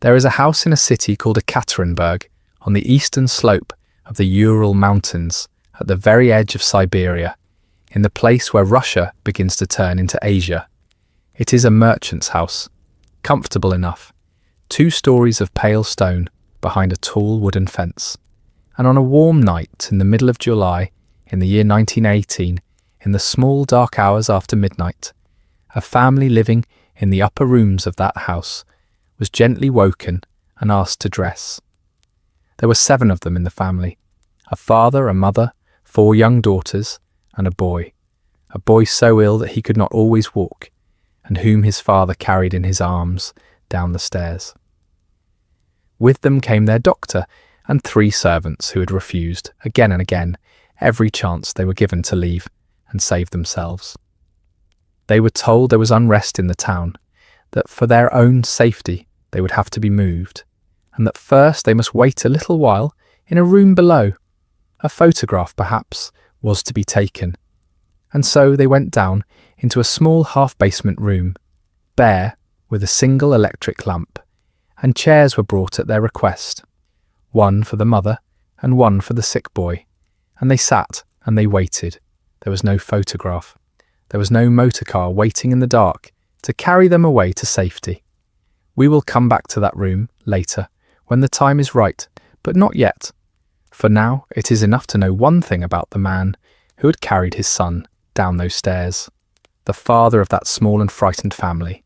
There is a house in a city called Ekaterinburg on the eastern slope of the Ural Mountains at the very edge of Siberia, in the place where Russia begins to turn into Asia. It is a merchant's house, comfortable enough, 2 stories of pale stone behind a tall wooden fence. And on a warm night in the middle of July in the year 1918, in the small dark hours after midnight, a family living in the upper rooms of that house was gently woken and asked to dress. There were 7 of them in the family, a father, a mother, 4 young daughters, and a boy so ill that he could not always walk, and whom his father carried in his arms down the stairs. With them came their doctor and 3 servants who had refused, again and again, every chance they were given to leave and save themselves. They were told there was unrest in the town, that for their own safety they would have to be moved, and that first they must wait a little while in a room below. A photograph, perhaps, was to be taken. And so they went down into a small half-basement room, bare, with a single electric lamp, and chairs were brought at their request, 1 for the mother and 1 for the sick boy, and they sat and they waited. There was no photograph. There was no motor car waiting in the dark to carry them away to safety. We will come back to that room later, when the time is right, but not yet. For now, it is enough to know one thing about the man who had carried his son down those stairs, the father of that small and frightened family.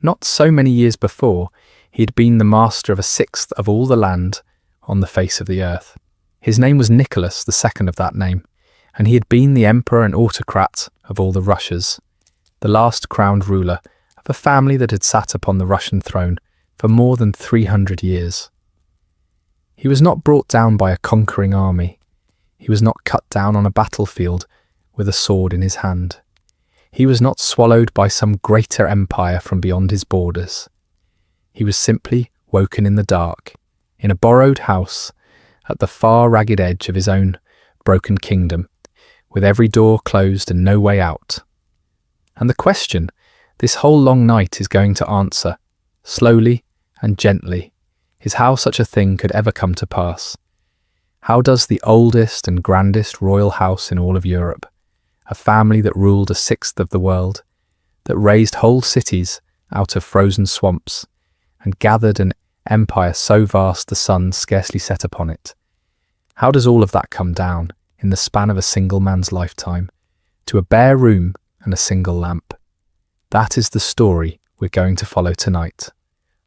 Not so many years before, he had been the master of 1/6 of all the land on the face of the earth. His name was Nicholas, the second of that name, and he had been the emperor and autocrat of all the Russias, the last crowned ruler of a family that had sat upon the Russian throne for more than 300 years. He was not brought down by a conquering army. He was not cut down on a battlefield with a sword in his hand. He was not swallowed by some greater empire from beyond his borders. He was simply woken in the dark, in a borrowed house, at the far ragged edge of his own broken kingdom, with every door closed and no way out. And the question this whole long night is going to answer, slowly and gently, is how such a thing could ever come to pass. How does the oldest and grandest royal house in all of Europe, a family that ruled 1/6 of the world, that raised whole cities out of frozen swamps, and gathered an empire so vast the sun scarcely set upon it, how does all of that come down, in the span of a single man's lifetime, to a bare room and a single lamp? That is the story we're going to follow tonight,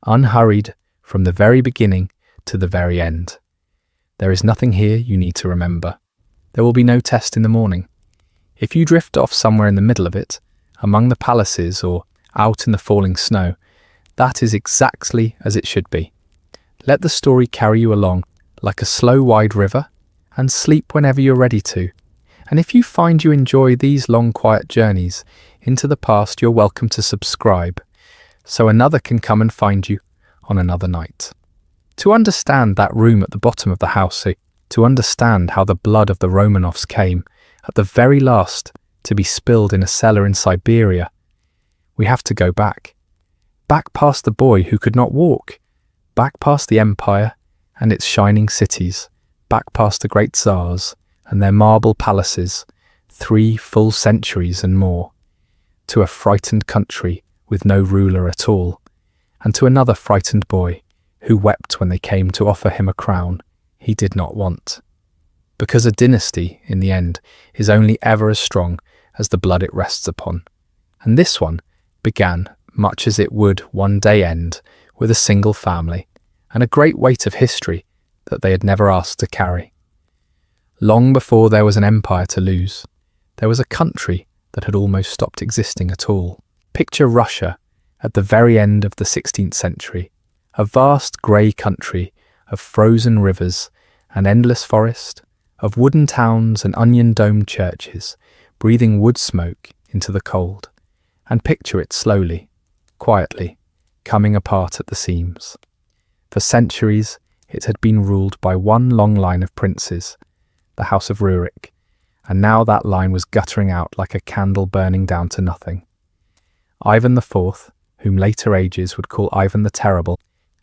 unhurried from the very beginning to the very end. There is nothing here you need to remember. There will be no test in the morning. If you drift off somewhere in the middle of it, among the palaces or out in the falling snow, that is exactly as it should be. Let the story carry you along like a slow, wide river, and sleep whenever you're ready to. And if you find you enjoy these long, quiet journeys into the past, you're welcome to subscribe, so another can come and find you on another night. To understand that room at the bottom of the house, to understand how the blood of the Romanovs came, at the very last, to be spilled in a cellar in Siberia, we have to go back past the boy who could not walk, back past the empire and its shining cities, back past the great Tsars and their marble palaces, 3 full centuries and more, to a frightened country with no ruler at all, and to another frightened boy who wept when they came to offer him a crown he did not want. Because a dynasty, in the end, is only ever as strong as the blood it rests upon. And this one began, much as it would one day end, with a single family, and a great weight of history that they had never asked to carry. Long before there was an empire to lose, there was a country that had almost stopped existing at all. Picture Russia at the very end of the 16th century, a vast grey country of frozen rivers and endless forest, of wooden towns and onion-domed churches, breathing wood smoke into the cold, and picture it slowly, quietly, coming apart at the seams. For centuries, it had been ruled by one long line of princes, the House of Rurik, and now that line was guttering out like a candle burning down to nothing. Ivan IV, whom later ages would call Ivan the Terrible,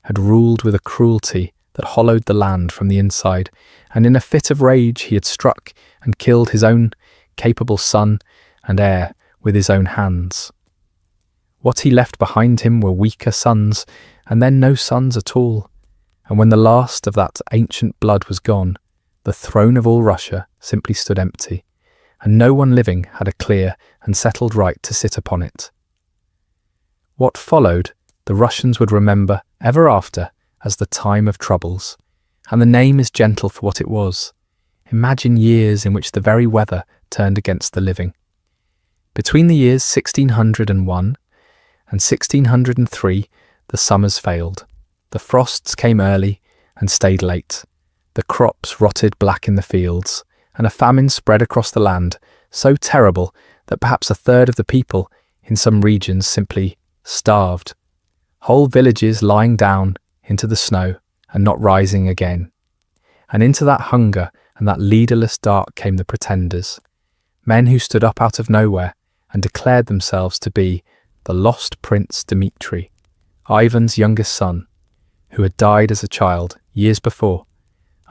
had ruled with a cruelty that hollowed the land from the inside, and in a fit of rage he had struck and killed his own capable son and heir with his own hands. What he left behind him were weaker sons, and then no sons at all. And when the last of that ancient blood was gone, the throne of all Russia simply stood empty, and no one living had a clear and settled right to sit upon it. What followed, the Russians would remember ever after as the time of troubles, and the name is gentle for what it was. Imagine years in which the very weather turned against the living. Between the years 1601 and 1603, the summers failed. The frosts came early and stayed late. The crops rotted black in the fields, and a famine spread across the land, so terrible that perhaps a third of the people in some regions simply starved. Whole villages lying down into the snow and not rising again. And into that hunger and that leaderless dark came the pretenders, men who stood up out of nowhere and declared themselves to be the lost Prince Dmitri, Ivan's youngest son, who had died as a child years before,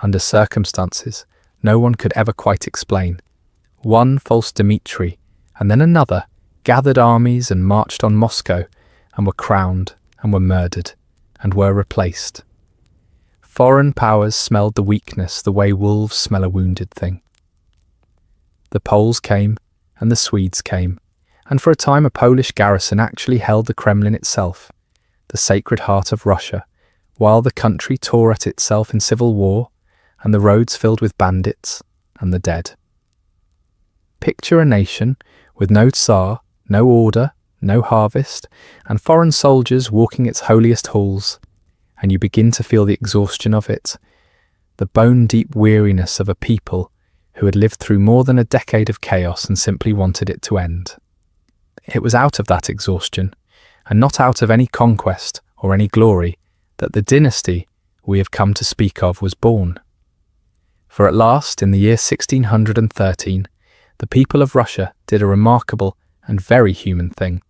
under circumstances no one could ever quite explain. One false Dmitri, and then another, gathered armies and marched on Moscow, and were crowned, and were murdered, and were replaced. Foreign powers smelled the weakness the way wolves smell a wounded thing. The Poles came, and the Swedes came, and for a time a Polish garrison actually held the Kremlin itself, the sacred heart of Russia, while the country tore at itself in civil war, and the roads filled with bandits and the dead. Picture a nation with no Tsar, no order, no harvest, and foreign soldiers walking its holiest halls, and you begin to feel the exhaustion of it, the bone-deep weariness of a people who had lived through more than a decade of chaos and simply wanted it to end. It was out of that exhaustion, and not out of any conquest or any glory, that the dynasty we have come to speak of was born. For at last, in the year 1613, the people of Russia did a remarkable and very human thing.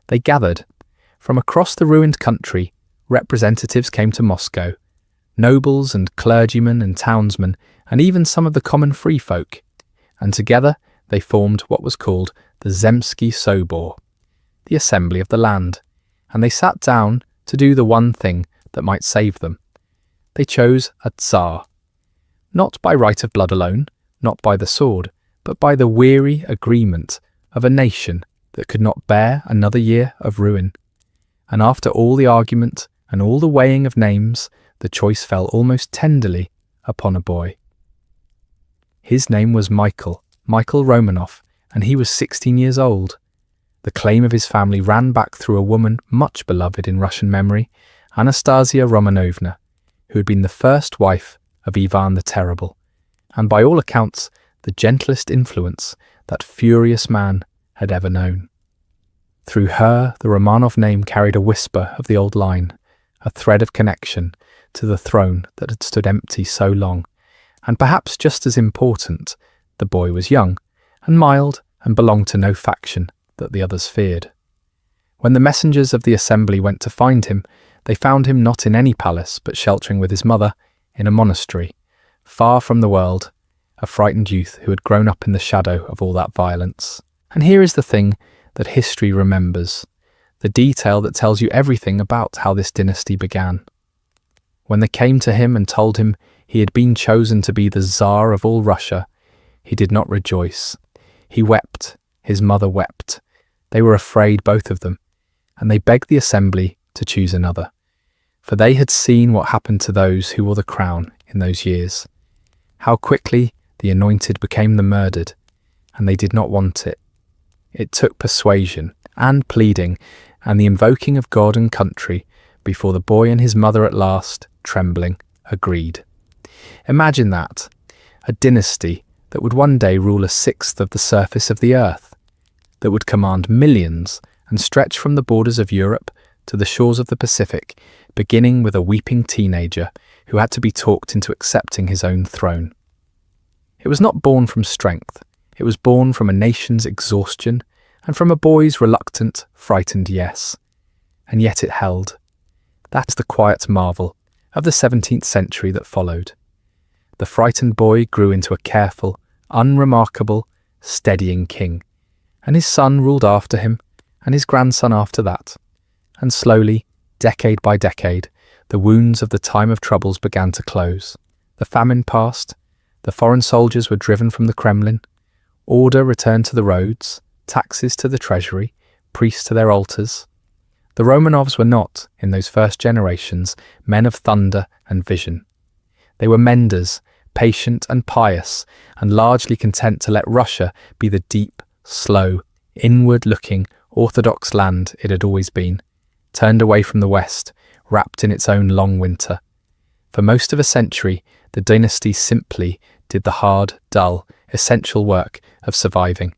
They gathered. From across the ruined country, representatives came to Moscow, nobles and clergymen and townsmen, and even some of the common free folk, and together they formed what was called the Zemsky Sobor, the assembly of the land, and they sat down to do the one thing that might save them. They chose a Tsar, not by right of blood alone, not by the sword, but by the weary agreement of a nation that could not bear another year of ruin. And after all the argument and all the weighing of names, the choice fell almost tenderly upon a boy. His name was Michael Romanov, and he was 16 years old. The claim of his family ran back through a woman much beloved in Russian memory, Anastasia Romanovna, who had been the first wife of Ivan the Terrible, and by all accounts the gentlest influence that furious man had ever known. Through her, the Romanov name carried a whisper of the old line, a thread of connection to the throne that had stood empty so long, and perhaps just as important, the boy was young and mild and belonged to no faction that the others feared. When the messengers of the assembly went to find him, they found him not in any palace, but sheltering with his mother in a monastery, far from the world, a frightened youth who had grown up in the shadow of all that violence. And here is the thing that history remembers, the detail that tells you everything about how this dynasty began. When they came to him and told him he had been chosen to be the Tsar of all Russia, he did not rejoice. He wept, his mother wept. They were afraid, both of them, and they begged the assembly to choose another. For they had seen what happened to those who wore the crown in those years, how quickly the anointed became the murdered, and they did not want it. It took persuasion and pleading and the invoking of God and country before the boy and his mother at last, trembling, agreed. Imagine that, a dynasty that would one day rule a sixth of the surface of the earth, that would command millions and stretch from the borders of Europe to the shores of the Pacific, beginning with a weeping teenager who had to be talked into accepting his own throne. It was not born from strength, it was born from a nation's exhaustion and from a boy's reluctant, frightened yes. And yet it held. That's the quiet marvel of the 17th century that followed. The frightened boy grew into a careful, unremarkable, steadying king, and his son ruled after him, and his grandson after that. And slowly, decade by decade, the wounds of the time of troubles began to close. The famine passed, the foreign soldiers were driven from the Kremlin, order returned to the roads, taxes to the treasury, priests to their altars. The Romanovs were not, in those first generations, men of thunder and vision. They were menders, patient and pious, and largely content to let Russia be the deep, slow, inward-looking, orthodox land it had always been, turned away from the West, wrapped in its own long winter. For most of a century, the dynasty simply did the hard, dull, essential work of surviving,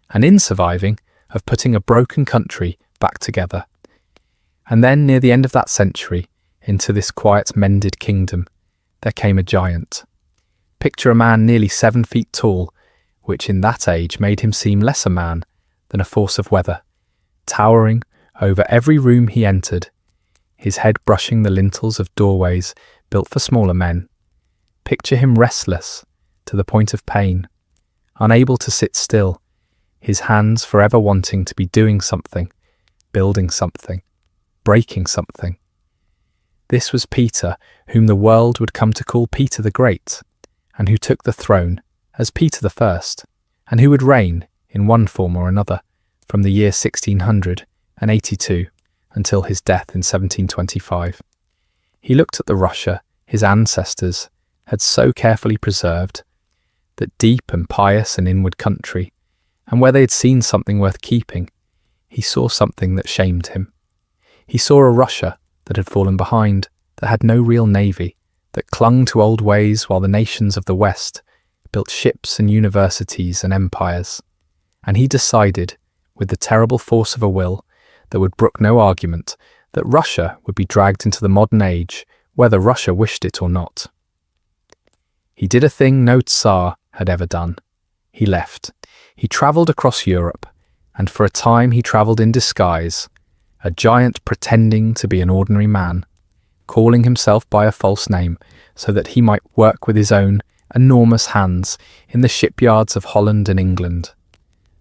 and in surviving, of putting a broken country back together. And then, near the end of that century, into this quiet, mended kingdom, there came a giant. Picture a man nearly 7 feet tall, which in that age made him seem less a man than a force of weather, towering over every room he entered, his head brushing the lintels of doorways built for smaller men. Picture him restless to the point of pain, unable to sit still, his hands forever wanting to be doing something, building something, breaking something. This was Peter, whom the world would come to call Peter the Great, and who took the throne as Peter the First, and who would reign, in one form or another, from the year 1682 until his death in 1725. He looked at the Russia his ancestors had so carefully preserved, that deep and pious and inward country, and where they had seen something worth keeping, he saw something that shamed him. He saw a Russia that had fallen behind, that had no real navy, that clung to old ways while the nations of the West built ships and universities and empires. And he decided, with the terrible force of a will that would brook no argument, that Russia would be dragged into the modern age, whether Russia wished it or not. He did a thing no Tsar had ever done. He left. He travelled across Europe, and for a time he travelled in disguise, a giant pretending to be an ordinary man, calling himself by a false name so that he might work with his own enormous hands in the shipyards of Holland and England,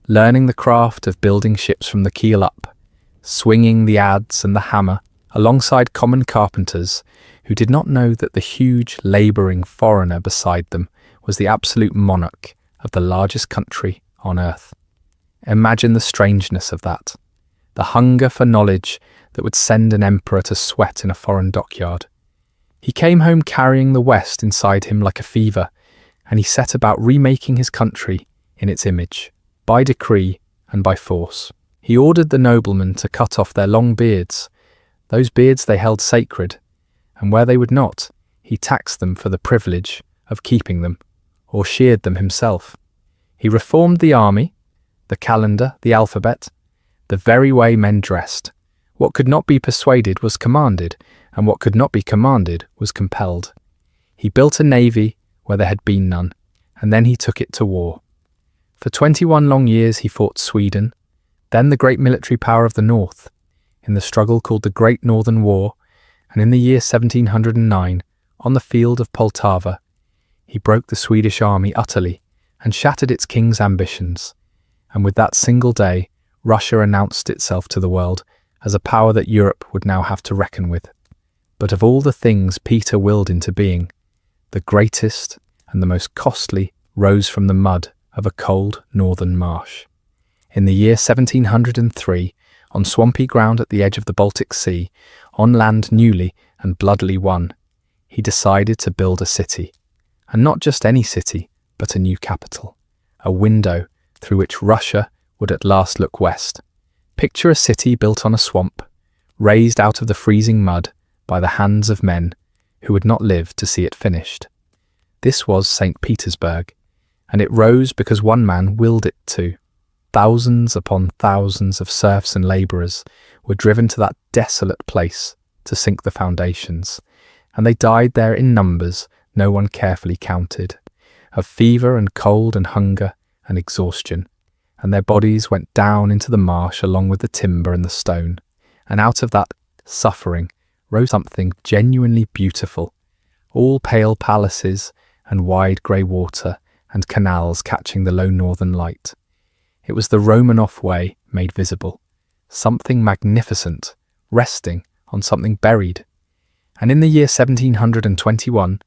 learning the craft of building ships from the keel up, swinging the adze and the hammer alongside common carpenters who did not know that the huge, labouring foreigner beside them was the absolute monarch of the largest country on earth. Imagine the strangeness of that, the hunger for knowledge that would send an emperor to sweat in a foreign dockyard. He came home carrying the West inside him like a fever, and he set about remaking his country in its image, by decree and by force. He ordered the noblemen to cut off their long beards. Those beards they held sacred, and where they would not, he taxed them for the privilege of keeping them, or sheared them himself. He reformed the army, the calendar, the alphabet, the very way men dressed. What could not be persuaded was commanded, and what could not be commanded was compelled. He built a navy where there had been none, and then he took it to war. For 21 long years he fought Sweden, then the great military power of the North, in the struggle called the Great Northern War, and in the year 1709, on the field of Poltava, he broke the Swedish army utterly and shattered its king's ambitions, and with that single day, Russia announced itself to the world as a power that Europe would now have to reckon with. But of all the things Peter willed into being, the greatest and the most costly rose from the mud of a cold northern marsh. In the year 1703, on swampy ground at the edge of the Baltic Sea, on land newly and bloodily won, he decided to build a city. And not just any city, but a new capital, a window through which Russia would at last look west. Picture a city built on a swamp, raised out of the freezing mud by the hands of men who would not live to see it finished. This was St. Petersburg, and it rose because one man willed it to. Thousands upon thousands of serfs and labourers were driven to that desolate place to sink the foundations, and they died there in numbers no one carefully counted, of fever and cold and hunger and exhaustion, and their bodies went down into the marsh along with the timber and the stone, and out of that suffering rose something genuinely beautiful, all pale palaces and wide grey water and canals catching the low northern light. It was the Romanov way made visible, something magnificent, resting on something buried. And in the year 1721,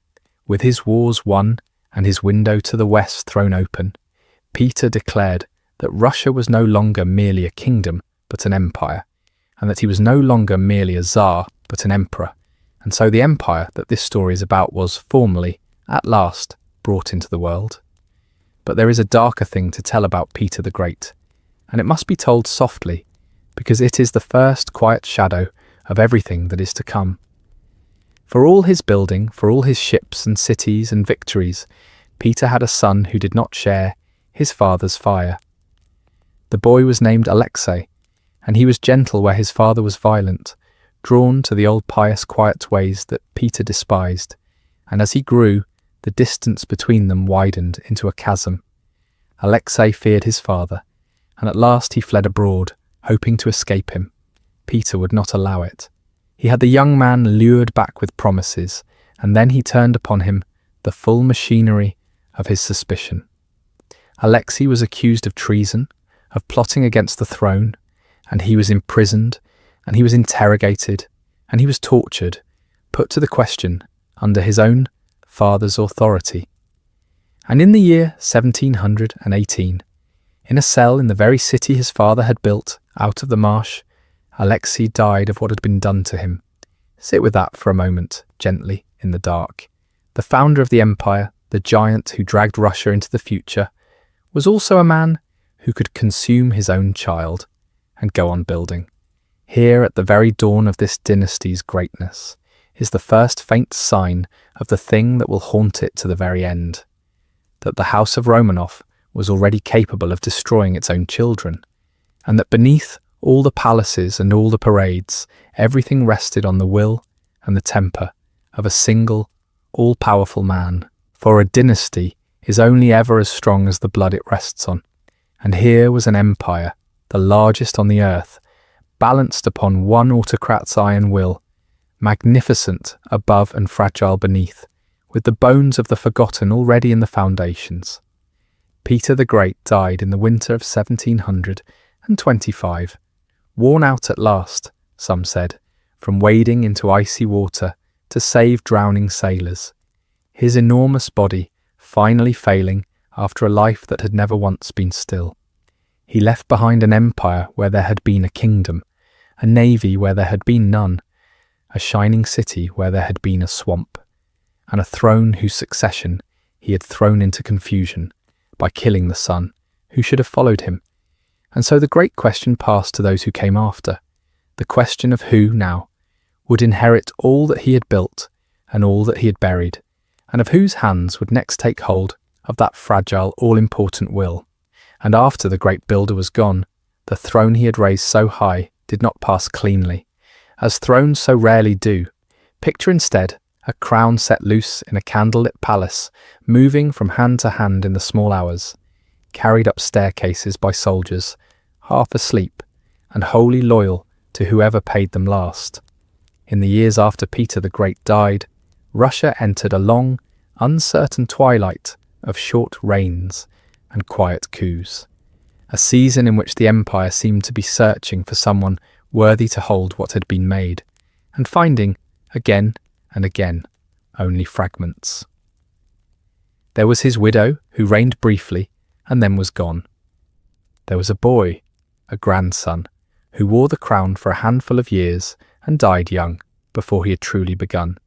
with his wars won and his window to the west thrown open, Peter declared that Russia was no longer merely a kingdom, but an empire, and that he was no longer merely a Tsar, but an emperor. And so the empire that this story is about was formally, at last, brought into the world. But there is a darker thing to tell about Peter the Great, and it must be told softly, because it is the first quiet shadow of everything that is to come. For all his building, for all his ships and cities and victories, Peter had a son who did not share his father's fire. The boy was named Alexei, and he was gentle where his father was violent, drawn to the old pious quiet ways that Peter despised, and as he grew, the distance between them widened into a chasm. Alexei feared his father, and at last he fled abroad, hoping to escape him. Peter would not allow it. He had the young man lured back with promises, and then he turned upon him the full machinery of his suspicion. Alexei was accused of treason, of plotting against the throne, and he was imprisoned, and he was interrogated, and he was tortured, put to the question under his own father's authority. And in the year 1718, in a cell in the very city his father had built out of the marsh, Alexei died of what had been done to him. Sit with that for a moment, gently, in the dark. The founder of the empire, the giant who dragged Russia into the future, was also a man who could consume his own child and go on building. Here, at the very dawn of this dynasty's greatness, is the first faint sign of the thing that will haunt it to the very end. That the house of Romanov was already capable of destroying its own children, and that beneath all the palaces and all the parades, everything rested on the will and the temper of a single, all-powerful man. For a dynasty is only ever as strong as the blood it rests on. And here was an empire, the largest on the earth, balanced upon one autocrat's iron will, magnificent above and fragile beneath, with the bones of the forgotten already in the foundations. Peter the Great died in the winter of 1725, worn out at last, some said, from wading into icy water to save drowning sailors, his enormous body finally failing after a life that had never once been still. He left behind an empire where there had been a kingdom, a navy where there had been none, a shining city where there had been a swamp, and a throne whose succession he had thrown into confusion by killing the son who should have followed him. And so the great question passed to those who came after, the question of who, now, would inherit all that he had built and all that he had buried, and of whose hands would next take hold of that fragile, all-important will. And after the great builder was gone, the throne he had raised so high did not pass cleanly, as thrones so rarely do. Picture instead a crown set loose in a candlelit palace, moving from hand to hand in the small hours, carried up staircases by soldiers, half asleep and wholly loyal to whoever paid them last. In the years after Peter the Great died, Russia entered a long, uncertain twilight of short reigns and quiet coups, a season in which the empire seemed to be searching for someone worthy to hold what had been made, and finding, again and again, only fragments. There was his widow, who reigned briefly, and then was gone. There was a boy, a grandson, who wore the crown for a handful of years and died young, before he had truly begun.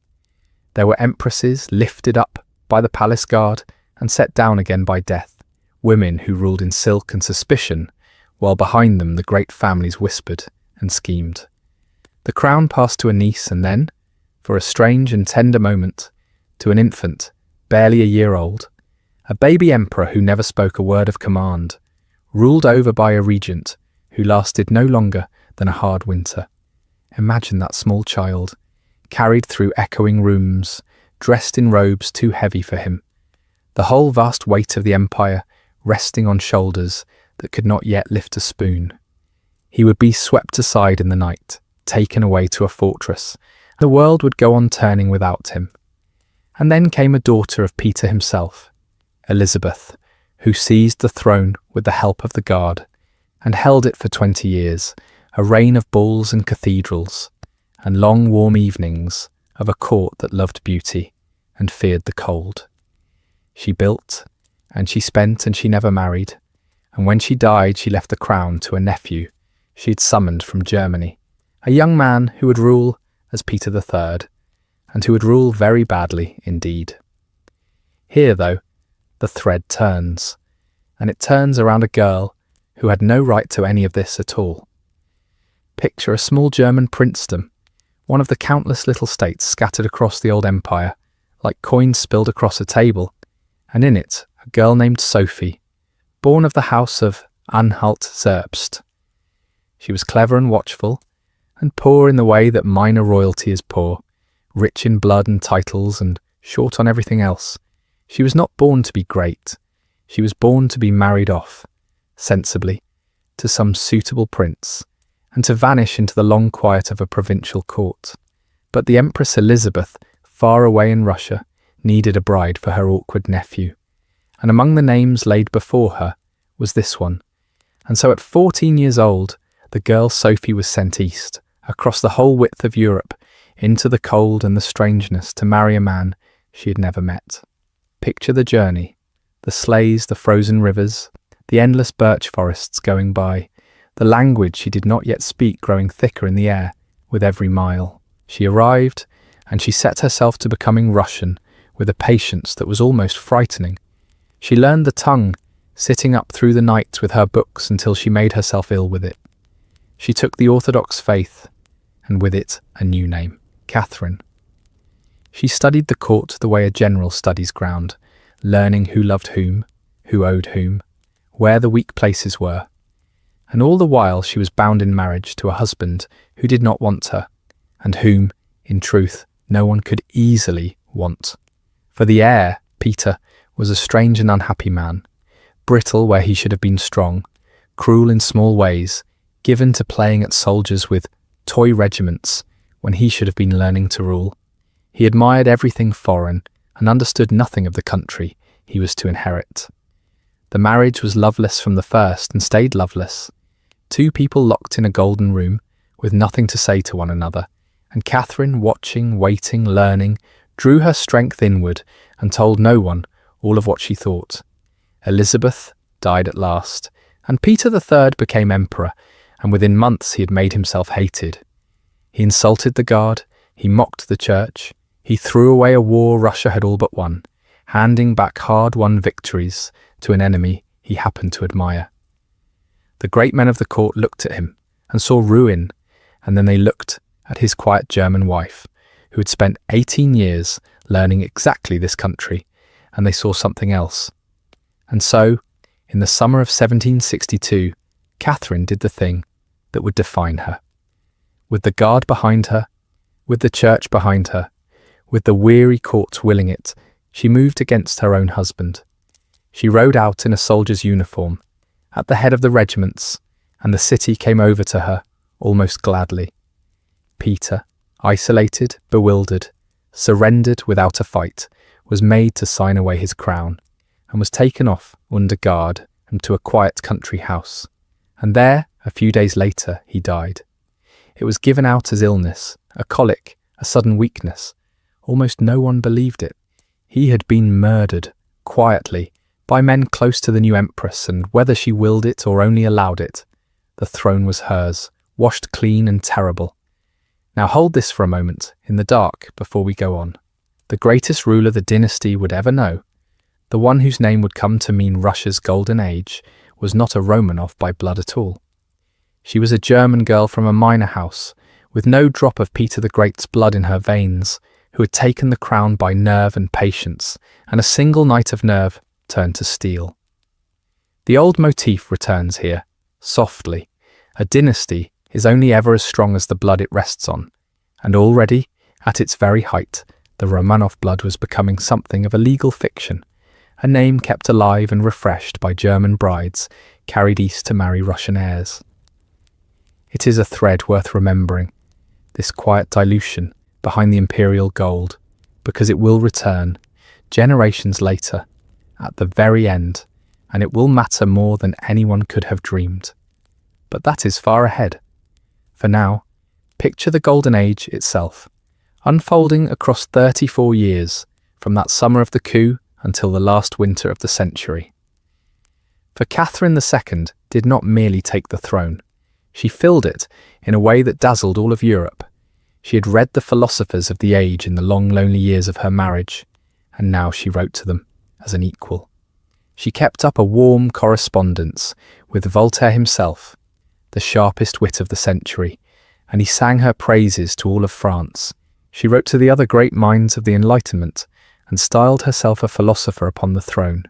There were empresses lifted up by the palace guard and set down again by death, women who ruled in silk and suspicion, while behind them the great families whispered and schemed. The crown passed to a niece and then, for a strange and tender moment, to an infant, barely a year old, a baby emperor who never spoke a word of command, ruled over by a regent who lasted no longer than a hard winter. Imagine that small child, carried through echoing rooms, dressed in robes too heavy for him, the whole vast weight of the empire resting on shoulders that could not yet lift a spoon. He would be swept aside in the night, taken away to a fortress, The world would go on turning without him. And then came a daughter of Peter himself, Elizabeth, who seized the throne with the help of the guard, and held it for 20 years, a reign of balls and cathedrals, and long warm evenings of a court that loved beauty and feared the cold. She built, and she spent, and she never married, and when she died she left the crown to a nephew she'd summoned from Germany, a young man who would rule as Peter III, and who would rule very badly indeed. Here, though, the thread turns, and it turns around a girl who had no right to any of this at all. Picture a small German princedom, one of the countless little states scattered across the old empire, like coins spilled across a table, and in it a girl named Sophie, born of the house of Anhalt-Zerbst. She was clever and watchful, and poor in the way that minor royalty is poor, rich in blood and titles and short on everything else. She was not born to be great. She was born to be married off, sensibly, to some suitable prince, and to vanish into the long quiet of a provincial court. But the Empress Elizabeth, far away in Russia, needed a bride for her awkward nephew, and among the names laid before her was this one. And so at 14 years old, the girl Sophie was sent east, across the whole width of Europe, into the cold and the strangeness, to marry a man she had never met. Picture the journey, the sleighs, the frozen rivers, the endless birch forests going by, the language she did not yet speak growing thicker in the air with every mile. She arrived, and she set herself to becoming Russian with a patience that was almost frightening. She learned the tongue, sitting up through the night with her books until she made herself ill with it. She took the Orthodox faith, and with it a new name, Catherine. She studied the court the way a general studies ground, learning who loved whom, who owed whom, where the weak places were. And all the while she was bound in marriage to a husband who did not want her, and whom, in truth, no one could easily want. For the heir, Peter, was a strange and unhappy man, brittle where he should have been strong, cruel in small ways, given to playing at soldiers with toy regiments when he should have been learning to rule. He admired everything foreign and understood nothing of the country he was to inherit. The marriage was loveless from the first and stayed loveless. Two people locked in a golden room with nothing to say to one another, and Catherine, watching, waiting, learning, drew her strength inward and told no one all of what she thought. Elizabeth died at last, and Peter III became emperor, and within months he had made himself hated. He insulted the guard, he mocked the church, he threw away a war Russia had all but won, handing back hard-won victories to an enemy he happened to admire. The great men of the court looked at him and saw ruin, and then they looked at his quiet German wife, who had spent 18 years learning exactly this country, and they saw something else. And so, in the summer of 1762, Catherine did the thing that would define her. With the guard behind her, with the church behind her, with the weary court willing it, she moved against her own husband. She rode out in a soldier's uniform, at the head of the regiments, and the city came over to her almost gladly. Peter, isolated, bewildered, surrendered without a fight, was made to sign away his crown, and was taken off under guard and to a quiet country house. And there, a few days later, he died. It was given out as illness, a colic, a sudden weakness. Almost no one believed it. He had been murdered, quietly, by men close to the new empress, and whether she willed it or only allowed it, the throne was hers, washed clean and terrible. Now hold this for a moment, in the dark, before we go on. The greatest ruler the dynasty would ever know, the one whose name would come to mean Russia's golden age, was not a Romanov by blood at all. She was a German girl from a minor house, with no drop of Peter the Great's blood in her veins, who had taken the crown by nerve and patience, and a single night of nerve turned to steel. The old motif returns here, softly. A dynasty is only ever as strong as the blood it rests on, and already, at its very height, the Romanov blood was becoming something of a legal fiction, a name kept alive and refreshed by German brides carried east to marry Russian heirs. It is a thread worth remembering, this quiet dilution, behind the imperial gold, because it will return, generations later, at the very end, and it will matter more than anyone could have dreamed. But that is far ahead. For now, picture the Golden Age itself, unfolding across 34 years, from that summer of the coup until the last winter of the century. For Catherine II did not merely take the throne. She filled it in a way that dazzled all of Europe. She had read the philosophers of the age in the long, lonely years of her marriage, and now she wrote to them as an equal. She kept up a warm correspondence with Voltaire himself, the sharpest wit of the century, and he sang her praises to all of France. She wrote to the other great minds of the Enlightenment and styled herself a philosopher upon the throne,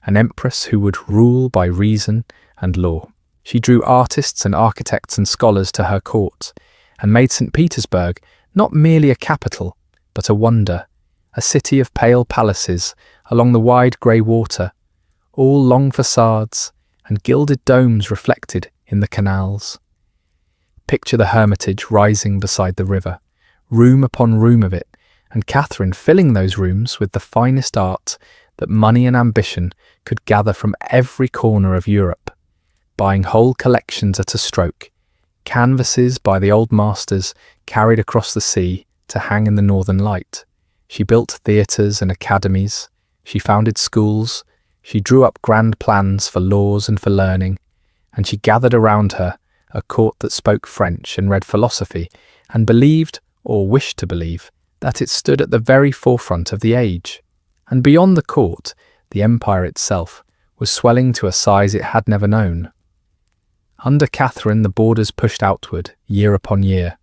an empress who would rule by reason and law. She drew artists and architects and scholars to her court and made St. Petersburg not merely a capital, but a wonder, a city of pale palaces along the wide grey water, all long facades and gilded domes reflected in the canals. Picture the Hermitage rising beside the river, room upon room of it, and Catherine filling those rooms with the finest art that money and ambition could gather from every corner of Europe, buying whole collections at a stroke, canvases by the old masters carried across the sea to hang in the northern light. She built theatres and academies, she founded schools, she drew up grand plans for laws and for learning, and she gathered around her a court that spoke French and read philosophy and believed, or wished to believe, that it stood at the very forefront of the age. And beyond the court, the empire itself was swelling to a size it had never known. Under Catherine, the borders pushed outward, year upon year.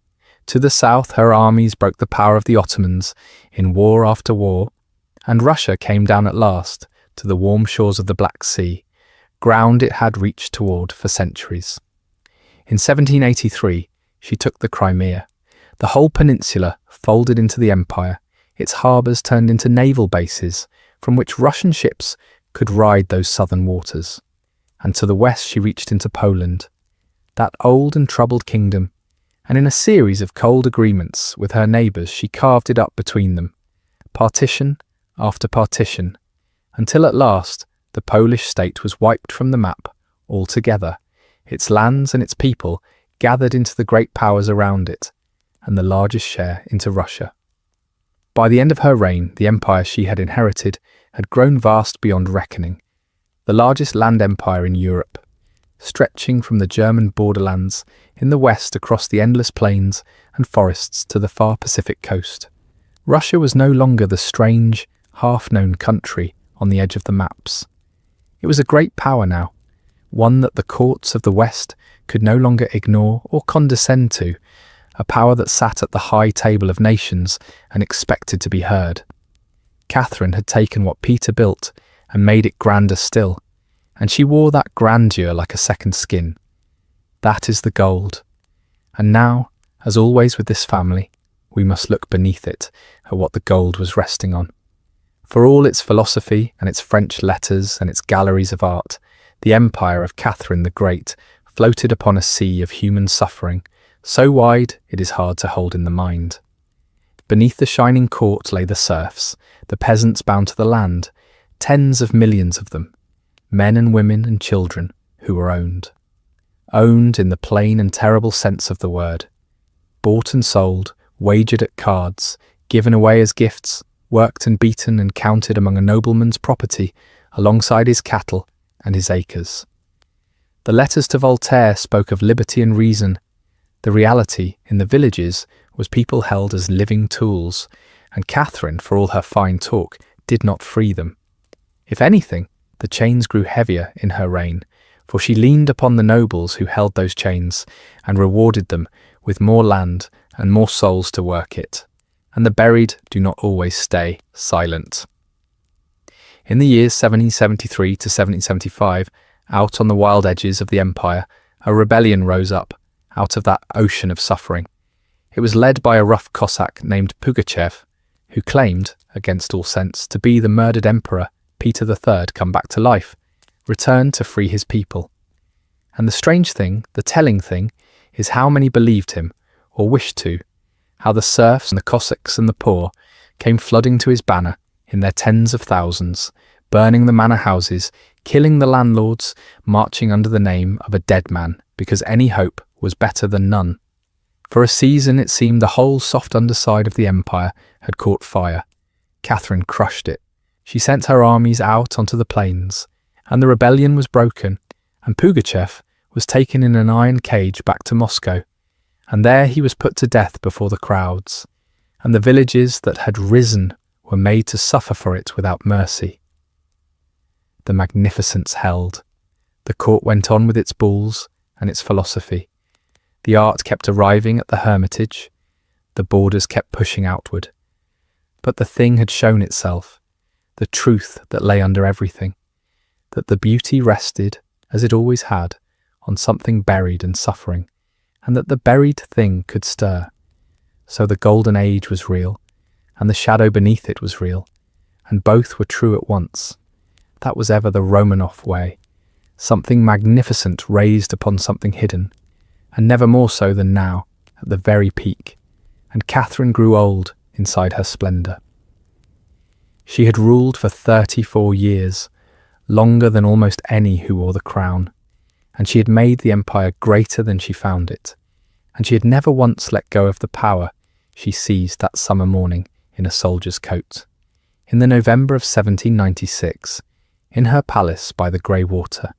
To the south, her armies broke the power of the Ottomans in war after war, and Russia came down at last to the warm shores of the Black Sea, ground it had reached toward for centuries. In 1783, she took the Crimea. The whole peninsula folded into the empire, its harbours turned into naval bases from which Russian ships could ride those southern waters. And to the west she reached into Poland, that old and troubled kingdom, and in a series of cold agreements with her neighbours she carved it up between them, partition after partition, until at last the Polish state was wiped from the map altogether, its lands and its people gathered into the great powers around it, and the largest share into Russia. By the end of her reign, the empire she had inherited had grown vast beyond reckoning, the largest land empire in Europe, stretching from the German borderlands in the west across the endless plains and forests to the far Pacific coast. Russia was no longer the strange, half-known country on the edge of the maps. It was a great power now, one that the courts of the West could no longer ignore or condescend to, a power that sat at the high table of nations and expected to be heard. Catherine had taken what Peter built and made it grander still, and she wore that grandeur like a second skin. That is the gold. And now, as always with this family, we must look beneath it at what the gold was resting on. For all its philosophy and its French letters and its galleries of art, the empire of Catherine the Great floated upon a sea of human suffering, so wide it is hard to hold in the mind. Beneath the shining court lay the serfs, the peasants bound to the land, tens of millions of them, men and women and children who were owned. Owned in the plain and terrible sense of the word. Bought and sold, wagered at cards, given away as gifts, worked and beaten and counted among a nobleman's property alongside his cattle and his acres. The letters to Voltaire spoke of liberty and reason. The reality in the villages was people held as living tools, and Catherine, for all her fine talk, did not free them. If anything, the chains grew heavier in her reign, for she leaned upon the nobles who held those chains and rewarded them with more land and more souls to work it. And the buried do not always stay silent. In the years 1773 to 1775, out on the wild edges of the empire, a rebellion rose up out of that ocean of suffering. It was led by a rough Cossack named Pugachev, who claimed, against all sense, to be the murdered emperor Peter III come back to life, returned to free his people. And the strange thing, the telling thing, is how many believed him, or wished to, how the serfs and the Cossacks and the poor came flooding to his banner in their tens of thousands, burning the manor houses, killing the landlords, marching under the name of a dead man because any hope was better than none. For a season it seemed the whole soft underside of the empire had caught fire. Catherine crushed it. She sent her armies out onto the plains, and the rebellion was broken, and Pugachev was taken in an iron cage back to Moscow, and there he was put to death before the crowds, and the villages that had risen were made to suffer for it without mercy. The magnificence held. The court went on with its bulls and its philosophy. The art kept arriving at the Hermitage. The borders kept pushing outward. But the thing had shown itself, the truth that lay under everything, that the beauty rested, as it always had, on something buried and suffering, and that the buried thing could stir. So the golden age was real, and the shadow beneath it was real, and both were true at once. That was ever the Romanov way, something magnificent raised upon something hidden, and never more so than now, at the very peak, and Catherine grew old inside her splendour. She had ruled for 34 years, longer than almost any who wore the crown, and she had made the empire greater than she found it, and she had never once let go of the power she seized that summer morning in a soldier's coat. In the November of 1796, in her palace by the grey water,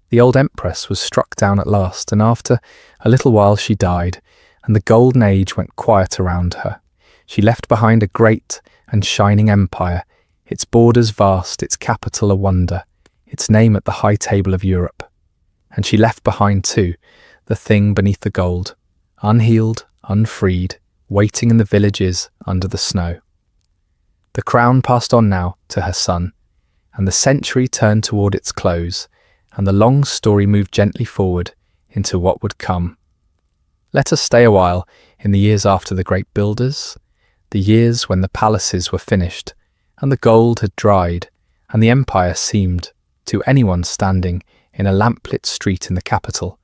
the old empress was struck down at last, and after a little while she died, and the golden age went quiet around her. She left behind a great and shining empire, its borders vast, its capital a wonder, its name at the high table of Europe. And she left behind, too, the thing beneath the gold, unhealed, unfreed, waiting in the villages under the snow. The crown passed on now to her son, and the century turned toward its close, and the long story moved gently forward into what would come. Let us stay a while in the years after the great builders, the years when the palaces were finished, and the gold had dried, and the empire seemed, to anyone standing in a lamplit street in the capital,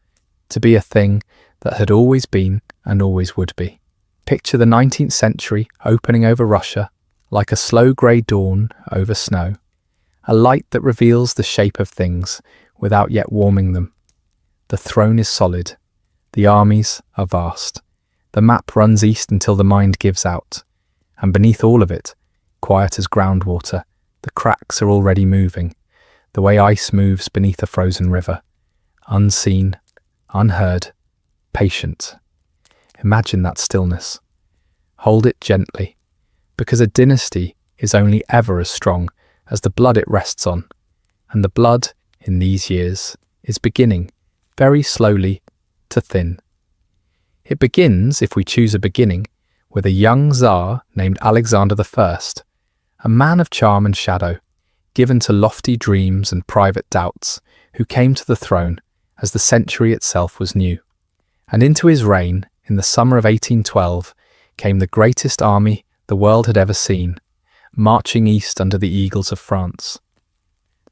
to be a thing that had always been and always would be. Picture the 19th century opening over Russia, like a slow grey dawn over snow, a light that reveals the shape of things without yet warming them. The throne is solid. The armies are vast. The map runs east until the mind gives out. And beneath all of it, quiet as groundwater, the cracks are already moving, the way ice moves beneath a frozen river. Unseen, unheard, patient. Imagine that stillness. Hold it gently, because a dynasty is only ever as strong as the blood it rests on, and the blood, in these years, is beginning, very slowly, to thin. It begins, if we choose a beginning, with a young Tsar named Alexander I, a man of charm and shadow, given to lofty dreams and private doubts, who came to the throne as the century itself was new. And into his reign, in the summer of 1812, came the greatest army the world had ever seen, marching east under the eagles of France.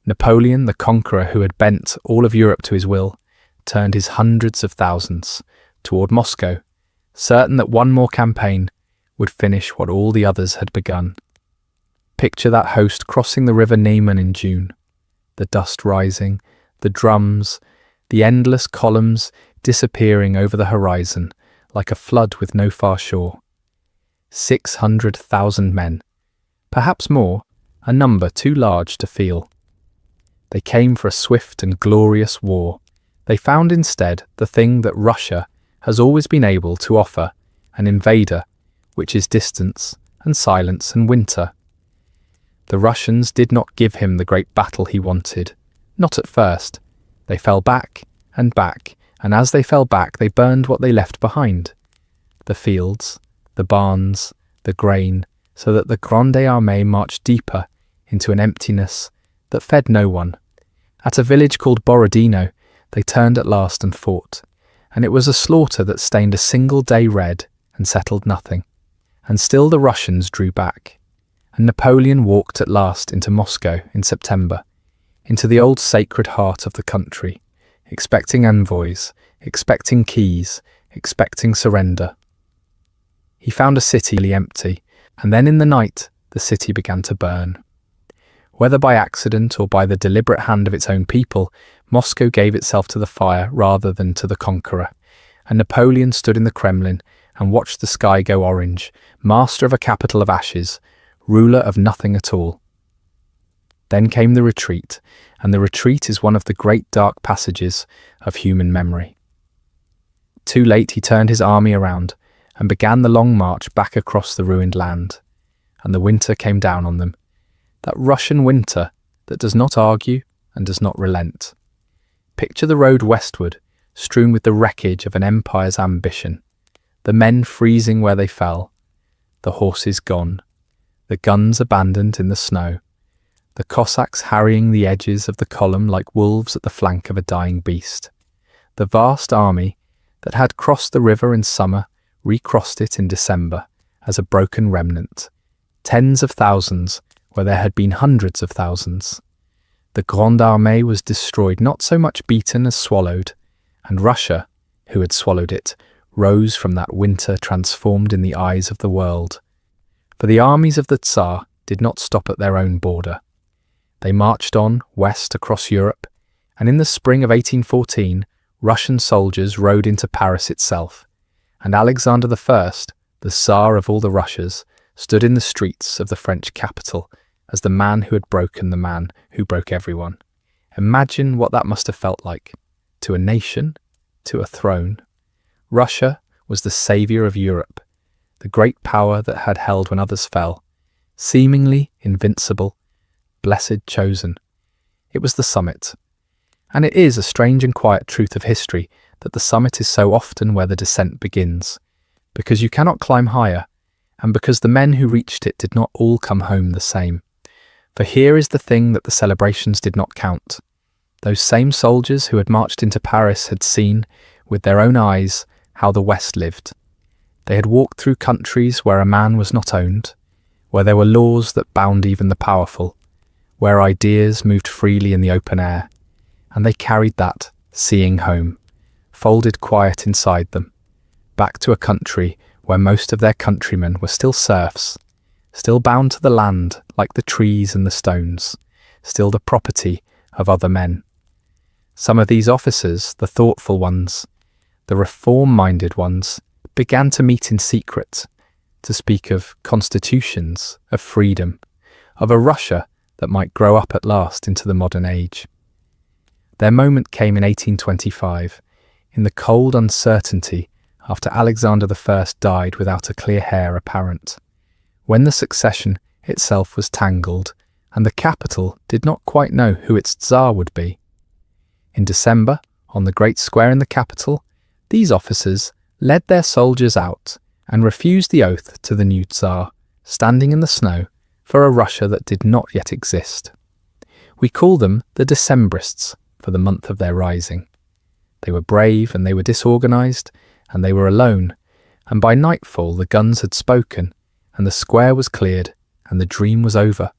Napoleon, the conqueror who had bent all of Europe to his will, turned his hundreds of thousands toward Moscow, certain that one more campaign would finish what all the others had begun. Picture that host crossing the river Niemen in June, the dust rising, the drums, the endless columns disappearing over the horizon like a flood with no far shore. 600,000 men, perhaps more, a number too large to feel. They came for a swift and glorious war. They found instead the thing that Russia has always been able to offer an invader, which is distance and silence and winter. The Russians did not give him the great battle he wanted, not at first. They fell back, and as they fell back they burned what they left behind. The fields, the barns, the grain, so that the Grande Armée marched deeper into an emptiness that fed no one. At a village called Borodino, they turned at last and fought, and it was a slaughter that stained a single day red and settled nothing. And still the Russians drew back, and Napoleon walked at last into Moscow in September, into the old sacred heart of the country, expecting envoys, expecting keys, expecting surrender. He found a city nearly empty, and then in the night, the city began to burn. Whether by accident or by the deliberate hand of its own people, Moscow gave itself to the fire rather than to the conqueror, and Napoleon stood in the Kremlin and watched the sky go orange, master of a capital of ashes, ruler of nothing at all. Then came the retreat, and the retreat is one of the great dark passages of human memory. Too late he turned his army around and began the long march back across the ruined land, and the winter came down on them, that Russian winter that does not argue and does not relent. Picture the road westward, strewn with the wreckage of an empire's ambition, the men freezing where they fell, the horses gone, the guns abandoned in the snow, the Cossacks harrying the edges of the column like wolves at the flank of a dying beast. The vast army that had crossed the river in summer recrossed it in December as a broken remnant, tens of thousands where there had been hundreds of thousands. The Grande Armée was destroyed, not so much beaten as swallowed, and Russia, who had swallowed it, rose from that winter transformed in the eyes of the world. For the armies of the Tsar did not stop at their own border. They marched on west across Europe, and in the spring of 1814, Russian soldiers rode into Paris itself, and Alexander I, the Tsar of all the Russias, stood in the streets of the French capital as the man who had broken the man who broke everyone. Imagine what that must have felt like. To a nation, to a throne. Russia was the saviour of Europe, the great power that had held when others fell, seemingly invincible, blessed chosen. It was the summit. And it is a strange and quiet truth of history that the summit is so often where the descent begins, because you cannot climb higher, and because the men who reached it did not all come home the same. For here is the thing that the celebrations did not count. Those same soldiers who had marched into Paris had seen, with their own eyes, how the West lived. They had walked through countries where a man was not owned, where there were laws that bound even the powerful, where ideas moved freely in the open air, and they carried that, seeing home, folded quiet inside them, back to a country where most of their countrymen were still serfs, still bound to the land like the trees and the stones, still the property of other men. Some of these officers, the thoughtful ones, the reform-minded ones, began to meet in secret, to speak of constitutions, of freedom, of a Russia that might grow up at last into the modern age. Their moment came in 1825, in the cold uncertainty after Alexander I died without a clear heir apparent, when the succession itself was tangled and the capital did not quite know who its Tsar would be. In December, on the great square in the capital, these officers led their soldiers out and refused the oath to the new Tsar, standing in the snow for a Russia that did not yet exist. We call them the Decembrists for the month of their rising. They were brave and they were disorganized and they were alone, and by nightfall the guns had spoken and the square was cleared and the dream was over.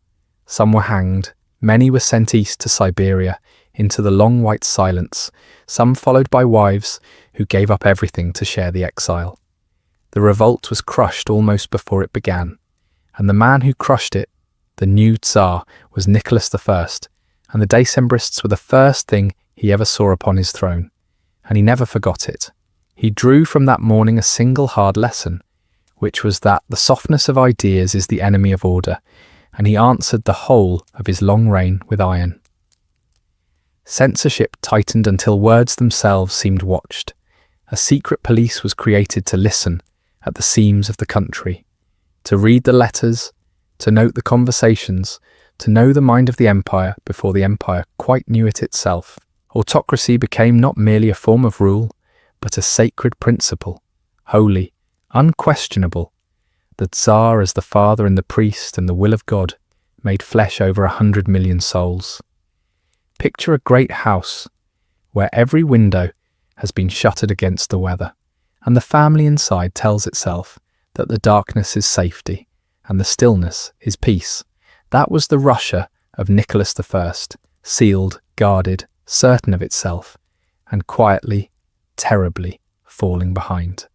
Some were hanged, many were sent east to Siberia, into the long white silence, some followed by wives who gave up everything to share the exile. The revolt was crushed almost before it began, and the man who crushed it, the new Tsar, was Nicholas I, and the Decembrists were the first thing he ever saw upon his throne, and he never forgot it. He drew from that morning a single hard lesson, which was that the softness of ideas is the enemy of order, and he answered the whole of his long reign with iron. Censorship tightened until words themselves seemed watched. A secret police was created to listen at the seams of the country, to read the letters, to note the conversations, to know the mind of the empire before the empire quite knew it itself. Autocracy became not merely a form of rule, but a sacred principle, holy, unquestionable. The Tsar as the father and the priest and the will of God made flesh over 100 million souls. Picture a great house where every window has been shuttered against the weather, and the family inside tells itself that the darkness is safety and the stillness is peace. That was the Russia of Nicholas I, sealed, guarded, certain of itself, and quietly, terribly falling behind.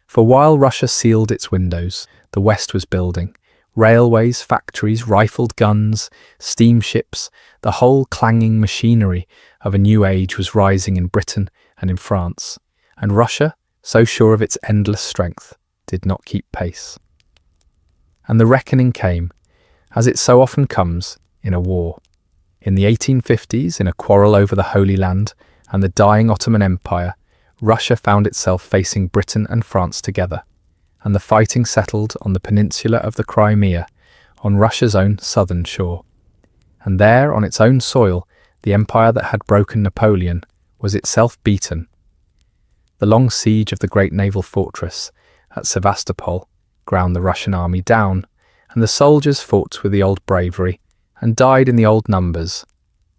For while Russia sealed its windows, the West was building. Railways, factories, rifled guns, steamships, the whole clanging machinery of a new age was rising in Britain and in France. And Russia, so sure of its endless strength, did not keep pace. And the reckoning came, as it so often comes in a war. In the 1850s, in a quarrel over the Holy Land and the dying Ottoman Empire, Russia found itself facing Britain and France together, and the fighting settled on the peninsula of the Crimea, on Russia's own southern shore. And there, on its own soil, the empire that had broken Napoleon was itself beaten. The long siege of the great naval fortress at Sevastopol ground the Russian army down, and the soldiers fought with the old bravery and died in the old numbers.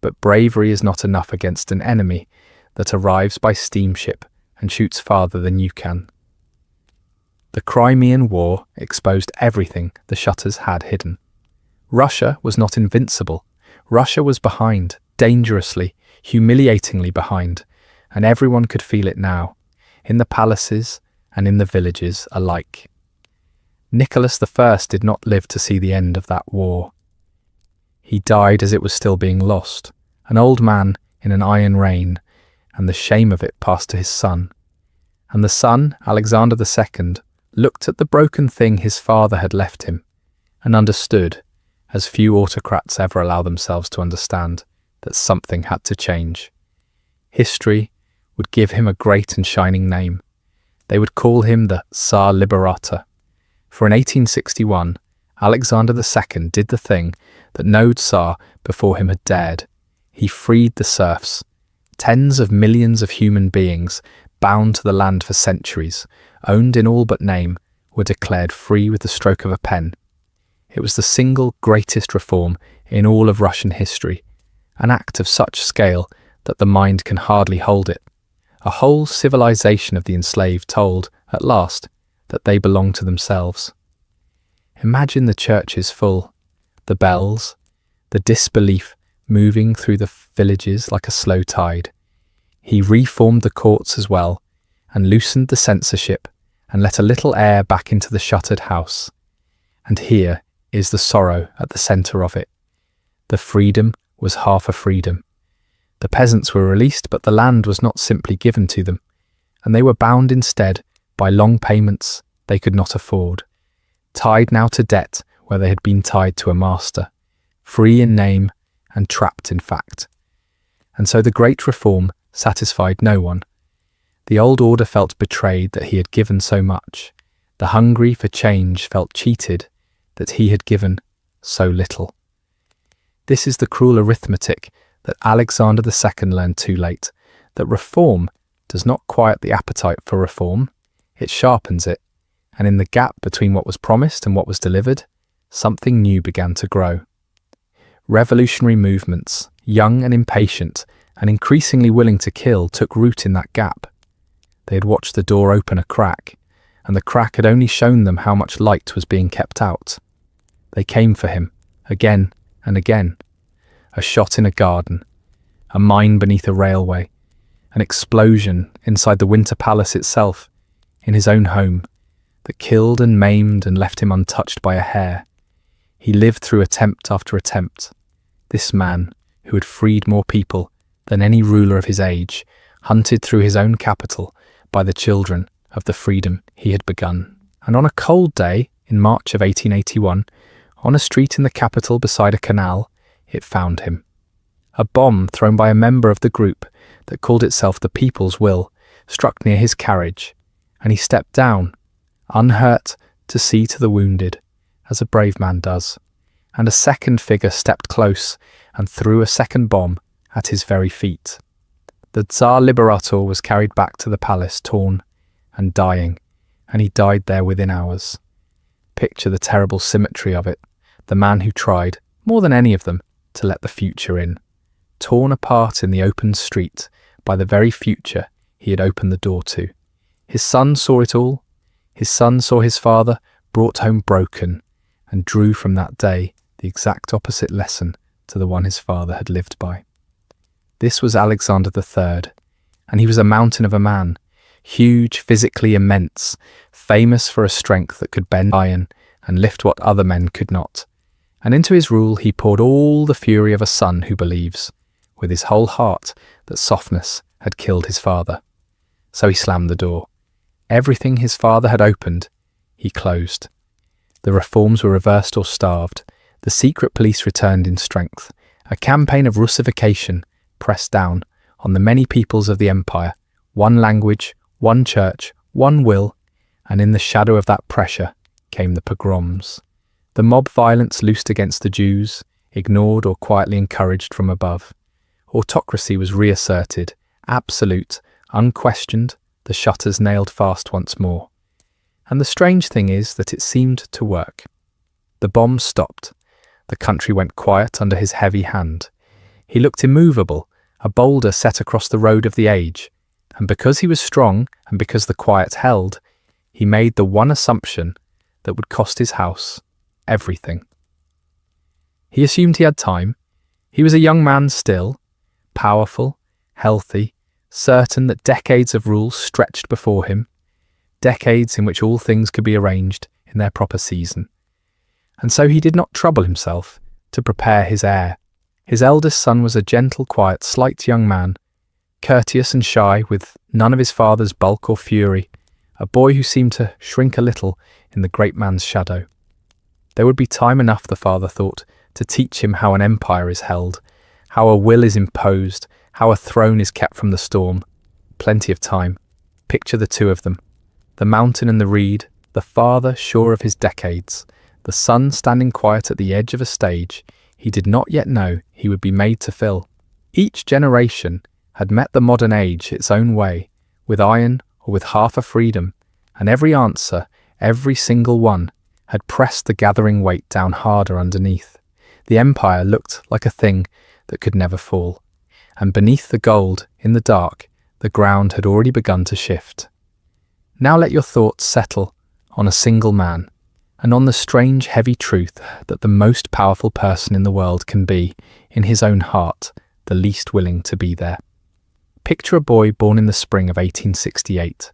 But bravery is not enough against an enemy that arrives by steamship and shoots farther than you can. The Crimean War exposed everything the shutters had hidden. Russia was not invincible. Russia was behind, dangerously, humiliatingly behind, and everyone could feel it now, in the palaces and in the villages alike. Nicholas I did not live to see the end of that war. He died as it was still being lost, an old man in an iron reign, and the shame of it passed to his son. And the son, Alexander II, looked at the broken thing his father had left him, and understood, as few autocrats ever allow themselves to understand, that something had to change. History would give him a great and shining name. They would call him the Tsar Liberator. For in 1861, Alexander II did the thing that no Tsar before him had dared. He freed the serfs. Tens of millions of human beings, bound to the land for centuries, owned in all but name, were declared free with the stroke of a pen. It was the single greatest reform in all of Russian history, an act of such scale that the mind can hardly hold it. A whole civilization of the enslaved told, at last, that they belong to themselves. Imagine the churches full, the bells, the disbelief moving through the villages like a slow tide. He reformed the courts as well, and loosened the censorship, and let a little air back into the shuttered house. And here is the sorrow at the centre of it. The freedom was half a freedom. The peasants were released, but the land was not simply given to them, and they were bound instead by long payments they could not afford, tied now to debt where they had been tied to a master, free in name and trapped in fact. And so the great reform satisfied no one. The old order felt betrayed that he had given so much. The hungry for change felt cheated that he had given so little. This is the cruel arithmetic that Alexander II learned too late, that reform does not quiet the appetite for reform, it sharpens it, and in the gap between what was promised and what was delivered, something new began to grow. Revolutionary movements, young and impatient, and increasingly willing to kill, took root in that gap. They had watched the door open a crack, and the crack had only shown them how much light was being kept out. They came for him, again and again. A shot in a garden, a mine beneath a railway, an explosion inside the Winter Palace itself, in his own home, that killed and maimed and left him untouched by a hair. He lived through attempt after attempt. This man, who had freed more people than any ruler of his age, hunted through his own capital by the children of the freedom he had begun. And on a cold day in March of 1881, on a street in the capital beside a canal, it found him. A bomb thrown by a member of the group that called itself the People's Will struck near his carriage, and he stepped down, unhurt, to see to the wounded, as a brave man does. And a second figure stepped close and threw a second bomb at his very feet. The Tsar Liberator was carried back to the palace torn and dying, and he died there within hours. Picture the terrible symmetry of it, the man who tried, more than any of them, to let the future in, torn apart in the open street by the very future he had opened the door to. His son saw it all. His son saw his father brought home broken, and drew from that day the exact opposite lesson to the one his father had lived by. This was Alexander III, and he was a mountain of a man, huge, physically immense, famous for a strength that could bend iron and lift what other men could not. And into his rule he poured all the fury of a son who believes, with his whole heart, that softness had killed his father. So he slammed the door. Everything his father had opened, he closed. The reforms were reversed or starved. The secret police returned in strength. A campaign of Russification pressed down on the many peoples of the empire, one language, one church, one will, and in the shadow of that pressure came the pogroms. The mob violence loosed against the Jews, ignored or quietly encouraged from above. Autocracy was reasserted, absolute, unquestioned, the shutters nailed fast once more. And the strange thing is that it seemed to work. The bombs stopped. The country went quiet under his heavy hand. He looked immovable, a boulder set across the road of the age, and because he was strong and because the quiet held, he made the one assumption that would cost his house everything. He assumed he had time. He was a young man still, powerful, healthy, certain that decades of rule stretched before him, decades in which all things could be arranged in their proper season. And so he did not trouble himself to prepare his heir. His eldest son was a gentle, quiet, slight young man, courteous and shy, with none of his father's bulk or fury, a boy who seemed to shrink a little in the great man's shadow. There would be time enough, the father thought, to teach him how an empire is held, how a will is imposed, how a throne is kept from the storm. Plenty of time. Picture the two of them, the mountain and the reed, the father sure of his decades, the son standing quiet at the edge of a stage he did not yet know he would be made to fill. Each generation had met the modern age its own way, with iron or with half a freedom, and every answer, every single one, had pressed the gathering weight down harder underneath. The empire looked like a thing that could never fall, and beneath the gold, in the dark, the ground had already begun to shift. Now let your thoughts settle on a single man, and on the strange, heavy truth that the most powerful person in the world can be, in his own heart, the least willing to be there. Picture a boy born in the spring of 1868,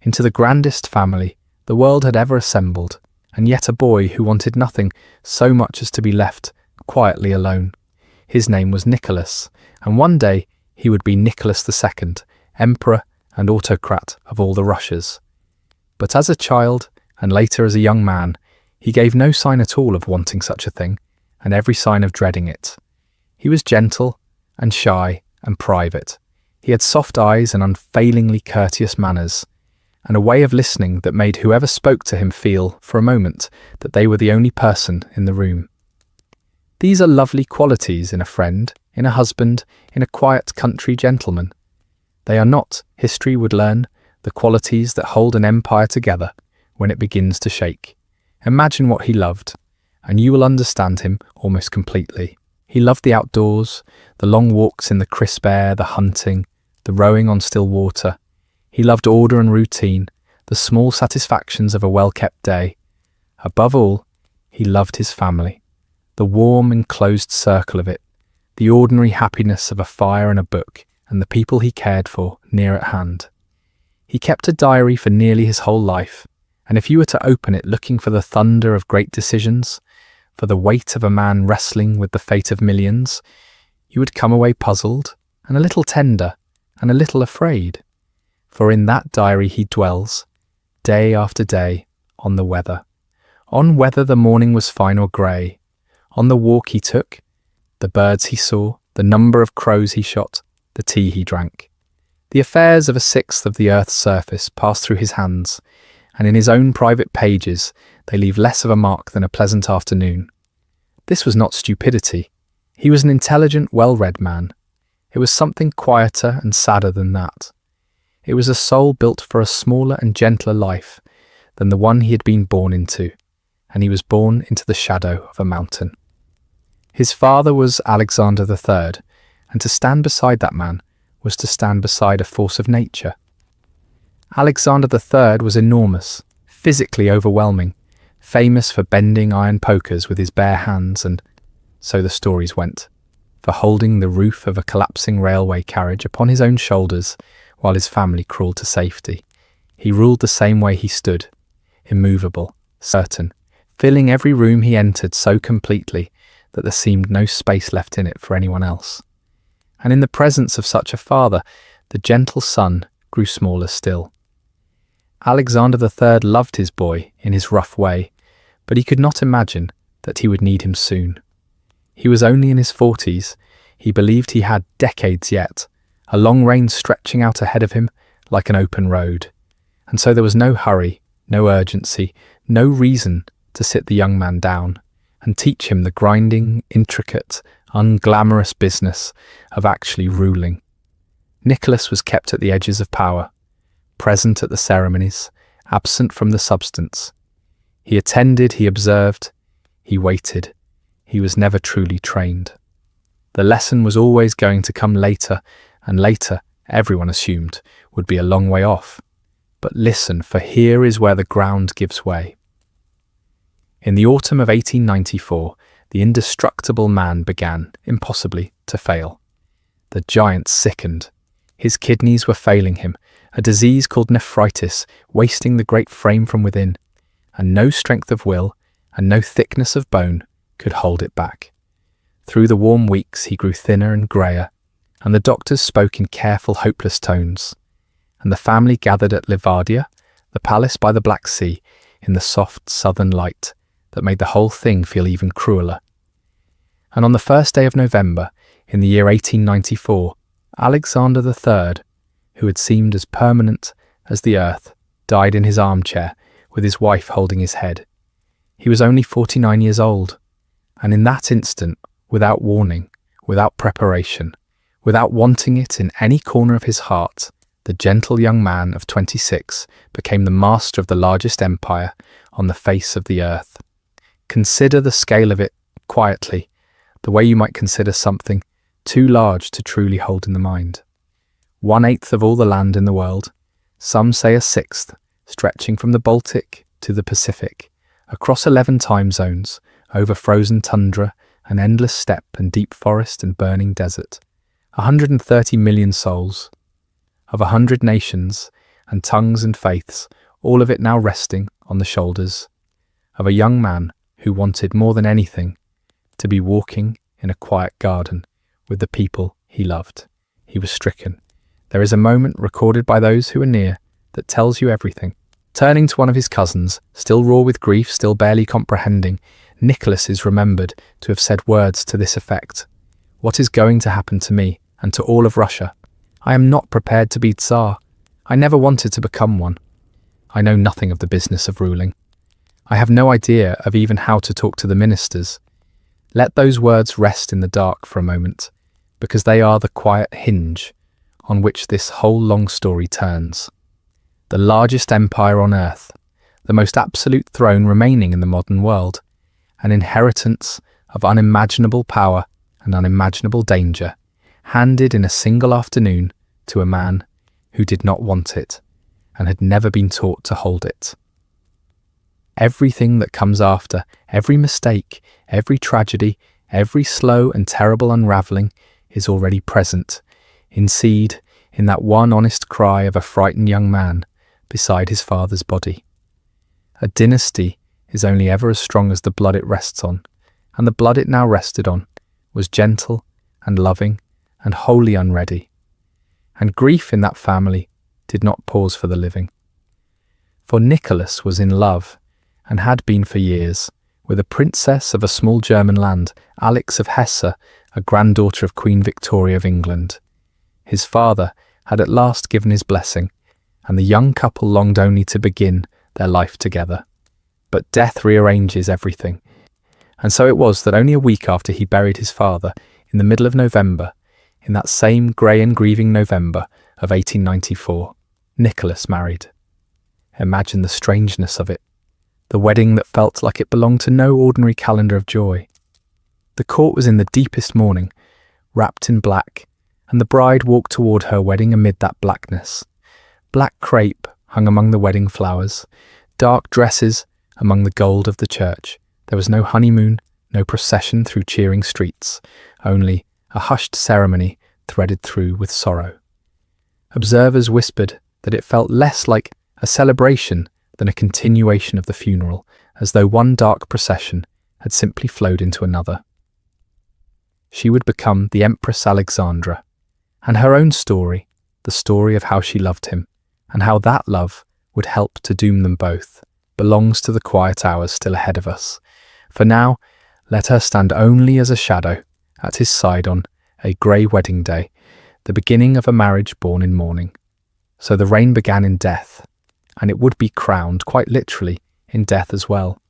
into the grandest family the world had ever assembled, and yet a boy who wanted nothing so much as to be left quietly alone. His name was Nicholas, and one day he would be Nicholas II, emperor and autocrat of all the Russias. But as a child, and later as a young man, he gave no sign at all of wanting such a thing, and every sign of dreading it. He was gentle and shy and private. He had soft eyes and unfailingly courteous manners, and a way of listening that made whoever spoke to him feel, for a moment, that they were the only person in the room. These are lovely qualities in a friend, in a husband, in a quiet country gentleman. They are not, history would learn, the qualities that hold an empire together when it begins to shake. Imagine what he loved, and you will understand him almost completely. He loved the outdoors, the long walks in the crisp air, the hunting, the rowing on still water. He loved order and routine, the small satisfactions of a well-kept day. Above all, he loved his family, the warm enclosed circle of it, the ordinary happiness of a fire and a book, and the people he cared for near at hand. He kept a diary for nearly his whole life, and if you were to open it looking for the thunder of great decisions, for the weight of a man wrestling with the fate of millions, you would come away puzzled, and a little tender, and a little afraid. For in that diary he dwells, day after day, on the weather. On whether the morning was fine or grey, on the walk he took, the birds he saw, the number of crows he shot, the tea he drank. The affairs of a sixth of the earth's surface pass through his hands, and in his own private pages they leave less of a mark than a pleasant afternoon. This was not stupidity. He was an intelligent, well-read man. It was something quieter and sadder than that. It was a soul built for a smaller and gentler life than the one he had been born into, and he was born into the shadow of a mountain. His father was Alexander III, and to stand beside that man was to stand beside a force of nature. Alexander III was enormous, physically overwhelming, famous for bending iron pokers with his bare hands and, so the stories went, for holding the roof of a collapsing railway carriage upon his own shoulders while his family crawled to safety. He ruled the same way he stood, immovable, certain, filling every room he entered so completely that there seemed no space left in it for anyone else. And in the presence of such a father, the gentle son grew smaller still. Alexander III loved his boy in his rough way, but he could not imagine that he would need him soon. He was only in his 40s. He believed he had decades yet, a long reign stretching out ahead of him like an open road. And so there was no hurry, no urgency, no reason to sit the young man down and teach him the grinding, intricate, unglamorous business of actually ruling. Nicholas was kept at the edges of power, present at the ceremonies, absent from the substance. He attended, he observed, he waited. He was never truly trained. The lesson was always going to come later, and later, everyone assumed, would be a long way off. But listen, for here is where the ground gives way. In the autumn of 1894, the indestructible man began, impossibly, to fail. The giant sickened. His kidneys were failing him, a disease called nephritis, wasting the great frame from within, and no strength of will and no thickness of bone could hold it back. Through the warm weeks he grew thinner and greyer, and the doctors spoke in careful, hopeless tones. And the family gathered at Livadia, the palace by the Black Sea, in the soft southern light that made the whole thing feel even crueler. And on the first day of November, in the year 1894, Alexander III, who had seemed as permanent as the earth, died in his armchair with his wife holding his head. He was only 49 years old, and in that instant, without warning, without preparation, without wanting it in any corner of his heart, the gentle young man of 26 became the master of the largest empire on the face of the earth. Consider the scale of it quietly, the way you might consider something too large to truly hold in the mind. 1/8 of all the land in the world, some say 1/6, stretching from the Baltic to the Pacific, across 11 time zones, over frozen tundra and endless steppe and deep forest and burning desert. 130 million souls, of 100 nations and tongues and faiths, all of it now resting on the shoulders of a young man who wanted more than anything to be walking in a quiet garden with the people he loved. He was stricken. There is a moment recorded by those who were near that tells you everything. Turning to one of his cousins, still raw with grief, still barely comprehending, Nicholas is remembered to have said words to this effect: "What is going to happen to me and to all of Russia? I am not prepared to be Tsar. I never wanted to become one. I know nothing of the business of ruling. I have no idea of even how to talk to the ministers." Let those words rest in the dark for a moment, because they are the quiet hinge on which this whole long story turns. The largest empire on earth, the most absolute throne remaining in the modern world, an inheritance of unimaginable power and unimaginable danger, handed in a single afternoon to a man who did not want it and had never been taught to hold it. Everything that comes after, every mistake, every tragedy, every slow and terrible unravelling is already present, in seed, in that one honest cry of a frightened young man beside his father's body. A dynasty is only ever as strong as the blood it rests on, and the blood it now rested on was gentle and loving and wholly unready. And grief in that family did not pause for the living. For Nicholas was in love, and had been for years, with a princess of a small German land, Alix of Hesse, a granddaughter of Queen Victoria of England. His father had at last given his blessing, and the young couple longed only to begin their life together. But death rearranges everything, and so it was that only a week after he buried his father, in the middle of November, in that same grey and grieving November of 1894, Nicholas married. Imagine the strangeness of it. The wedding that felt like it belonged to no ordinary calendar of joy. The court was in the deepest mourning, wrapped in black, and the bride walked toward her wedding amid that blackness. Black crape hung among the wedding flowers, dark dresses among the gold of the church. There was no honeymoon, no procession through cheering streets, only a hushed ceremony threaded through with sorrow. Observers whispered that it felt less like a celebration than a continuation of the funeral, as though one dark procession had simply flowed into another. She would become the Empress Alexandra, and her own story, the story of how she loved him, and how that love would help to doom them both, belongs to the quiet hours still ahead of us. For now, let her stand only as a shadow at his side on a grey wedding day, the beginning of a marriage born in mourning. So the reign began in death, and it would be crowned, quite literally, in death as well.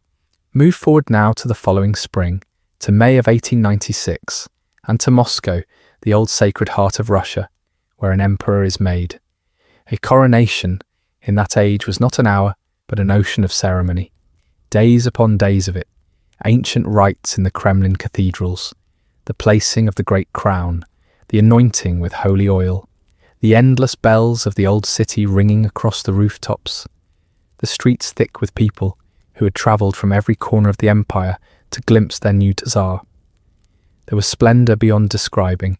Move forward now to the following spring, to May of 1896, and to Moscow, the old sacred heart of Russia, where an emperor is made. A coronation in that age was not an hour, but an ocean of ceremony. Days upon days of it, ancient rites in the Kremlin cathedrals, the placing of the great crown, the anointing with holy oil, the endless bells of the old city ringing across the rooftops, the streets thick with people who had travelled from every corner of the empire to glimpse their new Tsar. There was splendour beyond describing,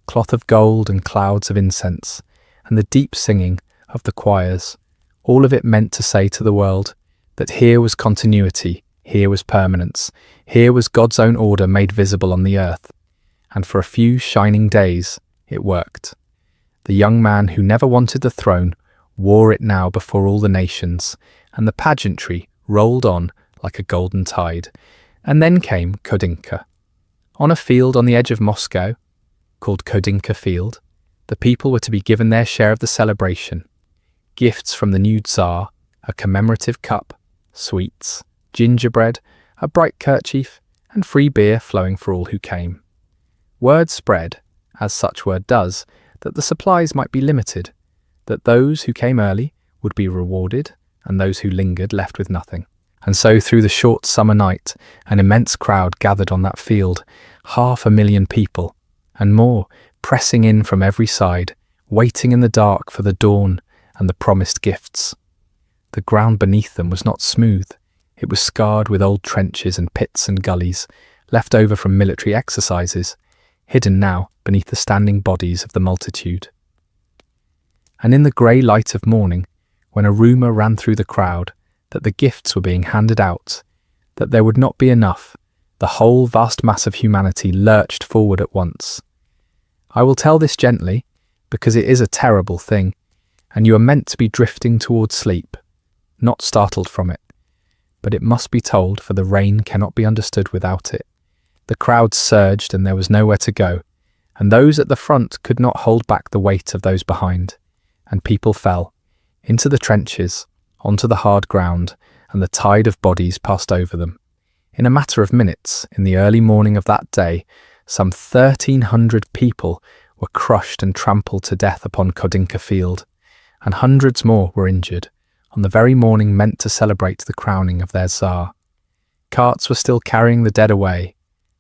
cloth of gold and clouds of incense, and the deep singing of the choirs, all of it meant to say to the world that here was continuity, here was permanence, here was God's own order made visible on the earth. And for a few shining days, it worked. The young man who never wanted the throne wore it now before all the nations, and the pageantry rolled on like a golden tide. And then came Kodinka. On a field on the edge of Moscow, called Kodinka Field, the people were to be given their share of the celebration. Gifts from the new Tsar, a commemorative cup, sweets, gingerbread, a bright kerchief, and free beer flowing for all who came. Word spread, as such word does, that the supplies might be limited, that those who came early would be rewarded, and those who lingered left with nothing. And so through the short summer night, an immense crowd gathered on that field, 500,000 people, and more, pressing in from every side, waiting in the dark for the dawn and the promised gifts. The ground beneath them was not smooth. It was scarred with old trenches and pits and gullies, left over from military exercises, hidden now beneath the standing bodies of the multitude. And in the grey light of morning, when a rumour ran through the crowd that the gifts were being handed out, that there would not be enough, the whole vast mass of humanity lurched forward at once. I will tell this gently, because it is a terrible thing, and you are meant to be drifting towards sleep, not startled from it. But it must be told, for the reign cannot be understood without it. The crowd surged and there was nowhere to go, and those at the front could not hold back the weight of those behind, and people fell into the trenches, onto the hard ground, and the tide of bodies passed over them. In a matter of minutes, in the early morning of that day, some 1,300 people were crushed and trampled to death upon Kodinka Field, and hundreds more were injured, on the very morning meant to celebrate the crowning of their Tsar. Carts were still carrying the dead away,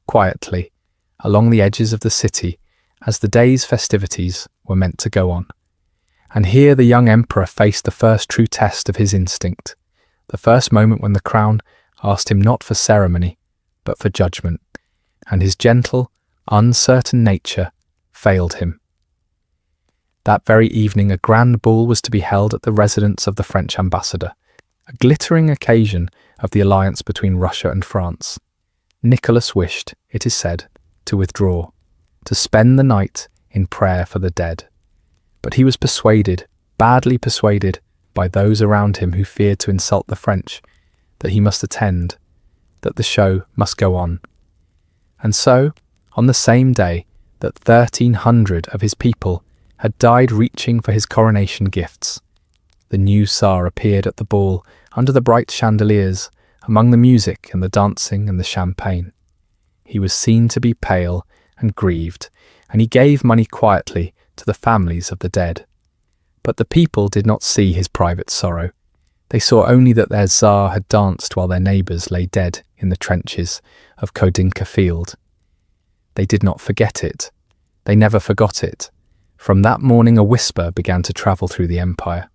quietly, along the edges of the city, as the day's festivities were meant to go on. And here the young emperor faced the first true test of his instinct, the first moment when the crown asked him not for ceremony, but for judgment, and his gentle, uncertain nature failed him. That very evening a grand ball was to be held at the residence of the French ambassador, a glittering occasion of the alliance between Russia and France. Nicholas wished, it is said, to withdraw, to spend the night in prayer for the dead. But he was persuaded, badly persuaded, by those around him who feared to insult the French, that he must attend, that the show must go on. And so, on the same day that 1,300 of his people had died reaching for his coronation gifts, the new Tsar appeared at the ball under the bright chandeliers, among the music and the dancing and the champagne. He was seen to be pale and grieved, and he gave money quietly to the families of the dead. But the people did not see his private sorrow. They saw only that their Tsar had danced while their neighbours lay dead in the trenches of Kodinka Field. They did not forget it. They never forgot it. From that morning a whisper began to travel through the empire,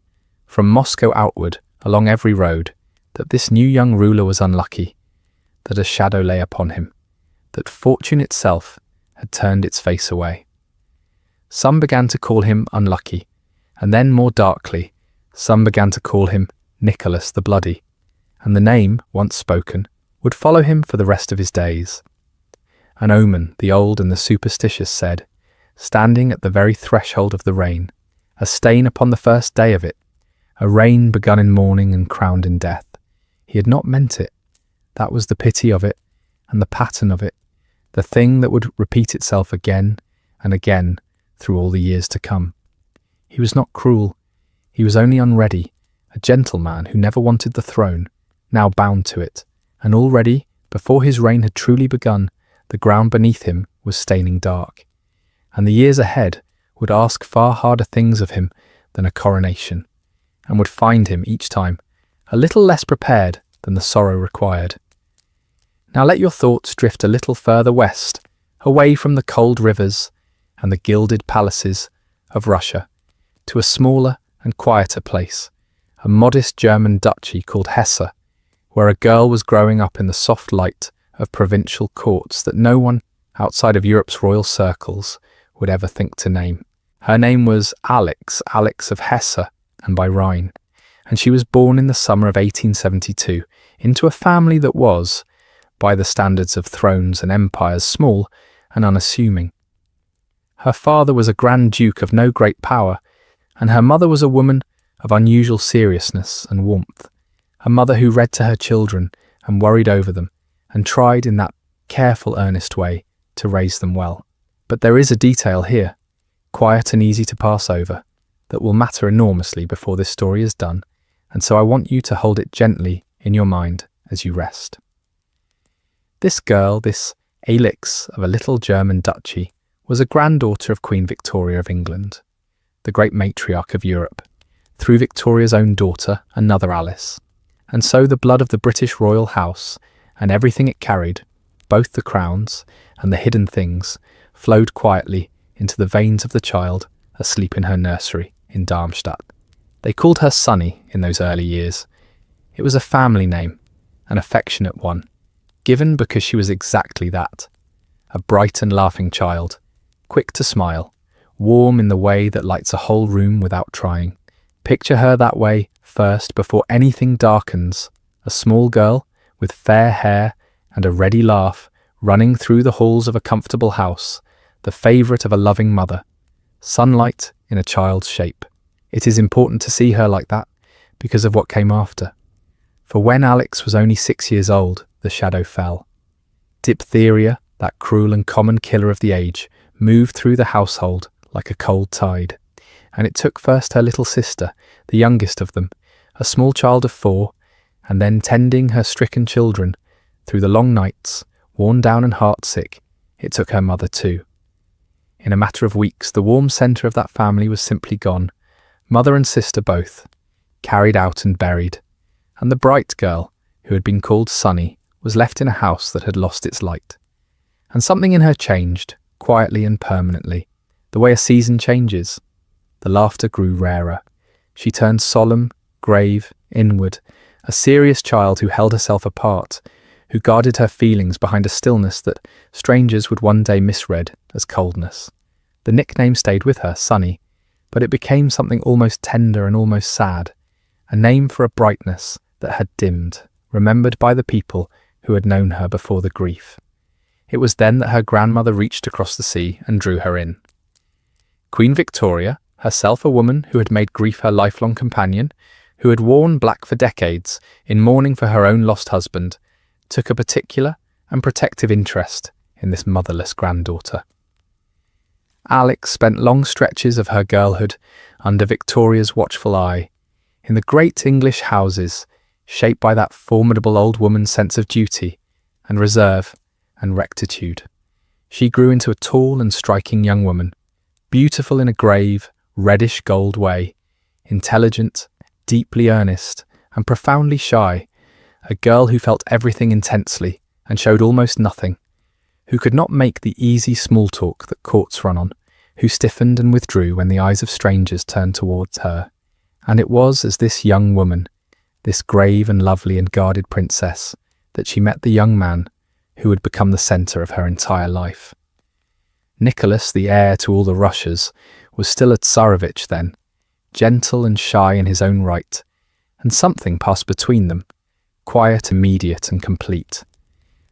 from Moscow outward, along every road, that this new young ruler was unlucky, that a shadow lay upon him, that fortune itself had turned its face away. Some began to call him unlucky, and then more darkly, Some began to call him Nicholas the Bloody, and the name, once spoken, would follow him for the rest of his days. An omen, the old and the superstitious said, standing at the very threshold of the rain, a stain upon the first day of it, a reign begun in morning and crowned in death. He had not meant it. That was the pity of it, and the pattern of it, the thing that would repeat itself again and again through all the years to come. He was not cruel. He was only unready, a gentleman who never wanted the throne, now bound to it, and already, before his reign had truly begun, the ground beneath him was staining dark, and the years ahead would ask far harder things of him than a coronation, and would find him each time a little less prepared than the sorrow required. Now let your thoughts drift a little further west, away from the cold rivers and the gilded palaces of Russia, to a smaller and quieter place, a modest German duchy called Hesse, where a girl was growing up in the soft light of provincial courts that no one outside of Europe's royal circles would ever think to name. Her name was Alex of Hesse and by Rhine, and she was born in the summer of 1872 into a family that was, by the standards of thrones and empires, small and unassuming. Her father was a Grand Duke of no great power, and her mother was a woman of unusual seriousness and warmth, a mother who read to her children and worried over them, and tried in that careful, earnest way to raise them well. But there is a detail here, quiet and easy to pass over, that will matter enormously before this story is done, and so I want you to hold it gently in your mind as you rest. This girl, this Alix of a little German duchy, was a granddaughter of Queen Victoria of England, the great matriarch of Europe, through Victoria's own daughter, another Alice. And so the blood of the British royal house and everything it carried, both the crowns and the hidden things, flowed quietly into the veins of the child asleep in her nursery in Darmstadt. They called her Sunny in those early years. It was a family name, an affectionate one, given because she was exactly that, a bright and laughing child, quick to smile, warm in the way that lights a whole room without trying. Picture her that way first before anything darkens, a small girl with fair hair and a ready laugh running through the halls of a comfortable house, the favourite of a loving mother, sunlight in a child's shape. It is important to see her like that because of what came after. For when Alex was only 6 years old, the shadow fell. Diphtheria, that cruel and common killer of the age, moved through the household like a cold tide, and it took first her little sister, the youngest of them, a small child of 4, and then tending her stricken children through the long nights, worn down and heartsick, it took her mother too. In a matter of weeks, the warm centre of that family was simply gone, mother and sister both, carried out and buried, and the bright girl, who had been called Sunny, was left in a house that had lost its light. And something in her changed, quietly and permanently, the way a season changes. The laughter grew rarer. She turned solemn, grave, inward, a serious child who held herself apart, who guarded her feelings behind a stillness that strangers would one day misread as coldness. The nickname stayed with her, Sunny, but it became something almost tender and almost sad, a name for a brightness that had dimmed, remembered by the people who had known her before the grief. It was then that her grandmother reached across the sea and drew her in. Queen Victoria, herself a woman who had made grief her lifelong companion, who had worn black for decades in mourning for her own lost husband, took a particular and protective interest in this motherless granddaughter. Alex spent long stretches of her girlhood under Victoria's watchful eye, in the great English houses, shaped by that formidable old woman's sense of duty and reserve and rectitude. She grew into a tall and striking young woman, beautiful in a grave, reddish gold way, intelligent, deeply earnest, and profoundly shy, a girl who felt everything intensely and showed almost nothing, who could not make the easy small talk that courts run on, who stiffened and withdrew when the eyes of strangers turned towards her. And it was as this young woman, this grave and lovely and guarded princess, that she met the young man who would become the centre of her entire life. Nicholas, the heir to all the Russias, was still a Tsarevich then, gentle and shy in his own right, and something passed between them, quiet, immediate, and complete.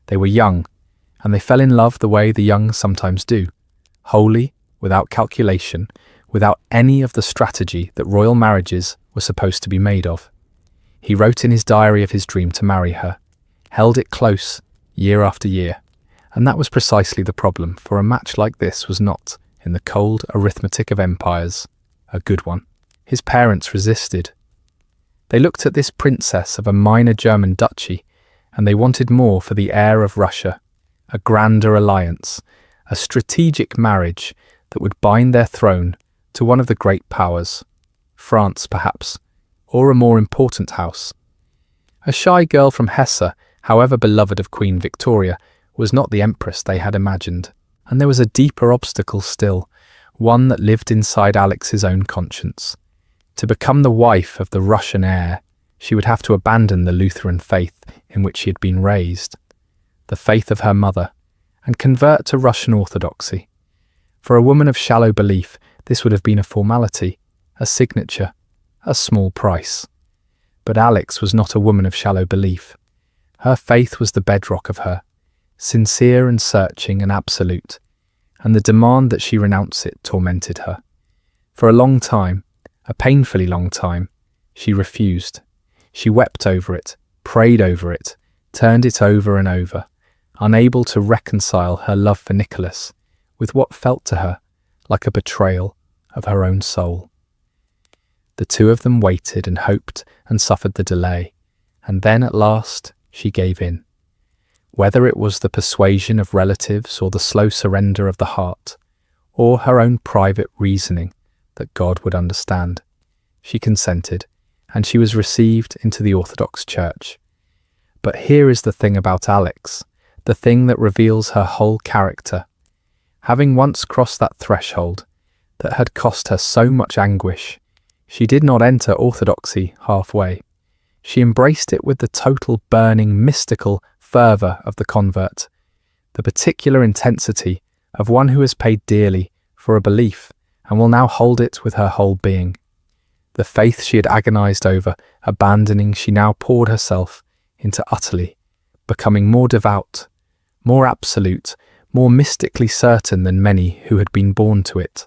They were young, and they fell in love the way the young sometimes do, wholly, without calculation, without any of the strategy that royal marriages were supposed to be made of. He wrote in his diary of his dream to marry her, held it close, year after year, and that was precisely the problem, for a match like this was not, in the cold arithmetic of empires, a good one. His parents resisted. They looked at this princess of a minor German duchy, and they wanted more for the heir of Russia, a grander alliance, a strategic marriage that would bind their throne to one of the great powers, France perhaps, or a more important house. A shy girl from Hesse, however beloved of Queen Victoria, was not the empress they had imagined, and there was a deeper obstacle still, one that lived inside Alex's own conscience. To become the wife of the Russian heir, she would have to abandon the Lutheran faith in which she had been raised, the faith of her mother, and convert to Russian Orthodoxy. For a woman of shallow belief, this would have been a formality, a signature, a small price. But Alex was not a woman of shallow belief. Her faith was the bedrock of her, sincere and searching and absolute, and the demand that she renounce it tormented her. For a long time, a painfully long time, she refused. She wept over it, prayed over it, turned it over and over, unable to reconcile her love for Nicholas with what felt to her like a betrayal of her own soul. The two of them waited and hoped and suffered the delay, and then at last she gave in. Whether it was the persuasion of relatives or the slow surrender of the heart, or her own private reasoning that God would understand, she consented, and she was received into the Orthodox Church. But here is the thing about Alex, the thing that reveals her whole character. Having once crossed that threshold that had cost her so much anguish, she did not enter orthodoxy halfway. She embraced it with the total burning, mystical fervour of the convert, the particular intensity of one who has paid dearly for a belief and will now hold it with her whole being. The faith she had agonized over, abandoning, she now poured herself into utterly, becoming more devout, more absolute, more mystically certain than many who had been born to it.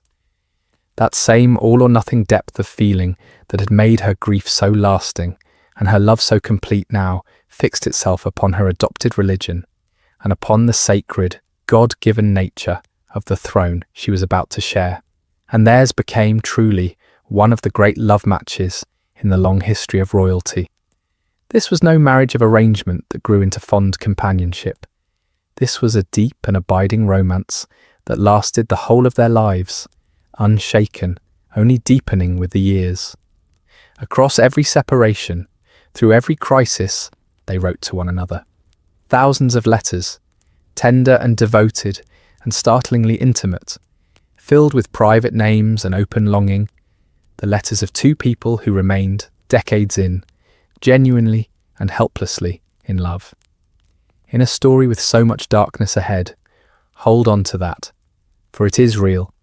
That same all-or-nothing depth of feeling that had made her grief so lasting and her love so complete now fixed itself upon her adopted religion and upon the sacred, God-given nature of the throne she was about to share. And theirs became truly one of the great love matches in the long history of royalty. This was no marriage of arrangement that grew into fond companionship. This was a deep and abiding romance that lasted the whole of their lives, unshaken, only deepening with the years. Across every separation, through every crisis, they wrote to one another. Thousands of letters, tender and devoted and startlingly intimate, filled with private names and open longing, the letters of two people who remained, decades in, genuinely and helplessly in love. In a story with so much darkness ahead, hold on to that, for it is real,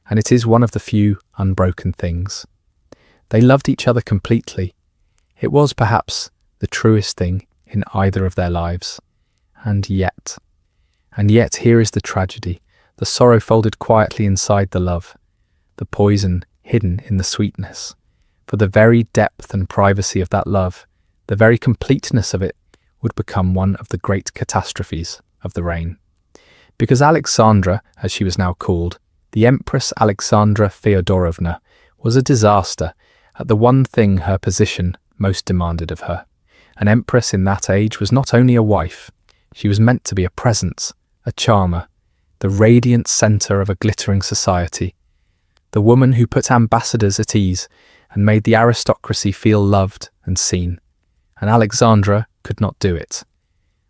and it is one of the few unbroken things. They loved each other completely. It was perhaps the truest thing in either of their lives. And yet here is the tragedy, the sorrow folded quietly inside the love, the poison hidden in the sweetness. For the very depth and privacy of that love, the very completeness of it, would become one of the great catastrophes of the reign. Because Alexandra, as she was now called, the Empress Alexandra Feodorovna, was a disaster at the one thing her position most demanded of her. An empress in that age was not only a wife, she was meant to be a presence, a charmer, the radiant centre of a glittering society, the woman who put ambassadors at ease and made the aristocracy feel loved and seen. And Alexandra could not do it.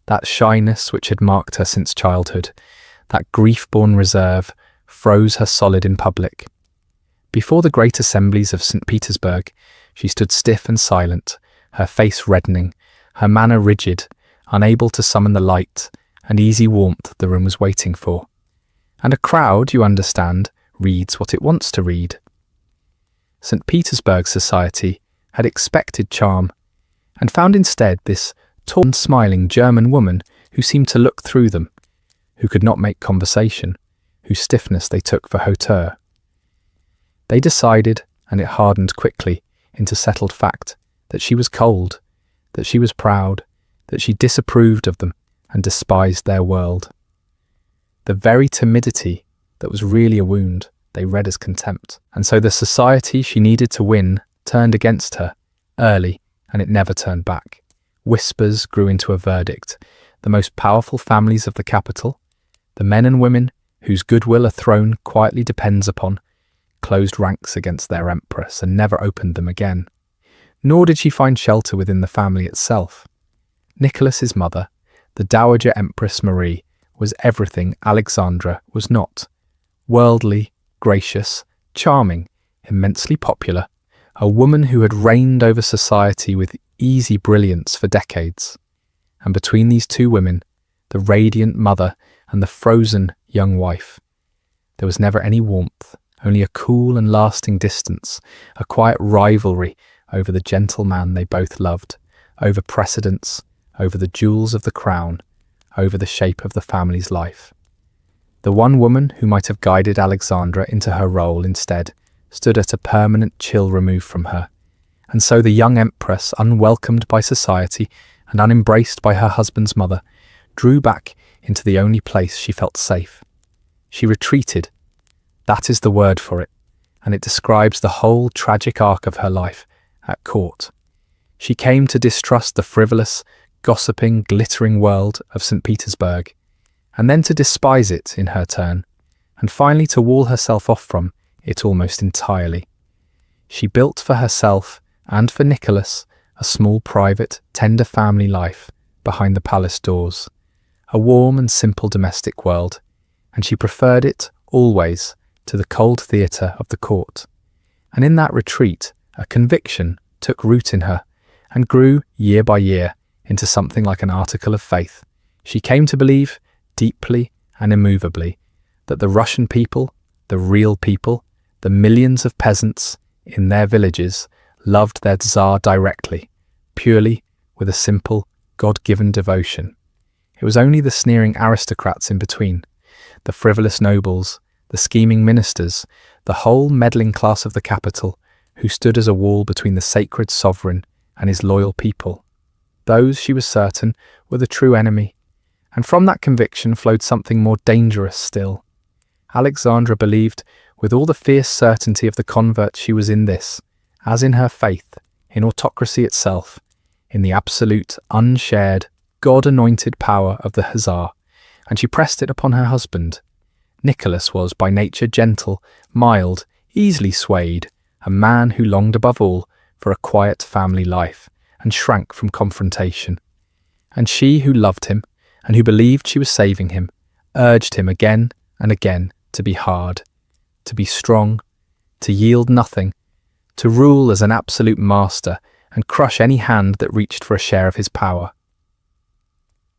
That shyness which had marked her since childhood, that grief-born reserve, froze her solid in public. Before the great assemblies of St. Petersburg, she stood stiff and silent, her face reddening, her manner rigid, unable to summon the light and easy warmth the room was waiting for. And a crowd, you understand, reads what it wants to read. St. Petersburg society had expected charm, and found instead this tall, smiling German woman who seemed to look through them, who could not make conversation, whose stiffness they took for hauteur. They decided, and it hardened quickly into settled fact, that she was cold, that she was proud, that she disapproved of them and despised their world. The very timidity that was really a wound they read as contempt, and so the society she needed to win turned against her early, and it never turned back. Whispers grew into a verdict. The most powerful families of the capital, the men and women whose goodwill a throne quietly depends upon, closed ranks against their empress and never opened them again. Nor did she find shelter within the family itself. Nicholas's mother, the Dowager Empress Marie, was everything Alexandra was not. Worldly, gracious, charming, immensely popular, a woman who had reigned over society with easy brilliance for decades. And between these two women, the radiant mother and the frozen young wife, there was never any warmth, only a cool and lasting distance, a quiet rivalry over the gentle man they both loved, over precedence, over the jewels of the crown, over the shape of the family's life. The one woman who might have guided Alexandra into her role instead stood at a permanent chill remove from her, and so the young empress, unwelcomed by society and unembraced by her husband's mother, drew back into the only place she felt safe. She retreated. That is the word for it, and it describes the whole tragic arc of her life at court. She came to distrust the frivolous, gossiping, glittering world of St. Petersburg, and then to despise it in her turn, and finally to wall herself off from it almost entirely. She built for herself and for Nicholas a small, private, tender family life behind the palace doors, a warm and simple domestic world, and she preferred it always to the cold theatre of the court. And in that retreat, a conviction took root in her and grew year by year into something like an article of faith. She came to believe, deeply and immovably, that the Russian people, the real people, the millions of peasants in their villages loved their Tsar directly, purely, with a simple, God-given devotion. It was only the sneering aristocrats in between, the frivolous nobles, the scheming ministers, the whole meddling class of the capital, who stood as a wall between the sacred sovereign and his loyal people. Those, she was certain, were the true enemy, and from that conviction flowed something more dangerous still. Alexandra believed, with all the fierce certainty of the convert she was in this, as in her faith, in autocracy itself, in the absolute, unshared, God-anointed power of the Tsar, and she pressed it upon her husband. Nicholas was by nature gentle, mild, easily swayed, a man who longed above all for a quiet family life and shrank from confrontation. And she who loved him, and who believed she was saving him, urged him again and again to be hard, to be strong, to yield nothing, to rule as an absolute master and crush any hand that reached for a share of his power.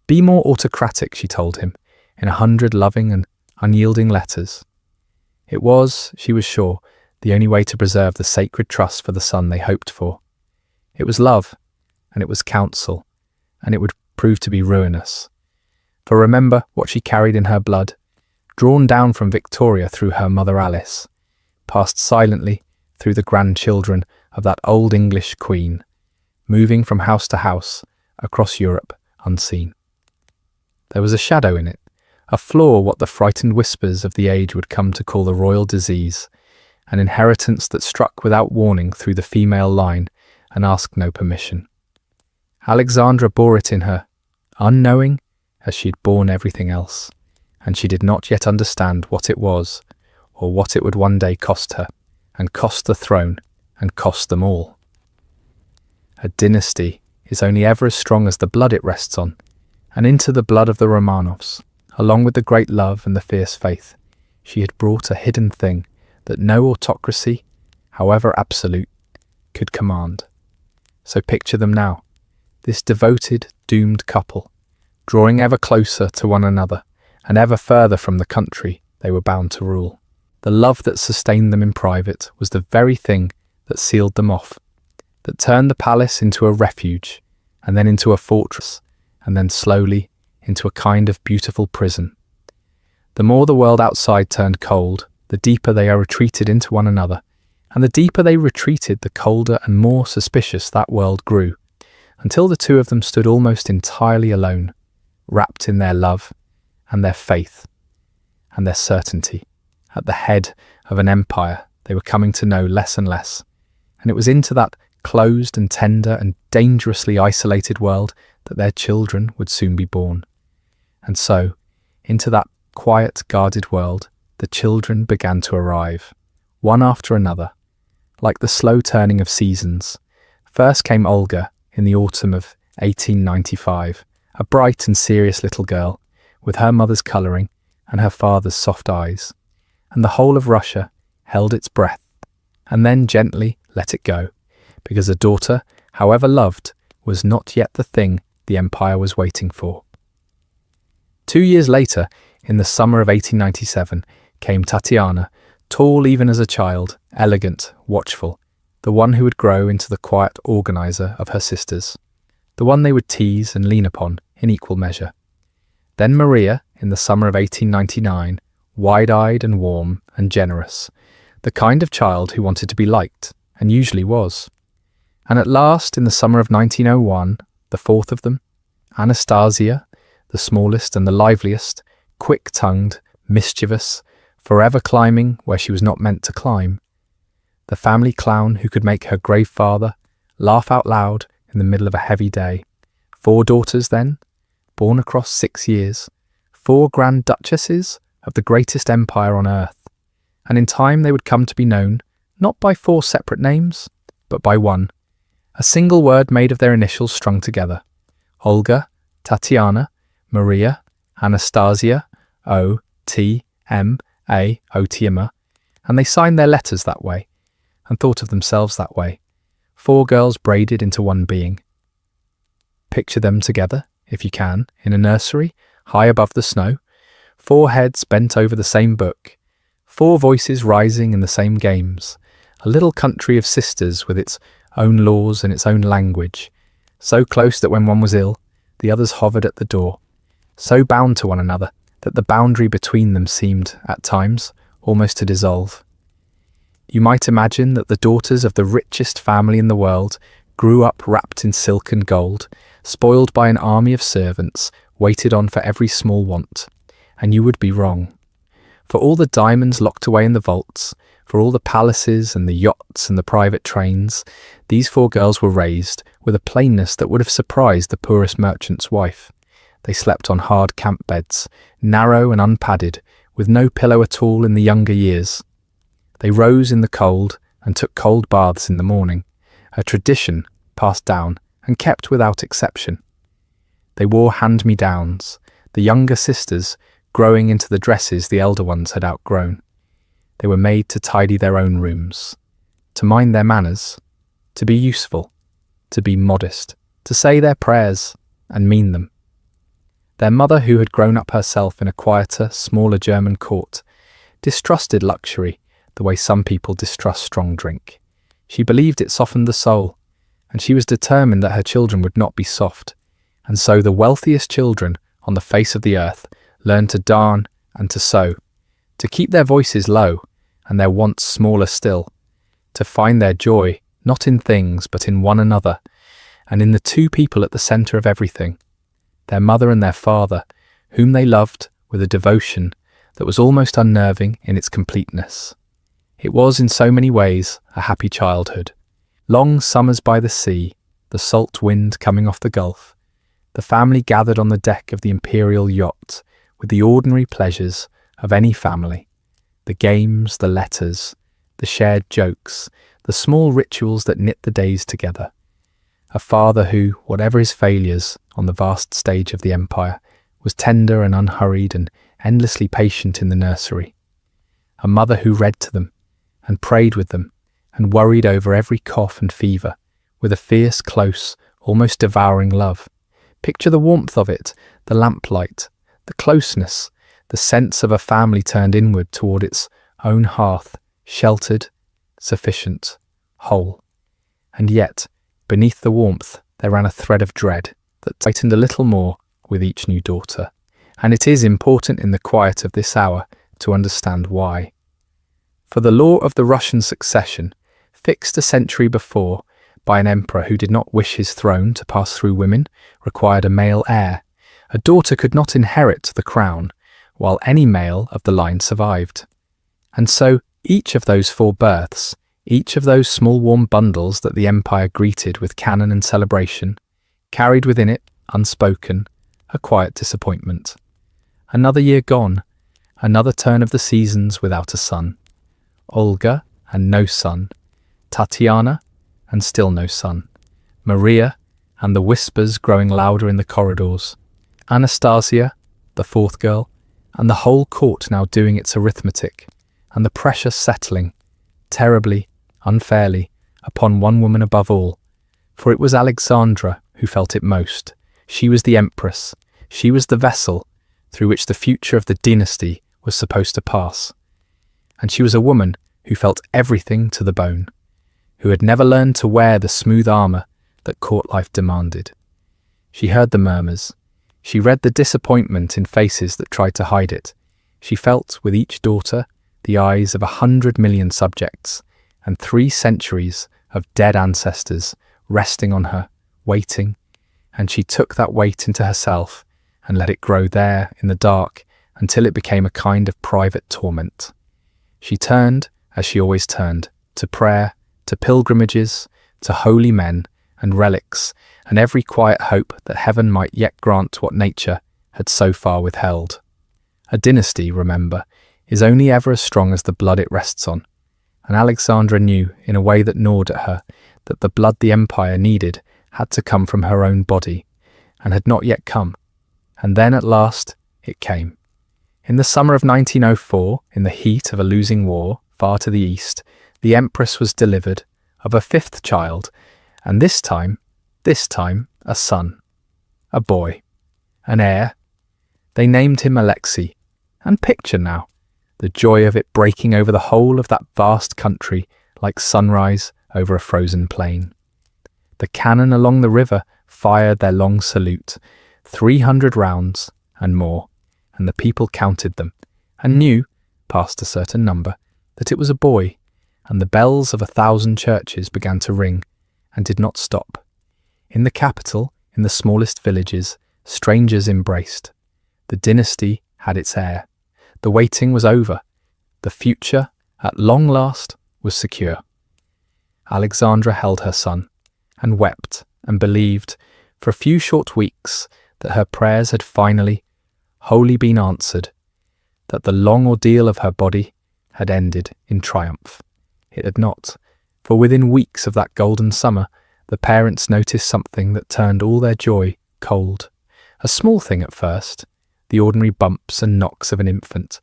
Be more autocratic, she told him, in 100 loving and unyielding letters. It was, she was sure, the only way to preserve the sacred trust for the son they hoped for. It was love, and it was counsel, and it would prove to be ruinous. For remember what she carried in her blood, drawn down from Victoria through her mother Alice, passed silently through the grandchildren of that old English queen, moving from house to house across Europe unseen. There was a shadow in it, a flaw what the frightened whispers of the age would come to call the royal disease, an inheritance that struck without warning through the female line and asked no permission. Alexandra bore it in her, unknowing as she had borne everything else, and she did not yet understand what it was, or what it would one day cost her, and cost the throne, and cost them all. A dynasty is only ever as strong as the blood it rests on, and into the blood of the Romanovs, along with the great love and the fierce faith, she had brought a hidden thing that no autocracy, however absolute, could command. So picture them now, this devoted, doomed couple, drawing ever closer to one another and ever further from the country they were bound to rule. The love that sustained them in private was the very thing that sealed them off, that turned the palace into a refuge, and then into a fortress, and then slowly into a kind of beautiful prison. The more the world outside turned cold, the deeper they retreated into one another, and the deeper they retreated, the colder and more suspicious that world grew, until the two of them stood almost entirely alone, wrapped in their love and their faith and their certainty, at the head of an empire they were coming to know less and less. And it was into that closed and tender and dangerously isolated world that their children would soon be born. And so, into that quiet, guarded world, the children began to arrive, one after another, like the slow turning of seasons. First came Olga in the autumn of 1895, a bright and serious little girl, with her mother's colouring and her father's soft eyes, and the whole of Russia held its breath, and then gently let it go, because a daughter, however loved, was not yet the thing the empire was waiting for. 2 years later, in the summer of 1897, came Tatiana, tall even as a child, elegant, watchful, the one who would grow into the quiet organiser of her sisters, the one they would tease and lean upon in equal measure. Then Maria, in the summer of 1899, wide-eyed and warm and generous, the kind of child who wanted to be liked, and usually was. And at last, in the summer of 1901, the fourth of them, Anastasia, the smallest and the liveliest, quick-tongued, mischievous, forever climbing where she was not meant to climb, the family clown who could make her grave father laugh out loud in the middle of a heavy day. 4 daughters then, born across 6 years, 4 grand duchesses of the greatest empire on earth, and in time they would come to be known not by 4 separate names, but by one, a single word made of their initials strung together: Olga, Tatiana, Maria, Anastasia, O-T-M-A, Otiama, and they signed their letters that way, and thought of themselves that way. 4 girls braided into one being. Picture them together, if you can, in a nursery, high above the snow, 4 heads bent over the same book, 4 voices rising in the same games, a little country of sisters with its own laws and its own language, so close that when one was ill, the others hovered at the door, so bound to one another that the boundary between them seemed, at times, almost to dissolve. You might imagine that the daughters of the richest family in the world grew up wrapped in silk and gold, spoiled by an army of servants, waited on for every small want, and you would be wrong. For all the diamonds locked away in the vaults, for all the palaces and the yachts and the private trains, these 4 girls were raised with a plainness that would have surprised the poorest merchant's wife. They slept on hard camp beds, narrow and unpadded, with no pillow at all in the younger years. They rose in the cold and took cold baths in the morning, a tradition passed down and kept without exception. They wore hand-me-downs, the younger sisters growing into the dresses the elder ones had outgrown. They were made to tidy their own rooms, to mind their manners, to be useful, to be modest, to say their prayers and mean them. Their mother, who had grown up herself in a quieter, smaller German court, distrusted luxury the way some people distrust strong drink. She believed it softened the soul, and she was determined that her children would not be soft, and so the wealthiest children on the face of the earth learned to darn and to sew, to keep their voices low and their wants smaller still, to find their joy not in things but in one another, and in the 2 people at the centre of everything, their mother and their father, whom they loved with a devotion that was almost unnerving in its completeness. It was in so many ways a happy childhood. Long summers by the sea, the salt wind coming off the Gulf, the family gathered on the deck of the imperial yacht with the ordinary pleasures of any family, the games, the letters, the shared jokes, the small rituals that knit the days together. A father who, whatever his failures on the vast stage of the empire, was tender and unhurried and endlessly patient in the nursery. A mother who read to them and prayed with them and worried over every cough and fever with a fierce, close, almost devouring love. Picture the warmth of it, the lamplight, the closeness, the sense of a family turned inward toward its own hearth, sheltered, sufficient, whole. And yet, beneath the warmth, there ran a thread of dread that tightened a little more with each new daughter. And it is important in the quiet of this hour to understand why. For the law of the Russian succession, fixed a century before by an emperor who did not wish his throne to pass through women, required a male heir. A daughter could not inherit the crown, while any male of the line survived. And so each of those 4 births, each of those small warm bundles that the empire greeted with cannon and celebration, carried within it, unspoken, a quiet disappointment. Another year gone, another turn of the seasons without a son. Olga, and no son. Tatiana, and still no son. Maria, and the whispers growing louder in the corridors. Anastasia, the 4th girl, and the whole court now doing its arithmetic, and the pressure settling, terribly, unfairly, upon one woman above all. For it was Alexandra who felt it most. She was the empress. She was the vessel through which the future of the dynasty was supposed to pass. And she was a woman who felt everything to the bone, who had never learned to wear the smooth armour that court life demanded. She heard the murmurs. She read the disappointment in faces that tried to hide it. She felt, with each daughter, the eyes of 100 million subjects, and 3 centuries of dead ancestors resting on her, waiting, and she took that weight into herself and let it grow there in the dark until it became a kind of private torment. She turned, as she always turned, to prayer, to pilgrimages, to holy men and relics, and every quiet hope that heaven might yet grant what nature had so far withheld. A dynasty, remember, is only ever as strong as the blood it rests on, and Alexandra knew, in a way that gnawed at her, that the blood the empire needed had to come from her own body, and had not yet come. And then, at last, it came. In the summer of 1904, in the heat of a losing war, far to the east, the Empress was delivered of a 5th child, and this time, a son, a boy, an heir. They named him Alexei, and picture now, the joy of it breaking over the whole of that vast country like sunrise over a frozen plain. The cannon along the river fired their long salute, 300 rounds and more, and the people counted them, and knew, past a certain number, that it was a boy, and the bells of 1,000 churches began to ring, and did not stop. In the capital, in the smallest villages, strangers embraced. The dynasty had its heir. The waiting was over. The future, at long last, was secure. Alexandra held her son, and wept, and believed, for a few short weeks, that her prayers had finally, wholly been answered, that the long ordeal of her body had ended in triumph. It had not, for within weeks of that golden summer, the parents noticed something that turned all their joy cold. A small thing at first, the ordinary bumps and knocks of an infant,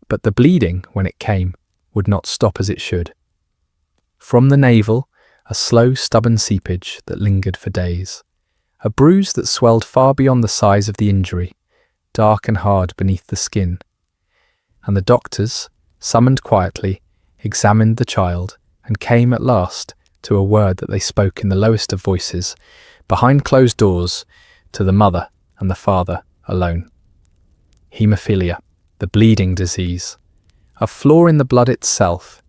but the bleeding, when it came, would not stop as it should. From the navel, a slow, stubborn seepage that lingered for days. A bruise that swelled far beyond the size of the injury, dark and hard beneath the skin. And the doctors, summoned quietly, examined the child, and came at last to a word that they spoke in the lowest of voices, behind closed doors, to the mother and the father alone. Haemophilia, the bleeding disease, a flaw in the blood itself,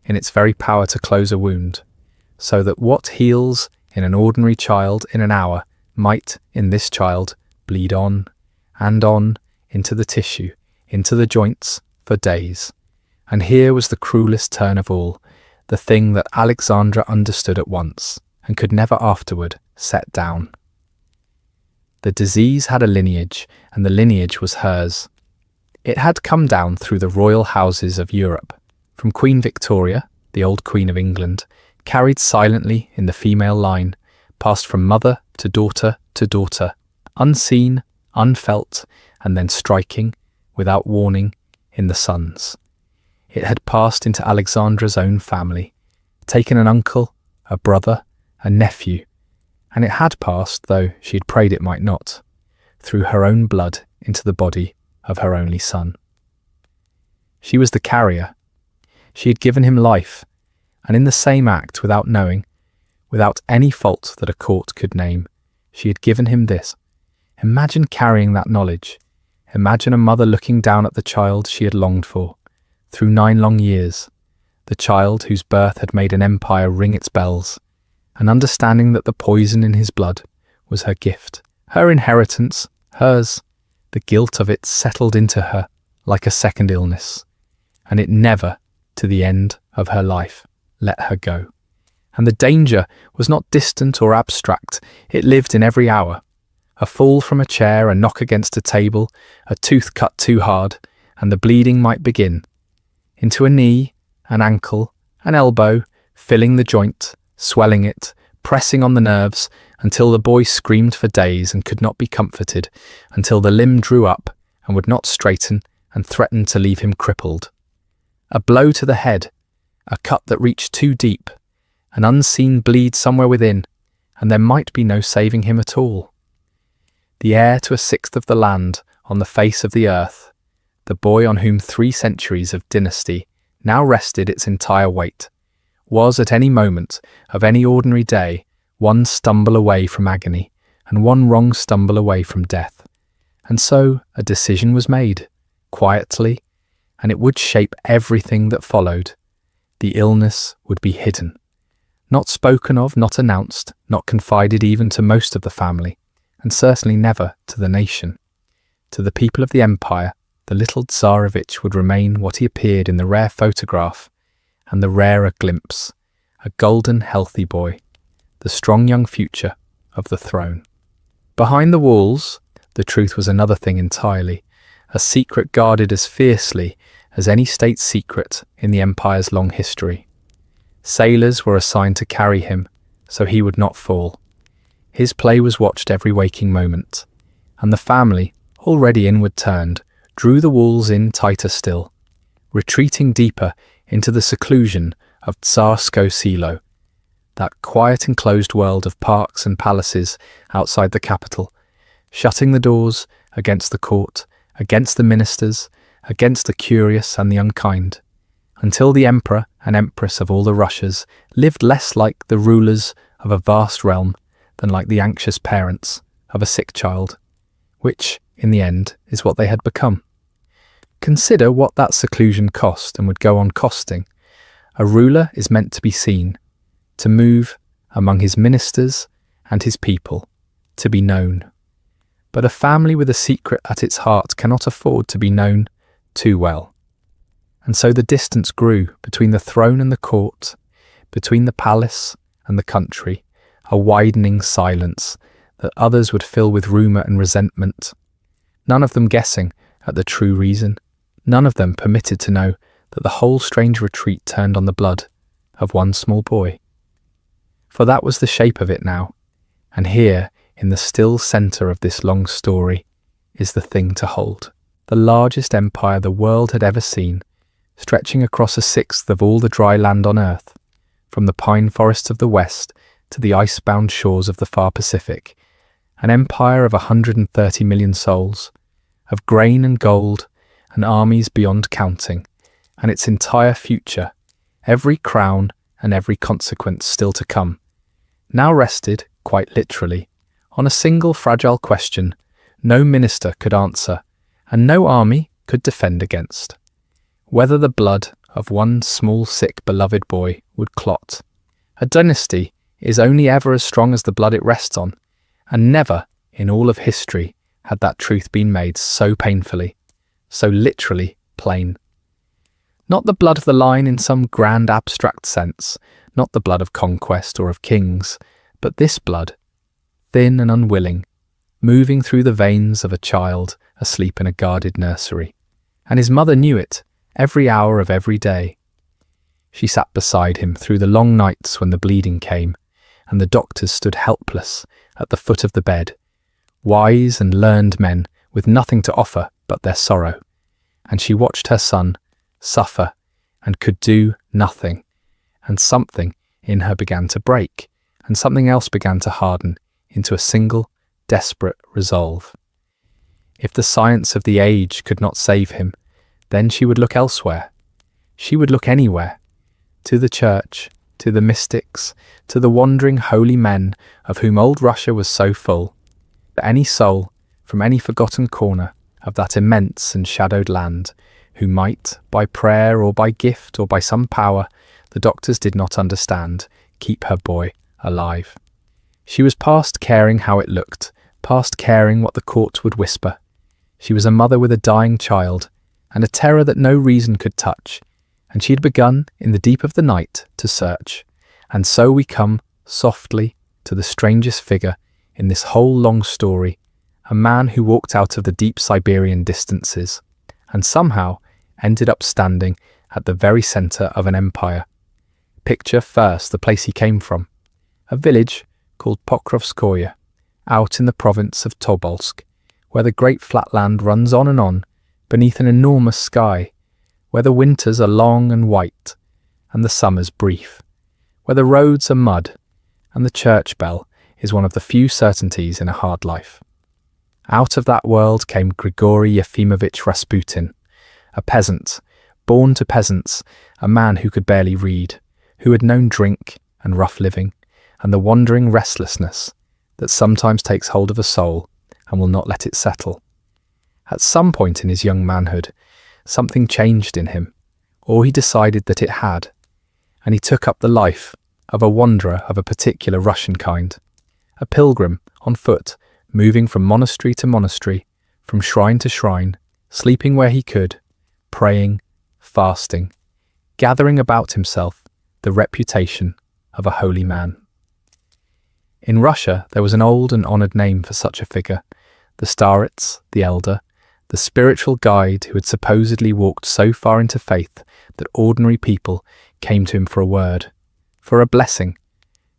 in its very power to close a wound, so that what heals in an ordinary child in an hour might, in this child, bleed on and on into the tissue, into the joints, for days. And here was the cruelest turn of all, the thing that Alexandra understood at once, and could never afterward set down. The disease had a lineage, and the lineage was hers. It had come down through the royal houses of Europe, from Queen Victoria, the old Queen of England, carried silently in the female line, passed from mother to daughter, unseen, unfelt, and then striking, without warning, in the sons. It had passed into Alexandra's own family, taken an uncle, a brother, a nephew, and it had passed, though she had prayed it might not, through her own blood into the body of her only son. She was the carrier. She had given him life, And in the same act, without knowing, without any fault that a court could name, she had given him this. Imagine carrying that knowledge. Imagine a mother looking down at the child she had longed for, through 9 long years, the child whose birth had made an empire ring its bells, and understanding that the poison in his blood was her gift, her inheritance, hers. The guilt of it settled into her like a second illness, and it never, to the end of her life, let her go. And the danger was not distant or abstract, it lived in every hour. A fall from a chair, a knock against a table, a tooth cut too hard, and the bleeding might begin. Into a knee, an ankle, an elbow, filling the joint, swelling it, pressing on the nerves, until the boy screamed for days and could not be comforted, until the limb drew up and would not straighten and threatened to leave him crippled. A blow to the head, a cut that reached too deep, an unseen bleed somewhere within, and there might be no saving him at all. The heir to 1/6 of the land on the face of the earth, the boy on whom 3 centuries of dynasty now rested its entire weight, was at any moment of any ordinary day one stumble away from agony and one wrong stumble away from death. And so a decision was made, quietly, and it would shape everything that followed. The illness would be hidden, not spoken of, not announced, not confided even to most of the family, and certainly never to the nation. To the people of the empire, the little Tsarevich would remain what he appeared in the rare photograph and the rarer glimpse, a golden, healthy boy, the strong young future of the throne. Behind the walls, the truth was another thing entirely, a secret guarded as fiercely as any state secret in the empire's long history. Sailors were assigned to carry him, so he would not fall. His play was watched every waking moment, and the family, already inward turned, drew the walls in tighter still, retreating deeper into the seclusion of Tsarskoe Selo, that quiet enclosed world of parks and palaces outside the capital, shutting the doors against the court, against the ministers, against the curious and the unkind, until the emperor and empress of all the Russias lived less like the rulers of a vast realm than like the anxious parents of a sick child, which, in the end, is what they had become. Consider what that seclusion cost and would go on costing. A ruler is meant to be seen, to move among his ministers and his people, to be known. But a family with a secret at its heart cannot afford to be known too well. And so the distance grew between the throne and the court, between the palace and the country, a widening silence that others would fill with rumour and resentment, none of them guessing at the true reason, none of them permitted to know that the whole strange retreat turned on the blood of one small boy. For that was the shape of it now, and here, in the still centre of this long story, is the thing to hold. The largest empire the world had ever seen, stretching across 1/6 of all the dry land on earth, from the pine forests of the west to the ice-bound shores of the far Pacific, an empire of 130 million souls, of grain and gold and armies beyond counting, and its entire future, every crown and every consequence still to come, now rested, quite literally, on a single fragile question no minister could answer and no army could defend against: whether the blood of one small sick beloved boy would clot. A dynasty is only ever as strong as the blood it rests on, and never in all of history had that truth been made so painfully, so literally plain. Not the blood of the line in some grand abstract sense, not the blood of conquest or of kings, but this blood, thin and unwilling, moving through the veins of a child asleep in a guarded nursery. And his mother knew it every hour of every day. She sat beside him through the long nights when the bleeding came, and the doctors stood helpless at the foot of the bed, wise and learned men with nothing to offer but their sorrow. And she watched her son suffer and could do nothing, and something in her began to break, and something else began to harden into a single, desperate resolve. If the science of the age could not save him, then she would look elsewhere. She would look anywhere. to the church, to the mystics, to the wandering holy men of whom old Russia was so full, to any soul from any forgotten corner of that immense and shadowed land, who might, by prayer or by gift or by some power the doctors did not understand, keep her boy alive. She was past caring how it looked, past caring what the court would whisper. She was a mother with a dying child, and a terror that no reason could touch, and she had begun, in the deep of the night, to search. And so we come, softly, to the strangest figure in this whole long story, a man who walked out of the deep Siberian distances, and somehow ended up standing at the very centre of an empire. Picture first the place he came from, a village called Pokrovskoye, out in the province of Tobolsk, where the great flat land runs on and on, beneath an enormous sky, where the winters are long and white, and the summers brief, where the roads are mud, and the church bell is one of the few certainties in a hard life. Out of that world came Grigory Yefimovich Rasputin, a peasant, born to peasants, a man who could barely read, who had known drink and rough living, and the wandering restlessness that sometimes takes hold of a soul and will not let it settle. At some point in his young manhood, something changed in him, or he decided that it had, and he took up the life of a wanderer of a particular Russian kind, a pilgrim on foot, moving from monastery to monastery, from shrine to shrine, sleeping where he could, praying, fasting, gathering about himself the reputation of a holy man. In Russia, there was an old and honoured name for such a figure, the starets, the elder, the spiritual guide who had supposedly walked so far into faith that ordinary people came to him for a word, for a blessing,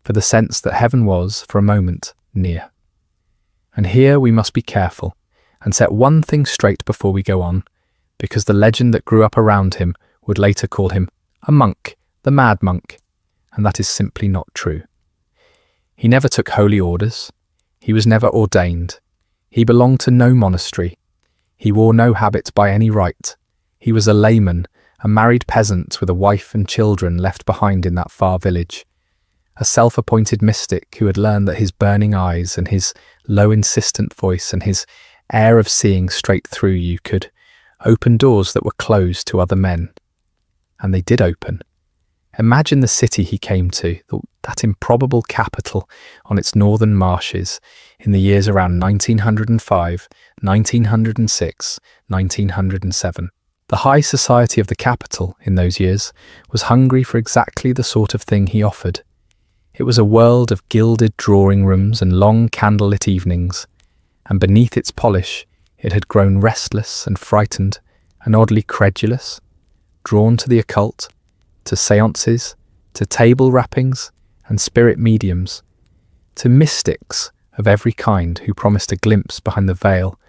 for the sense that heaven was, for a moment, near. And here we must be careful and set one thing straight before we go on, because the legend that grew up around him would later call him a monk, the mad monk, and that is simply not true. He never took holy orders. He was never ordained. He belonged to no monastery. He wore no habit by any right. He was a layman, a married peasant with a wife and children left behind in that far village, a self-appointed mystic who had learned that his burning eyes and his low insistent voice and his air of seeing straight through you could open doors that were closed to other men. And they did open. Imagine the city he came to, that improbable capital on its northern marshes in the years around 1905, 1906, 1907. The high society of the capital in those years was hungry for exactly the sort of thing he offered. It was a world of gilded drawing rooms and long candlelit evenings, and beneath its polish it had grown restless and frightened and oddly credulous, drawn to the occult, to seances, to table rappings and spirit mediums, to mystics of every kind who promised a glimpse behind the veil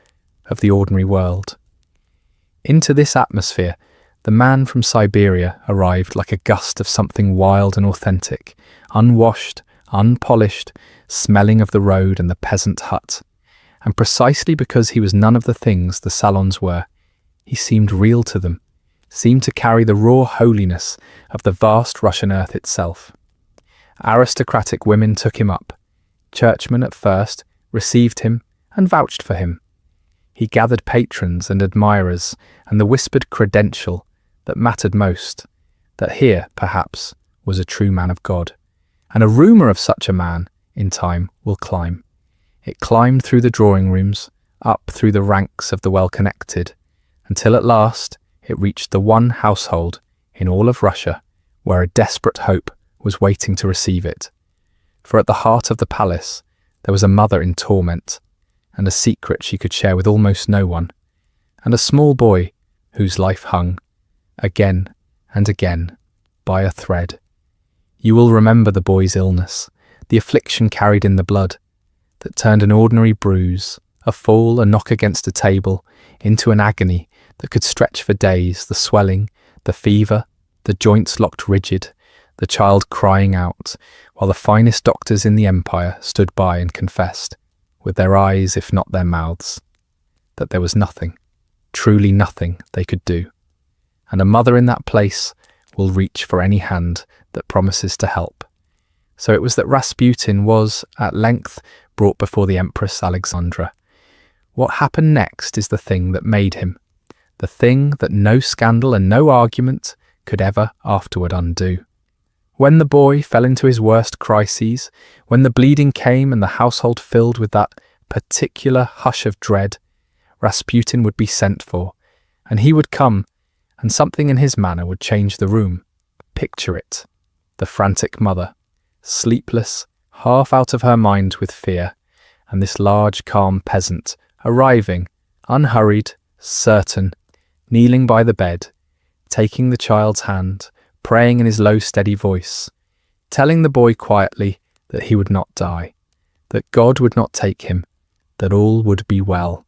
of the ordinary world. Into this atmosphere, the man from Siberia arrived like a gust of something wild and authentic, unwashed, unpolished, smelling of the road and the peasant hut. And precisely because he was none of the things the salons were, he seemed real to them, seemed to carry the raw holiness of the vast Russian earth itself. Aristocratic women took him up. Churchmen at first received him and vouched for him. He gathered patrons and admirers, and the whispered credential that mattered most, that here, perhaps, was a true man of God. And a rumour of such a man, in time, will climb. It climbed through the drawing rooms, up through the ranks of the well-connected, until at last it reached the one household in all of Russia where a desperate hope was waiting to receive it. For at the heart of the palace there was a mother in torment, and a secret she could share with almost no one, and a small boy whose life hung, again and again, by a thread. You will remember the boy's illness, the affliction carried in the blood, that turned an ordinary bruise, a fall, a knock against a table, into an agony that could stretch for days, the swelling, the fever, the joints locked rigid, the child crying out, while the finest doctors in the empire stood by and confessed, with their eyes if not their mouths, that there was nothing, truly nothing they could do. And a mother in that place will reach for any hand that promises to help. So it was that Rasputin was, at length, brought before the Empress Alexandra. What happened next is the thing that made him, the thing that no scandal and no argument could ever afterward undo. When the boy fell into his worst crises, when the bleeding came and the household filled with that particular hush of dread, Rasputin would be sent for, and he would come, and something in his manner would change the room. Picture it, the frantic mother, sleepless, half out of her mind with fear, and this large, calm peasant, arriving, unhurried, certain, kneeling by the bed, taking the child's hand, praying in his low, steady voice, telling the boy quietly that he would not die, that God would not take him, that all would be well.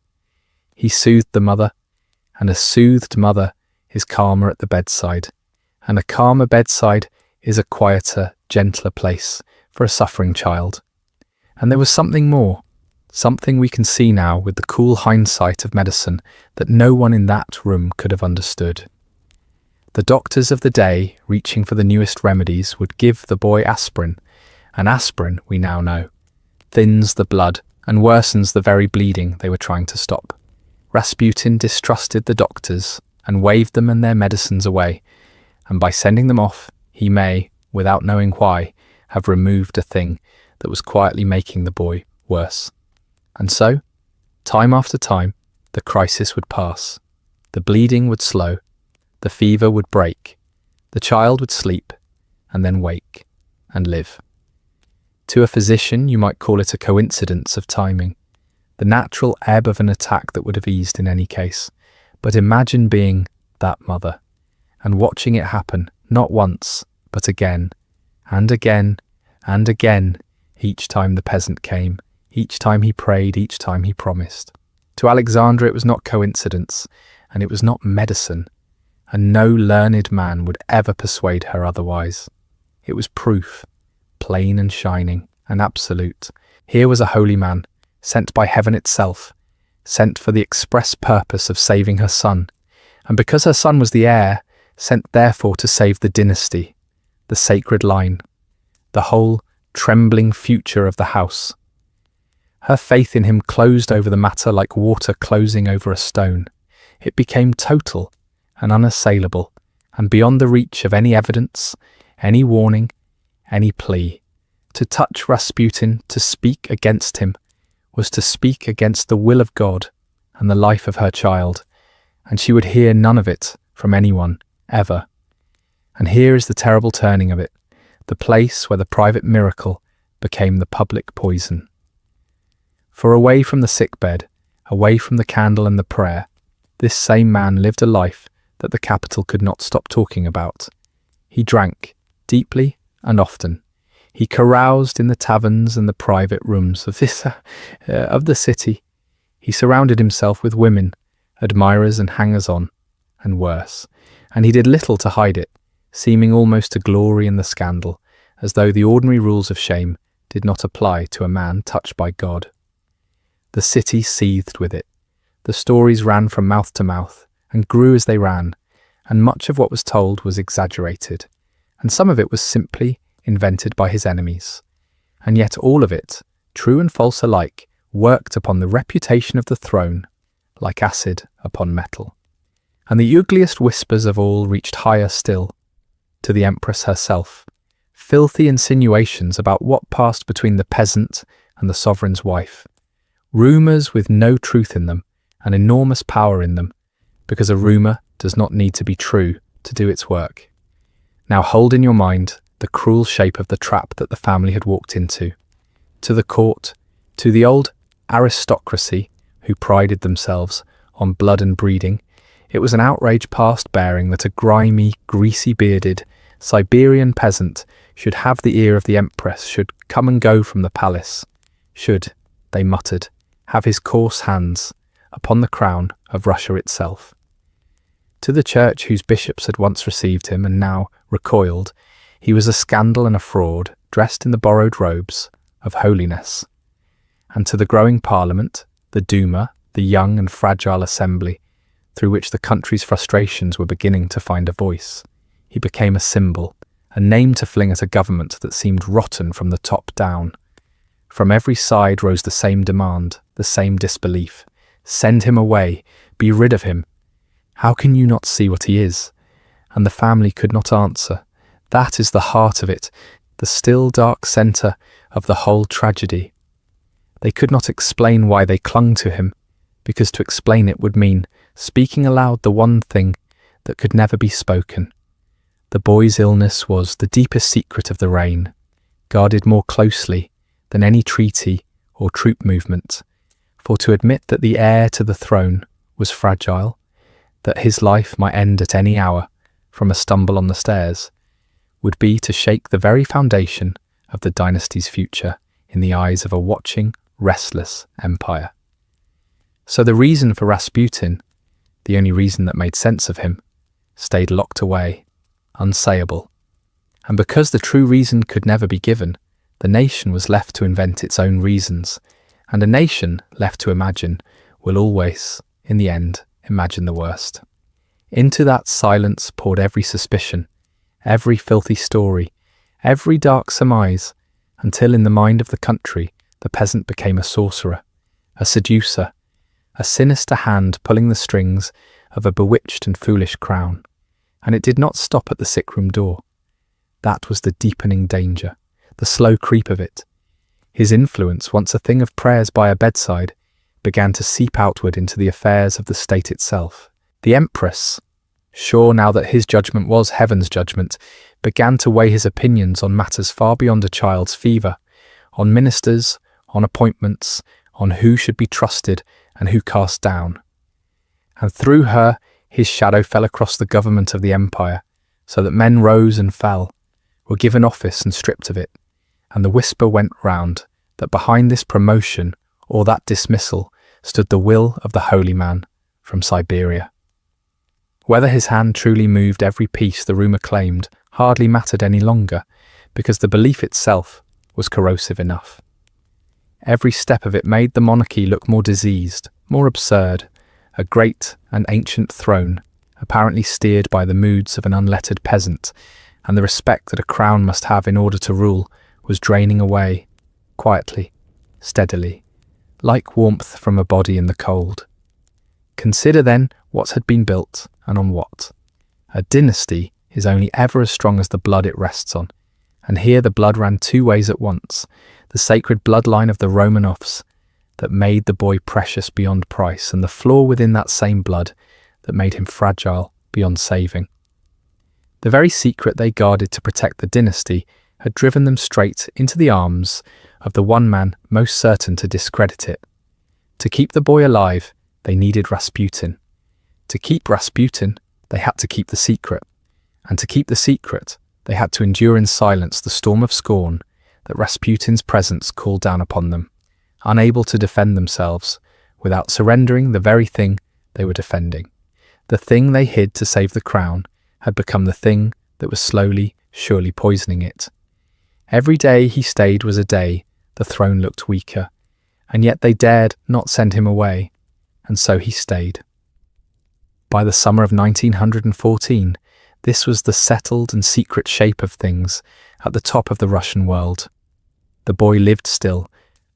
He soothed the mother, and a soothed mother is calmer at the bedside, and a calmer bedside is a quieter, gentler place for a suffering child. And there was something more, something we can see now with the cool hindsight of medicine that no one in that room could have understood. The doctors of the day, reaching for the newest remedies, would give the boy aspirin, and aspirin, we now know, thins the blood and worsens the very bleeding they were trying to stop. Rasputin distrusted the doctors and waved them and their medicines away, and by sending them off, he may, without knowing why, have removed a thing that was quietly making the boy worse. And so, time after time, the crisis would pass. The bleeding would slow, the fever would break, the child would sleep, and then wake and live. To a physician, you might call it a coincidence of timing, the natural ebb of an attack that would have eased in any case. But imagine being that mother, and watching it happen, not once, but again, and again, and again, each time the peasant came, each time he prayed, each time he promised. To Alexandra it was not coincidence, and it was not medicine, and no learned man would ever persuade her otherwise. It was proof, plain and shining, and absolute. Here was a holy man, sent by heaven itself, sent for the express purpose of saving her son, and because her son was the heir, sent therefore to save the dynasty, the sacred line, the whole trembling future of the house. Her faith in him closed over the matter like water closing over a stone. It became total and unassailable, and beyond the reach of any evidence, any warning, any plea. To touch Rasputin, to speak against him, was to speak against the will of God and the life of her child, and she would hear none of it from anyone, ever. And here is the terrible turning of it, the place where the private miracle became the public poison. For away from the sickbed, away from the candle and the prayer, this same man lived a life that the capital could not stop talking about. He drank, deeply and often. He caroused in the taverns and the private rooms of the city. He surrounded himself with women, admirers and hangers-on, and worse, and he did little to hide it, seeming almost to glory in the scandal, as though the ordinary rules of shame did not apply to a man touched by God. The city seethed with it. The stories ran from mouth to mouth, and grew as they ran, and much of what was told was exaggerated, and some of it was simply invented by his enemies. And yet all of it, true and false alike, worked upon the reputation of the throne, like acid upon metal. And the ugliest whispers of all reached higher still, to the Empress herself, filthy insinuations about what passed between the peasant and the sovereign's wife, rumours with no truth in them, and enormous power in them, because a rumour does not need to be true to do its work. Now hold in your mind the cruel shape of the trap that the family had walked into. To the court, to the old aristocracy who prided themselves on blood and breeding, it was an outrage past bearing that a grimy, greasy-bearded Siberian peasant should have the ear of the Empress, should come and go from the palace, should, they muttered, have his coarse hands upon the crown of Russia itself. To the church whose bishops had once received him and now recoiled, he was a scandal and a fraud, dressed in the borrowed robes of holiness. And to the growing parliament, the Duma, the young and fragile assembly, through which the country's frustrations were beginning to find a voice, he became a symbol, a name to fling at a government that seemed rotten from the top down. From every side rose the same demand, the same disbelief. Send him away, be rid of him. How can you not see what he is? And the family could not answer. That is the heart of it, the still dark centre of the whole tragedy. They could not explain why they clung to him, because to explain it would mean speaking aloud the one thing that could never be spoken. The boy's illness was the deepest secret of the reign, guarded more closely than any treaty or troop movement, for to admit that the heir to the throne was fragile, that his life might end at any hour from a stumble on the stairs, would be to shake the very foundation of the dynasty's future in the eyes of a watching, restless empire. So the reason for Rasputin, the only reason that made sense of him, stayed locked away, unsayable. And because the true reason could never be given, the nation was left to invent its own reasons, and a nation left to imagine will always, in the end, imagine the worst. Into that silence poured every suspicion, every filthy story, every dark surmise, until in the mind of the country the peasant became a sorcerer, a seducer, a sinister hand pulling the strings of a bewitched and foolish crown. And it did not stop at the sick-room door. That was the deepening danger, the slow creep of it. His influence, once a thing of prayers by a bedside, began to seep outward into the affairs of the state itself. The Empress, sure now that his judgment was heaven's judgment, began to weigh his opinions on matters far beyond a child's fever, on ministers, on appointments, on who should be trusted and who cast down. And through her, his shadow fell across the government of the empire, so that men rose and fell, were given office and stripped of it, and the whisper went round that behind this promotion or that dismissal stood the will of the holy man from Siberia. Whether his hand truly moved every piece the rumour claimed hardly mattered any longer, because the belief itself was corrosive enough. Every step of it made the monarchy look more diseased, more absurd, a great and ancient throne, apparently steered by the moods of an unlettered peasant, and the respect that a crown must have in order to rule was draining away, quietly, steadily, like warmth from a body in the cold. Consider then what had been built, and on what. A dynasty is only ever as strong as the blood it rests on, and here the blood ran two ways at once, the sacred bloodline of the Romanovs that made the boy precious beyond price, and the flaw within that same blood that made him fragile beyond saving. The very secret they guarded to protect the dynasty had driven them straight into the arms of the one man most certain to discredit it. To keep the boy alive, they needed Rasputin. To keep Rasputin, they had to keep the secret. And to keep the secret, they had to endure in silence the storm of scorn that Rasputin's presence called down upon them, unable to defend themselves without surrendering the very thing they were defending. The thing they hid to save the crown had become the thing that was slowly, surely poisoning it. Every day he stayed was a day the throne looked weaker, and yet they dared not send him away, and so he stayed. By the summer of 1914, this was the settled and secret shape of things at the top of the Russian world. The boy lived still,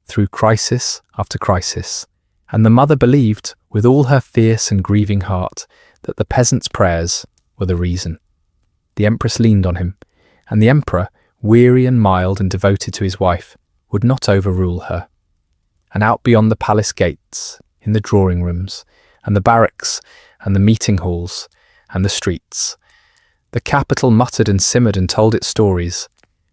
through crisis after crisis, and the mother believed, with all her fierce and grieving heart, that the peasant's prayers were the reason. The Empress leaned on him, and the Emperor, weary and mild and devoted to his wife, would not overrule her. And out beyond the palace gates, in the drawing rooms, and the barracks, and the meeting halls, and the streets, the capital muttered and simmered and told its stories,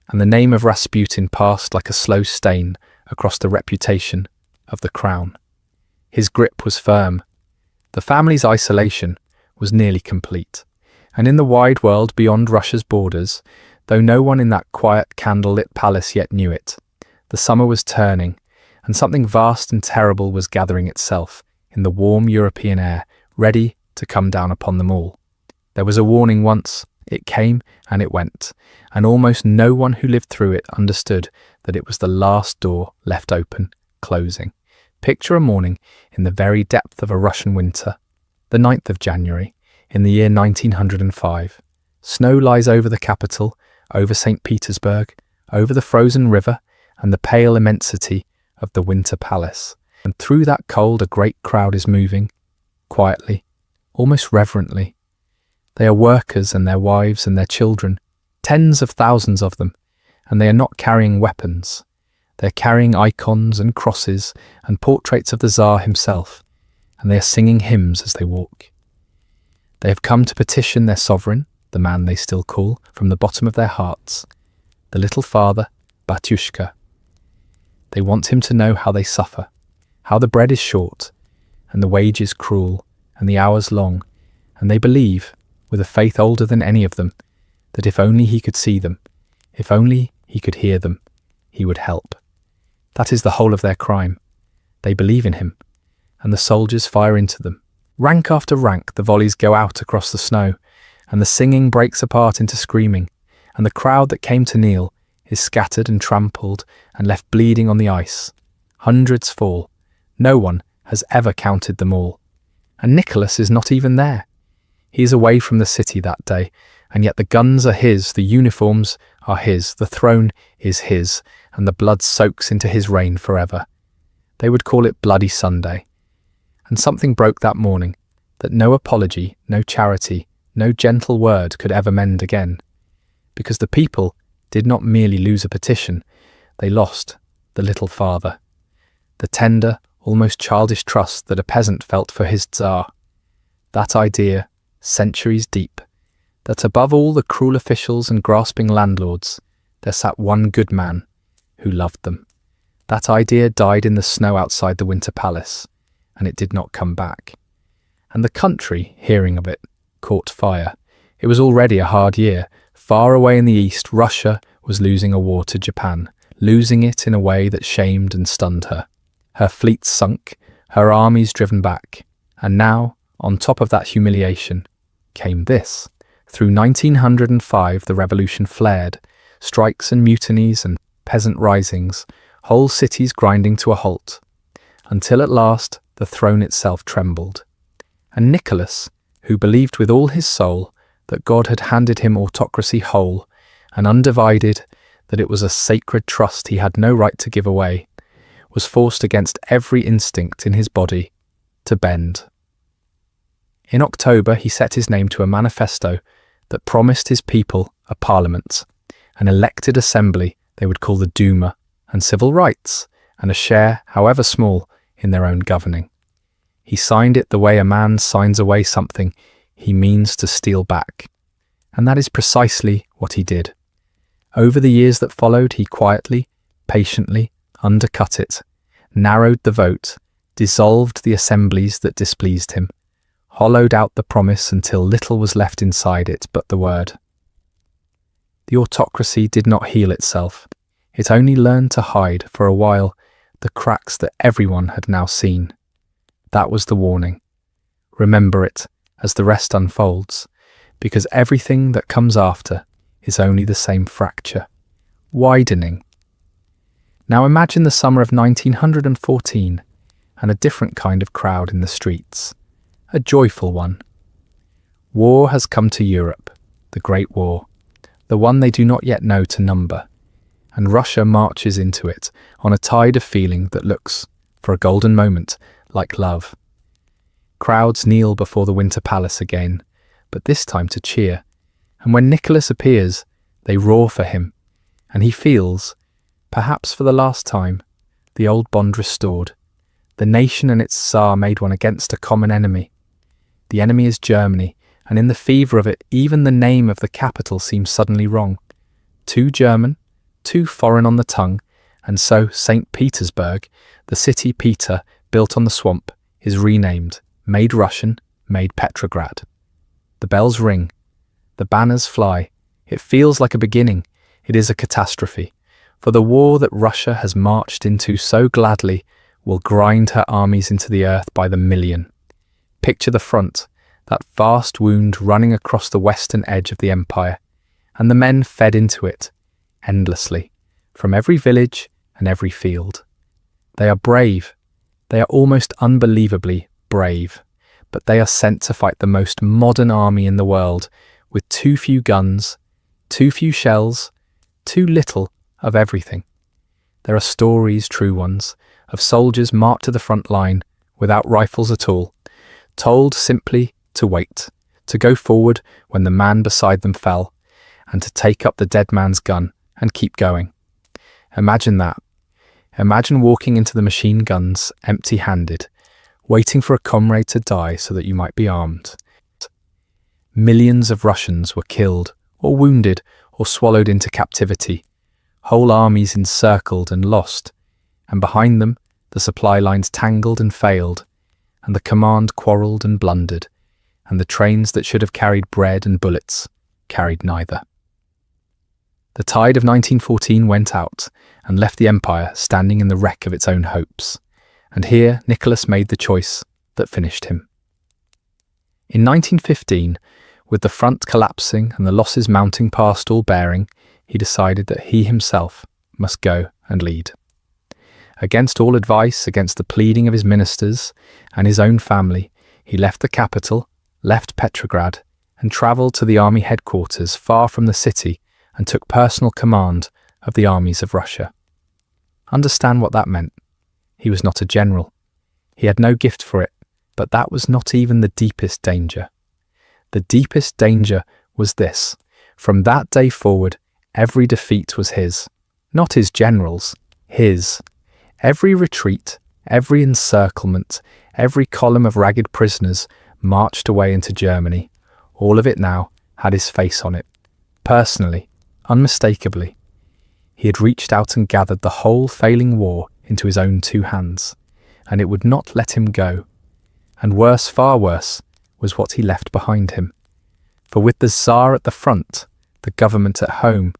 and the name of Rasputin passed like a slow stain across the reputation of the crown. His grip was firm. The family's isolation was nearly complete, and in the wide world beyond Russia's borders, though no one in that quiet candle-lit palace yet knew it, the summer was turning, and something vast and terrible was gathering itself in the warm European air, ready to come down upon them all. There was a warning once, it came and it went, and almost no one who lived through it understood that it was the last door left open, closing. Picture a morning in the very depth of a Russian winter, the 9th of January, in the year 1905. Snow lies over the capital, over St. Petersburg, over the frozen river and the pale immensity of the Winter Palace. And through that cold a great crowd is moving, quietly, almost reverently. They are workers and their wives and their children, tens of thousands of them, and they are not carrying weapons. They are carrying icons and crosses and portraits of the Tsar himself, and they are singing hymns as they walk. They have come to petition their sovereign, the man they still call, from the bottom of their hearts, the little father, Batyushka. They want him to know how they suffer, how the bread is short, and the wages cruel, and the hours long, and they believe, with a faith older than any of them, that if only he could see them, if only he could hear them, he would help. That is the whole of their crime. They believe in him, and the soldiers fire into them. Rank after rank the volleys go out across the snow, and the singing breaks apart into screaming, and the crowd that came to kneel is scattered and trampled and left bleeding on the ice. Hundreds fall. No one has ever counted them all. And Nicholas is not even there. He is away from the city that day, and yet the guns are his, the uniforms are his, the throne is his, and the blood soaks into his reign forever. They would call it Bloody Sunday. And something broke that morning, that no apology, no charity, no gentle word could ever mend again. Because the people did not merely lose a petition, they lost the little father. The tender, almost childish trust that a peasant felt for his Tsar. That idea, centuries deep, that above all the cruel officials and grasping landlords, there sat one good man who loved them. That idea died in the snow outside the Winter Palace, and it did not come back. And the country, hearing of it, caught fire. It was already a hard year. Far away in the east, Russia was losing a war to Japan, losing it in a way that shamed and stunned her. Her fleets sunk, her armies driven back. And now, on top of that humiliation, came this. Through 1905 the revolution flared, strikes and mutinies and peasant risings, whole cities grinding to a halt, until at last the throne itself trembled. And Nicholas, who believed with all his soul that God had handed him autocracy whole and undivided, that it was a sacred trust he had no right to give away, was forced against every instinct in his body to bend. In October he set his name to a manifesto that promised his people a parliament, an elected assembly they would call the Duma, and civil rights, and a share, however small, in their own governing. He signed it the way a man signs away something he means to steal back. And that is precisely what he did. Over the years that followed, he quietly, patiently undercut it, narrowed the vote, dissolved the assemblies that displeased him, hollowed out the promise until little was left inside it but the word. The autocracy did not heal itself. It only learned to hide, for a while, the cracks that everyone had now seen. That was the warning. Remember it as the rest unfolds, because everything that comes after is only the same fracture, widening. Now imagine the summer of 1914 and a different kind of crowd in the streets, a joyful one. War has come to Europe, the Great War, the one they do not yet know to number, and Russia marches into it on a tide of feeling that looks, for a golden moment, like love. Crowds kneel before the Winter Palace again, but this time to cheer, and when Nicholas appears, they roar for him, and he feels, perhaps for the last time, the old bond restored. The nation and its Tsar made one against a common enemy. The enemy is Germany, and in the fever of it, even the name of the capital seems suddenly wrong. Too German, too foreign on the tongue, and so St. Petersburg, the city Peter built on the swamp, is renamed, made Russian, made Petrograd. The bells ring, the banners fly. It feels like a beginning. It is a catastrophe, for the war that Russia has marched into so gladly will grind her armies into the earth by the million. Picture the front, that vast wound running across the western edge of the empire, and the men fed into it, endlessly, from every village and every field. They are brave. They are almost unbelievably brave, but they are sent to fight the most modern army in the world, with too few guns, too few shells, too little of everything. There are stories, true ones, of soldiers marched to the front line without rifles at all, told simply to wait, to go forward when the man beside them fell, and to take up the dead man's gun and keep going. Imagine that. Imagine walking into the machine guns empty-handed, waiting for a comrade to die so that you might be armed. Millions of Russians were killed or wounded or swallowed into captivity, whole armies encircled and lost, and behind them the supply lines tangled and failed, and the command quarrelled and blundered, and the trains that should have carried bread and bullets carried neither. The tide of 1914 went out and left the empire standing in the wreck of its own hopes, and here Nicholas made the choice that finished him. In 1915, with the front collapsing and the losses mounting past all bearing, he decided that he himself must go and lead. Against all advice, against the pleading of his ministers and his own family, he left the capital, left Petrograd, and travelled to the army headquarters far from the city and took personal command of the armies of Russia. Understand what that meant. He was not a general. He had no gift for it, but that was not even the deepest danger. The deepest danger was this: from that day forward, every defeat was his. Not his generals, his. Every retreat, every encirclement, every column of ragged prisoners marched away into Germany. All of it now had his face on it. Personally, unmistakably. He had reached out and gathered the whole failing war into his own two hands, and it would not let him go. And worse, far worse, was what he left behind him. For with the Tsar at the front, the government at home,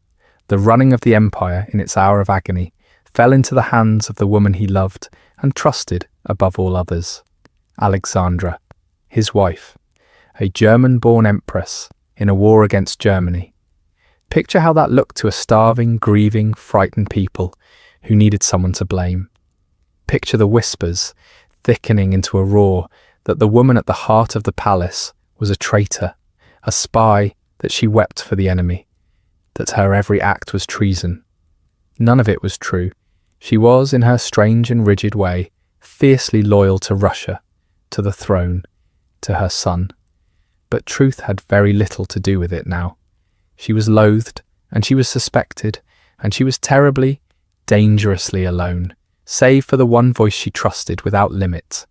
the running of the empire in its hour of agony fell into the hands of the woman he loved and trusted above all others, Alexandra, his wife, a German-born empress in a war against Germany. Picture how that looked to a starving, grieving, frightened people who needed someone to blame. Picture the whispers thickening into a roar that the woman at the heart of the palace was a traitor, a spy, that she wept for the enemy, that her every act was treason. None of it was true. She was, in her strange and rigid way, fiercely loyal to Russia, to the throne, to her son. But truth had very little to do with it now. She was loathed, and she was suspected, and she was terribly, dangerously alone, save for the one voice she trusted without limit,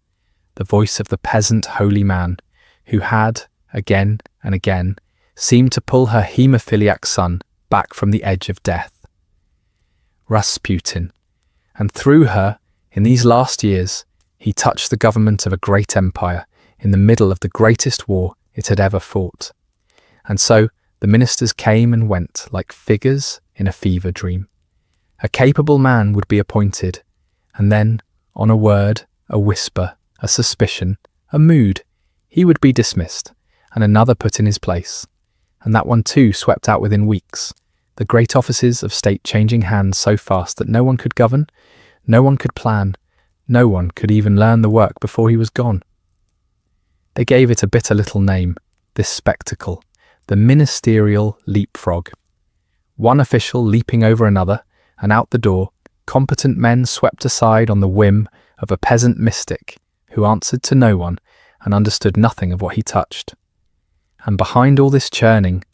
the voice of the peasant holy man, who had, again and again, seemed to pull her haemophiliac son back from the edge of death. Rasputin. And through her, in these last years, he touched the government of a great empire in the middle of the greatest war it had ever fought. And so the ministers came and went like figures in a fever dream. A capable man would be appointed, and then, on a word, a whisper, a suspicion, a mood, he would be dismissed, and another put in his place. And that one too swept out within weeks, the great offices of state changing hands so fast that no one could govern, no one could plan, no one could even learn the work before he was gone. They gave it a bitter little name, this spectacle, the ministerial leapfrog. One official leaping over another, and out the door, competent men swept aside on the whim of a peasant mystic who answered to no one and understood nothing of what he touched. And behind all this churning,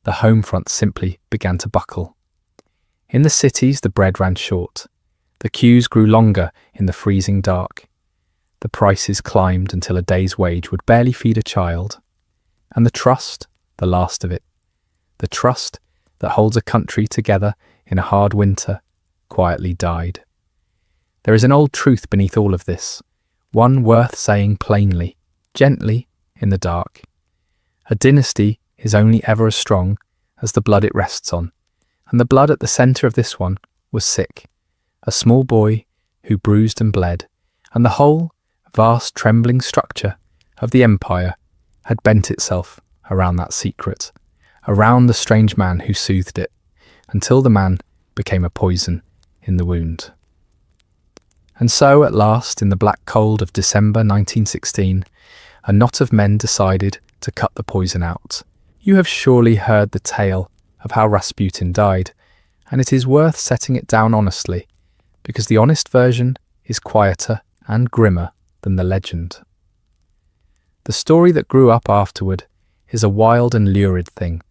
the home front simply began to buckle. In the cities, the bread ran short. The queues grew longer in the freezing dark. The prices climbed until a day's wage would barely feed a child. And the trust, the last of it, the trust that holds a country together in a hard winter, quietly died. There is an old truth beneath all of this, one worth saying plainly, gently, in the dark. A dynasty is only ever as strong as the blood it rests on, and the blood at the centre of this one was sick, a small boy who bruised and bled, and the whole vast trembling structure of the empire had bent itself around that secret, around the strange man who soothed it, until the man became a poison in the wound. And so, at last, in the black cold of December 1916, a knot of men decided to cut the poison out, You have surely heard the tale of how Rasputin died, and it is worth setting it down honestly, because the honest version is quieter and grimmer than the legend. The story that grew up afterward is a wild and lurid thing,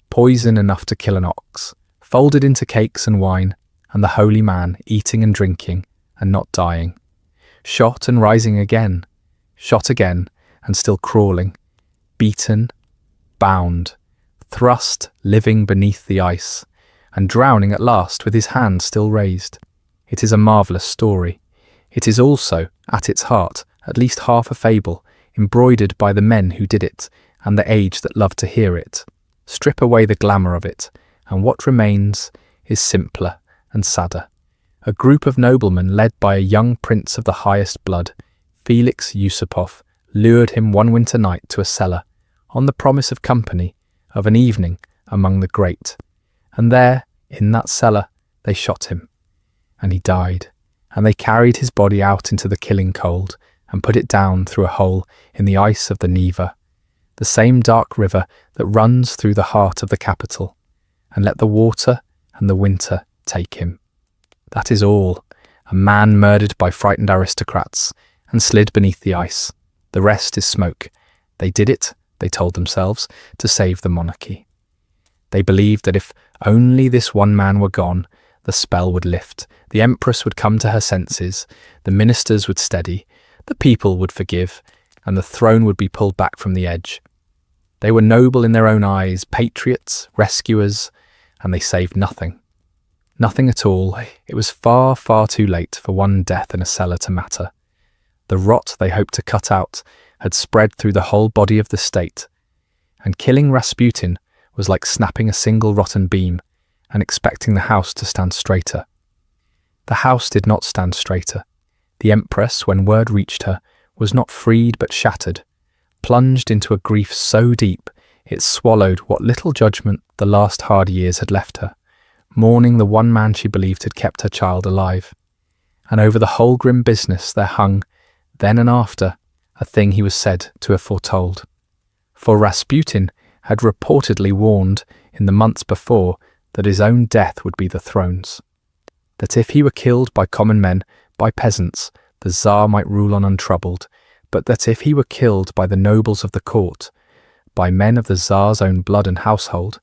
poison enough to kill an ox, folded into cakes and wine, and the holy man eating and drinking and not dying. Shot and rising again, shot again and still crawling, beaten, bound, thrust living beneath the ice, and drowning at last with his hand still raised. It is a marvellous story. It is also, at its heart, at least half a fable, embroidered by the men who did it, and the age that loved to hear it. Strip away the glamour of it, and what remains is simpler and sadder. A group of noblemen led by a young prince of the highest blood, Felix Yusupov, lured him one winter night to a cellar, on the promise of company, of an evening among the great. And there, in that cellar, they shot him. And he died, and they carried his body out into the killing cold, and put it down through a hole in the ice of the Neva, the same dark river that runs through the heart of the capital, and let the water and the winter take him. That is all, a man murdered by frightened aristocrats, and slid beneath the ice. The rest is smoke. They did it, they told themselves, to save the monarchy. They believed that if only this one man were gone, the spell would lift, the empress would come to her senses, the ministers would steady, the people would forgive, and the throne would be pulled back from the edge. They were noble in their own eyes, patriots, rescuers, and they saved nothing. Nothing at all. It was far, far too late for one death in a cellar to matter. The rot they hoped to cut out had spread through the whole body of the state, and killing Rasputin was like snapping a single rotten beam and expecting the house to stand straighter. The house did not stand straighter. The empress, when word reached her, was not freed but shattered, plunged into a grief so deep it swallowed what little judgment the last hard years had left her, mourning the one man she believed had kept her child alive. And over the whole grim business there hung, then and after, a thing he was said to have foretold. For Rasputin had reportedly warned in the months before that his own death would be the throne's. That if he were killed by common men, by peasants, the Tsar might rule on untroubled, but that if he were killed by the nobles of the court, by men of the Tsar's own blood and household,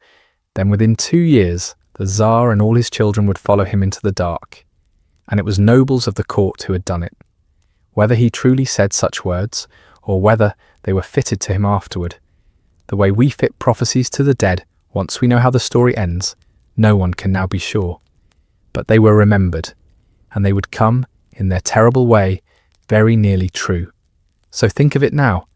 then within 2 years the Tsar and all his children would follow him into the dark. And it was nobles of the court who had done it. Whether he truly said such words, or whether they were fitted to him afterward, the way we fit prophecies to the dead once we know how the story ends, no one can now be sure. But they were remembered, and they would come, in their terrible way, very nearly true. So think of it now,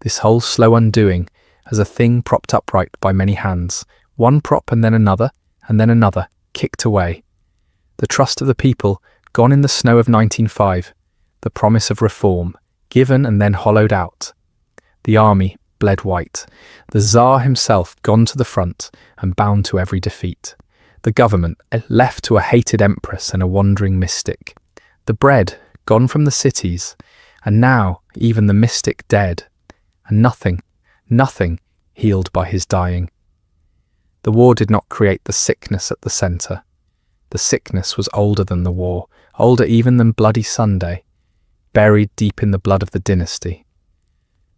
this whole slow undoing, as a thing propped upright by many hands, one prop and then another, kicked away. The trust of the people, gone in the snow of 1905, the promise of reform, given and then hollowed out. The army bled white, the Tsar himself gone to the front and bound to every defeat. The government left to a hated empress and a wandering mystic. The bread gone from the cities, and now even the mystic dead, and nothing healed by his dying. The war did not create the sickness at the centre. The sickness was older than the war, older even than Bloody Sunday, buried deep in the blood of the dynasty.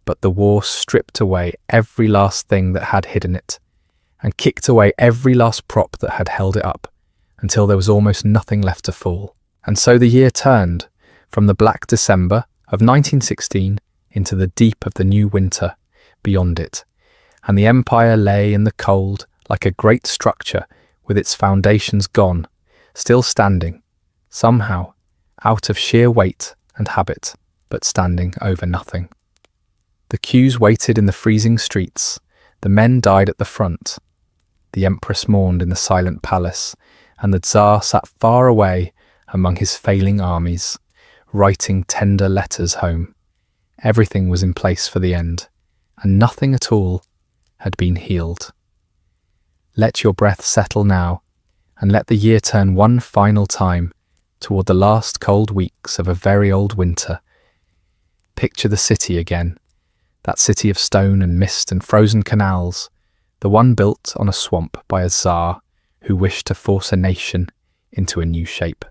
But the war stripped away every last thing that had hidden it, and kicked away every last prop that had held it up, until there was almost nothing left to fall. And so the year turned, from the black December of 1916 into the deep of the new winter beyond it, and the empire lay in the cold like a great structure with its foundations gone, still standing, somehow, out of sheer weight and habit, but standing over nothing. The queues waited in the freezing streets, the men died at the front, the empress mourned in the silent palace, and the Tsar sat far away among his failing armies, writing tender letters home. Everything was in place for the end, and nothing at all had been healed. Let your breath settle now, and let the year turn one final time toward the last cold weeks of a very old winter. Picture the city again, that city of stone and mist and frozen canals, the one built on a swamp by a Tsar who wished to force a nation into a new shape.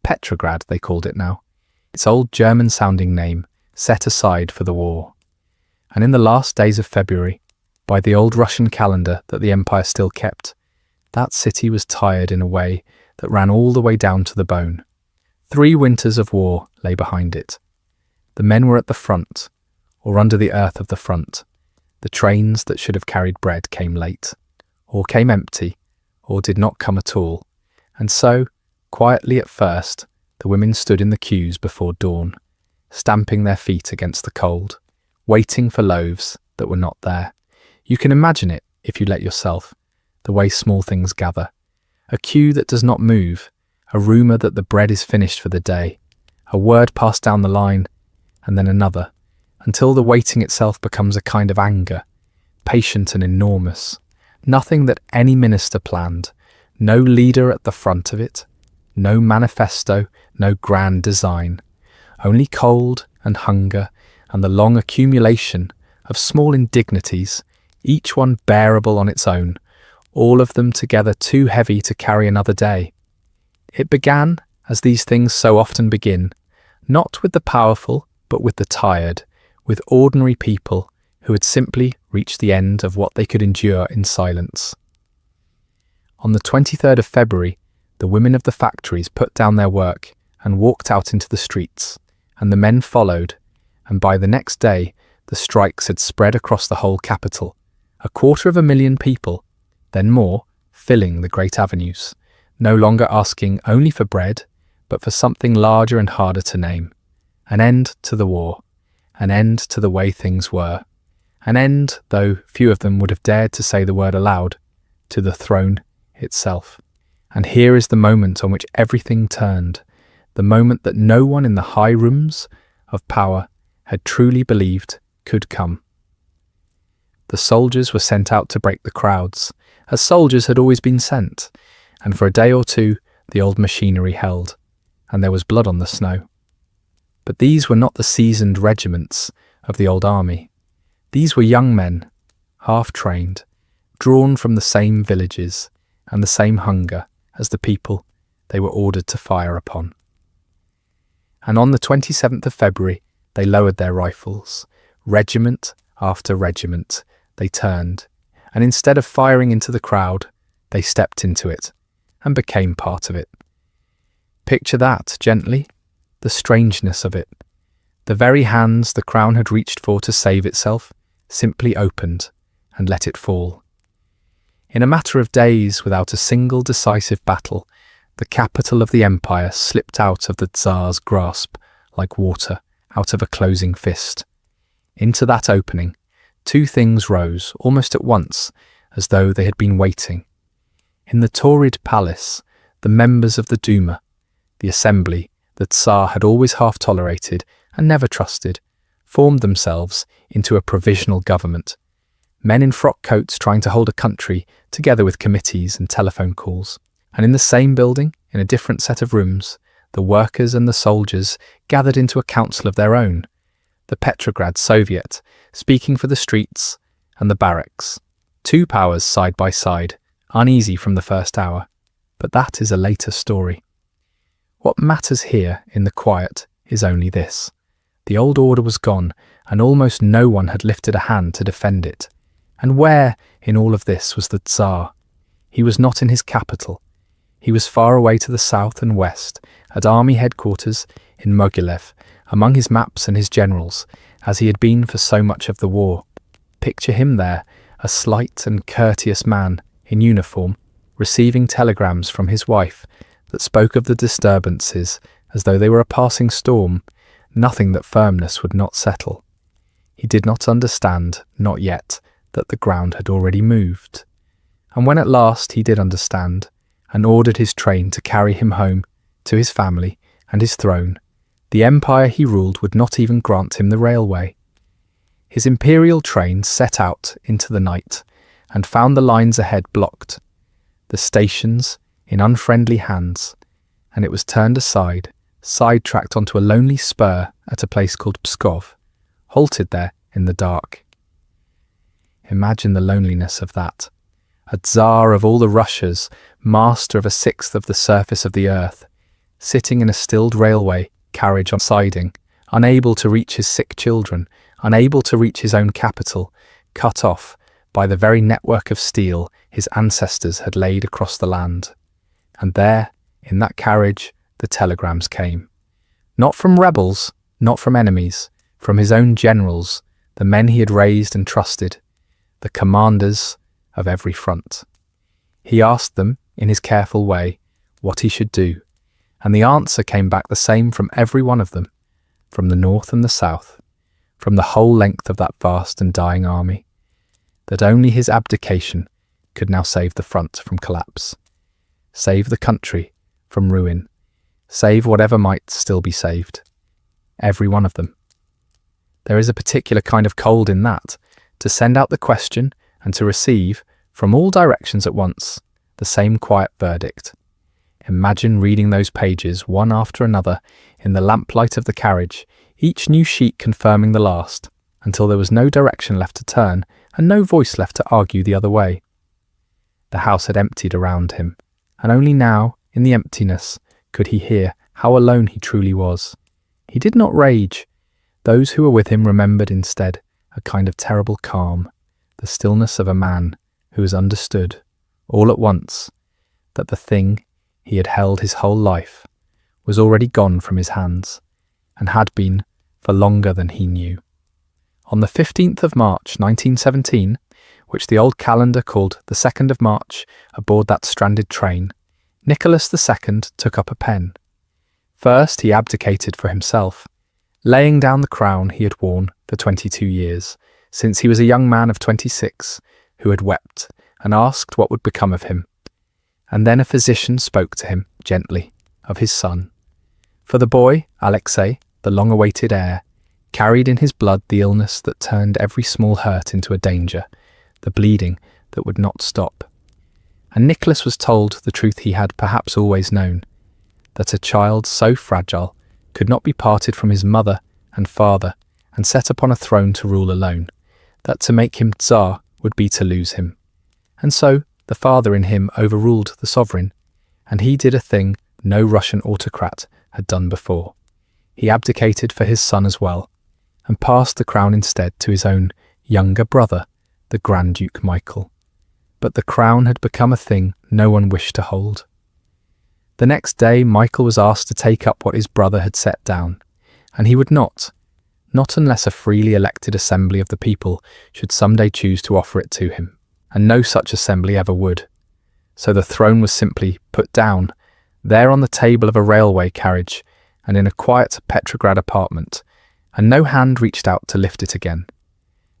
Petrograd, they called it now, its old German-sounding name set aside for the war. And in the last days of February, by the old Russian calendar that the empire still kept, that city was tired in a way that ran all the way down to the bone. 3 winters of war lay behind it. The men were at the front, or under the earth of the front. The trains that should have carried bread came late, or came empty, or did not come at all. And so, quietly at first, the women stood in the queues before dawn, stamping their feet against the cold, waiting for loaves that were not there. You can imagine it, if you let yourself, the way small things gather. A queue that does not move, a rumour that the bread is finished for the day, a word passed down the line, and then another, until the waiting itself becomes a kind of anger, patient and enormous. Nothing that any minister planned, no leader at the front of it, no manifesto, no grand design, only cold and hunger and the long accumulation of small indignities, each one bearable on its own, all of them together too heavy to carry another day. It began, as these things so often begin, not with the powerful, but with the tired, with ordinary people who had simply reached the end of what they could endure in silence. On the 23rd of February, the women of the factories put down their work and walked out into the streets, and the men followed, and by the next day the strikes had spread across the whole capital, 250,000 people, then more, filling the great avenues, no longer asking only for bread, but for something larger and harder to name. An end to the war, an end to the way things were, an end, though few of them would have dared to say the word aloud, to the throne itself. And here is the moment on which everything turned, the moment that no one in the high rooms of power had truly believed could come. The soldiers were sent out to break the crowds, as soldiers had always been sent, and for a day or two the old machinery held, and there was blood on the snow. But these were not the seasoned regiments of the old army. These were young men, half-trained, drawn from the same villages and the same hunger as the people they were ordered to fire upon. And on the 27th of February they lowered their rifles. Regiment after regiment they turned, and instead of firing into the crowd, they stepped into it and became part of it. Picture that, gently, the strangeness of it. The very hands the crown had reached for to save itself simply opened and let it fall. In a matter of days, without a single decisive battle, the capital of the empire slipped out of the Tsar's grasp like water out of a closing fist. Into that opening, 2 things rose almost at once, as though they had been waiting. In the torrid palace, the members of the Duma, the assembly the Tsar had always half tolerated and never trusted, formed themselves into a provisional government. Men in frock coats trying to hold a country, together with committees and telephone calls. And in the same building, in a different set of rooms, the workers and the soldiers gathered into a council of their own. The Petrograd Soviet, speaking for the streets and the barracks. 2 powers side by side, uneasy from the first hour. But that is a later story. What matters here in the quiet is only this. The old order was gone, and almost no one had lifted a hand to defend it. And where, in all of this, was the Tsar? He was not in his capital. He was far away to the south and west, at army headquarters in Mogilev, among his maps and his generals, as he had been for so much of the war. Picture him there, a slight and courteous man, in uniform, receiving telegrams from his wife that spoke of the disturbances as though they were a passing storm, nothing that firmness would not settle. He did not understand, not yet, that the ground had already moved. And when at last he did understand, and ordered his train to carry him home to his family and his throne, the empire he ruled would not even grant him the railway. His imperial train set out into the night and found the lines ahead blocked, the stations in unfriendly hands, and it was turned aside, sidetracked onto a lonely spur at a place called Pskov, halted there in the dark. Imagine the loneliness of that. A Tsar of all the Russias, master of a sixth of the surface of the earth, sitting in a stilled railway carriage on siding, unable to reach his sick children, unable to reach his own capital, cut off by the very network of steel his ancestors had laid across the land. And there, in that carriage, the telegrams came. Not from rebels, not from enemies, from his own generals, the men he had raised and trusted, the commanders of every front. He asked them, in his careful way, what he should do, and the answer came back the same from every one of them, from the north and the south, from the whole length of that vast and dying army, that only his abdication could now save the front from collapse, save the country from ruin, save whatever might still be saved. Every one of them. There is a particular kind of cold in that, to send out the question and to receive, from all directions at once, the same quiet verdict. Imagine reading those pages one after another in the lamplight of the carriage, each new sheet confirming the last, until there was no direction left to turn and no voice left to argue the other way. The house had emptied around him, and only now, in the emptiness, could he hear how alone he truly was. He did not rage. Those who were with him remembered instead a kind of terrible calm, the stillness of a man who has understood, all at once, that the thing he had held his whole life was already gone from his hands, and had been for longer than he knew. On the 15th of March 1917, which the old calendar called the 2nd of March, aboard that stranded train, Nicholas II took up a pen. First he abdicated for himself, laying down the crown he had worn for 22 years, since he was a young man of 26, who had wept and asked what would become of him. And then a physician spoke to him, gently, of his son. For the boy, Alexei, the long-awaited heir, carried in his blood the illness that turned every small hurt into a danger, the bleeding that would not stop. And Nicholas was told the truth he had perhaps always known, that a child so fragile could not be parted from his mother and father and set upon a throne to rule alone, that to make him Tsar would be to lose him. And so the father in him overruled the sovereign, and he did a thing no Russian autocrat had done before. He abdicated for his son as well, and passed the crown instead to his own younger brother, the Grand Duke Michael. But the crown had become a thing no one wished to hold. The next day Michael was asked to take up what his brother had set down, and he would not unless a freely elected assembly of the people should someday choose to offer it to him, and no such assembly ever would. So the throne was simply put down, there on the table of a railway carriage, and in a quiet Petrograd apartment, and no hand reached out to lift it again.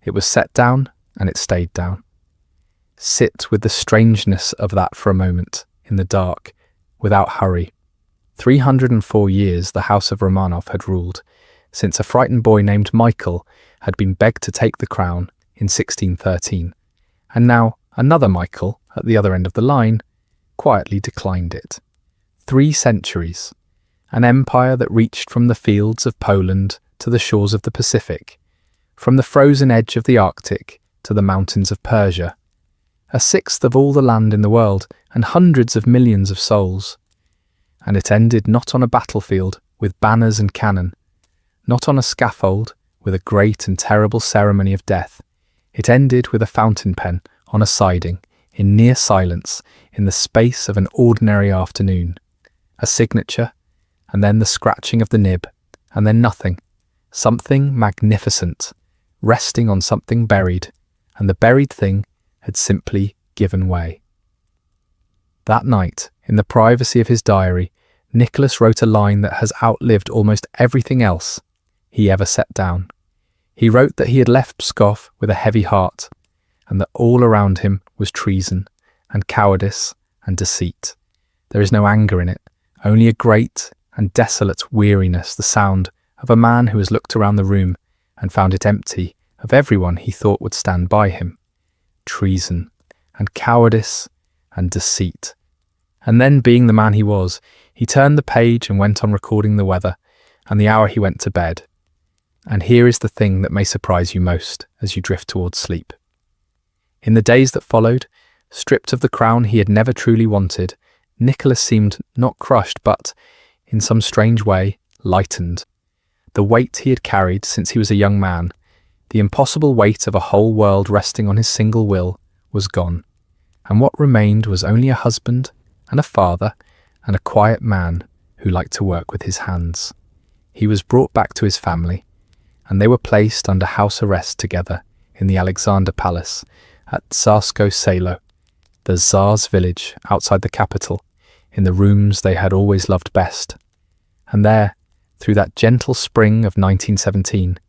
It was set down, and it stayed down. Sit with the strangeness of that for a moment, in the dark, without hurry. 304 years the House of Romanov had ruled, since a frightened boy named Michael had been begged to take the crown in 1613, and now another Michael, at the other end of the line, quietly declined it. 3 centuries, an empire that reached from the fields of Poland to the shores of the Pacific, from the frozen edge of the Arctic to the mountains of Persia, a sixth of all the land in the world and hundreds of millions of souls. And it ended not on a battlefield with banners and cannon, not on a scaffold with a great and terrible ceremony of death. It ended with a fountain pen on a siding, in near silence, in the space of an ordinary afternoon. A signature, and then the scratching of the nib, and then nothing. Something magnificent, resting on something buried, and the buried thing had simply given way. That night, in the privacy of his diary, Nicholas wrote a line that has outlived almost everything else he ever set down. He wrote that he had left Pskov with a heavy heart, and that all around him was treason and cowardice and deceit. There is no anger in it, only a great and desolate weariness, the sound of a man who has looked around the room and found it empty of everyone he thought would stand by him. Treason and cowardice and deceit. And then, being the man he was, he turned the page and went on recording the weather and the hour he went to bed. And here is the thing that may surprise you most as you drift towards sleep. In the days that followed, stripped of the crown he had never truly wanted, Nicholas seemed not crushed but, in some strange way, lightened. The weight he had carried since he was a young man, the impossible weight of a whole world resting on his single will, was gone, and what remained was only a husband and a father and a quiet man who liked to work with his hands. He was brought back to his family, and they were placed under house arrest together in the Alexander Palace at Tsarskoye Selo, the Tsar's village outside the capital, in the rooms they had always loved best. And there, through that gentle spring of 1917,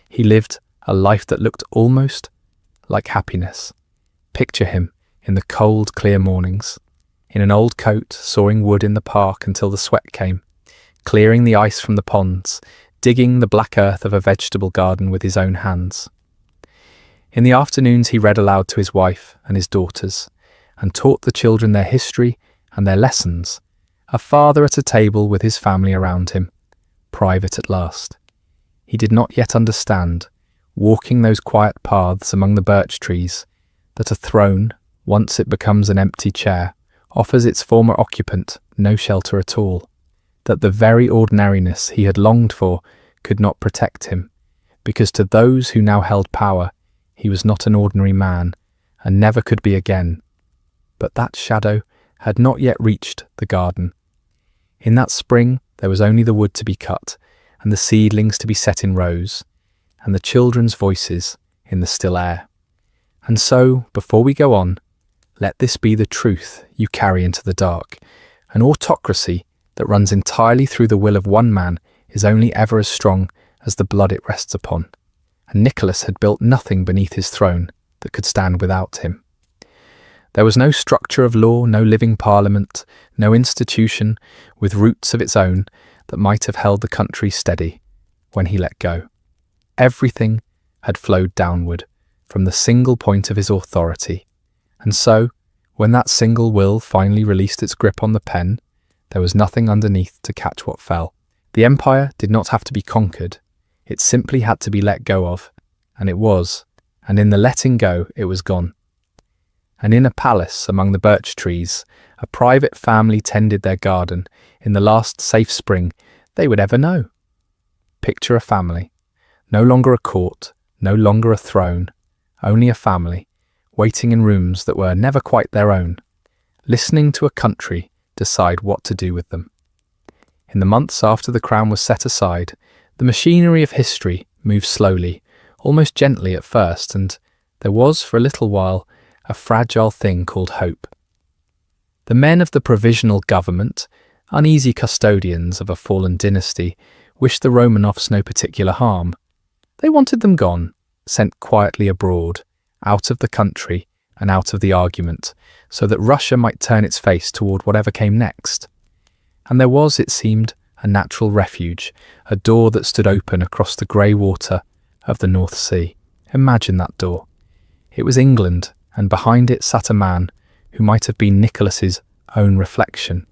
he lived a life that looked almost like happiness. Picture him in the cold, clear mornings, in an old coat, sawing wood in the park until the sweat came, clearing the ice from the ponds, digging the black earth of a vegetable garden with his own hands. In the afternoons he read aloud to his wife and his daughters, and taught the children their history and their lessons, a father at a table with his family around him, private at last. He did not yet understand, walking those quiet paths among the birch trees, that a throne, once it becomes an empty chair, offers its former occupant no shelter at all, that the very ordinariness he had longed for could not protect him, because to those who now held power, he was not an ordinary man, and never could be again. But that shadow had not yet reached the garden. In that spring there was only the wood to be cut, and the seedlings to be set in rows, and the children's voices in the still air. And so, before we go on, let this be the truth you carry into the dark. An autocracy that runs entirely through the will of one man is only ever as strong as the blood it rests upon. And Nicholas had built nothing beneath his throne that could stand without him. There was no structure of law, no living parliament, no institution with roots of its own that might have held the country steady when he let go. Everything had flowed downward from the single point of his authority, and so, when that single will finally released its grip on the pen, there was nothing underneath to catch what fell. The empire did not have to be conquered, it simply had to be let go of, and it was, and in the letting go it was gone. And in a palace among the birch trees, a private family tended their garden in the last safe spring they would ever know. Picture a family, no longer a court, no longer a throne, only a family, waiting in rooms that were never quite their own, listening to a country decide what to do with them. In the months after the crown was set aside, the machinery of history moved slowly, almost gently at first, and there was, for a little while, a fragile thing called hope. The men of the provisional government, uneasy custodians of a fallen dynasty, wished the Romanovs no particular harm. They wanted them gone, sent quietly abroad, out of the country and out of the argument, so that Russia might turn its face toward whatever came next. And there was, it seemed, a natural refuge, a door that stood open across the grey water of the North Sea. Imagine that door. It was England, and behind it sat a man who might have been Nicholas's own reflection.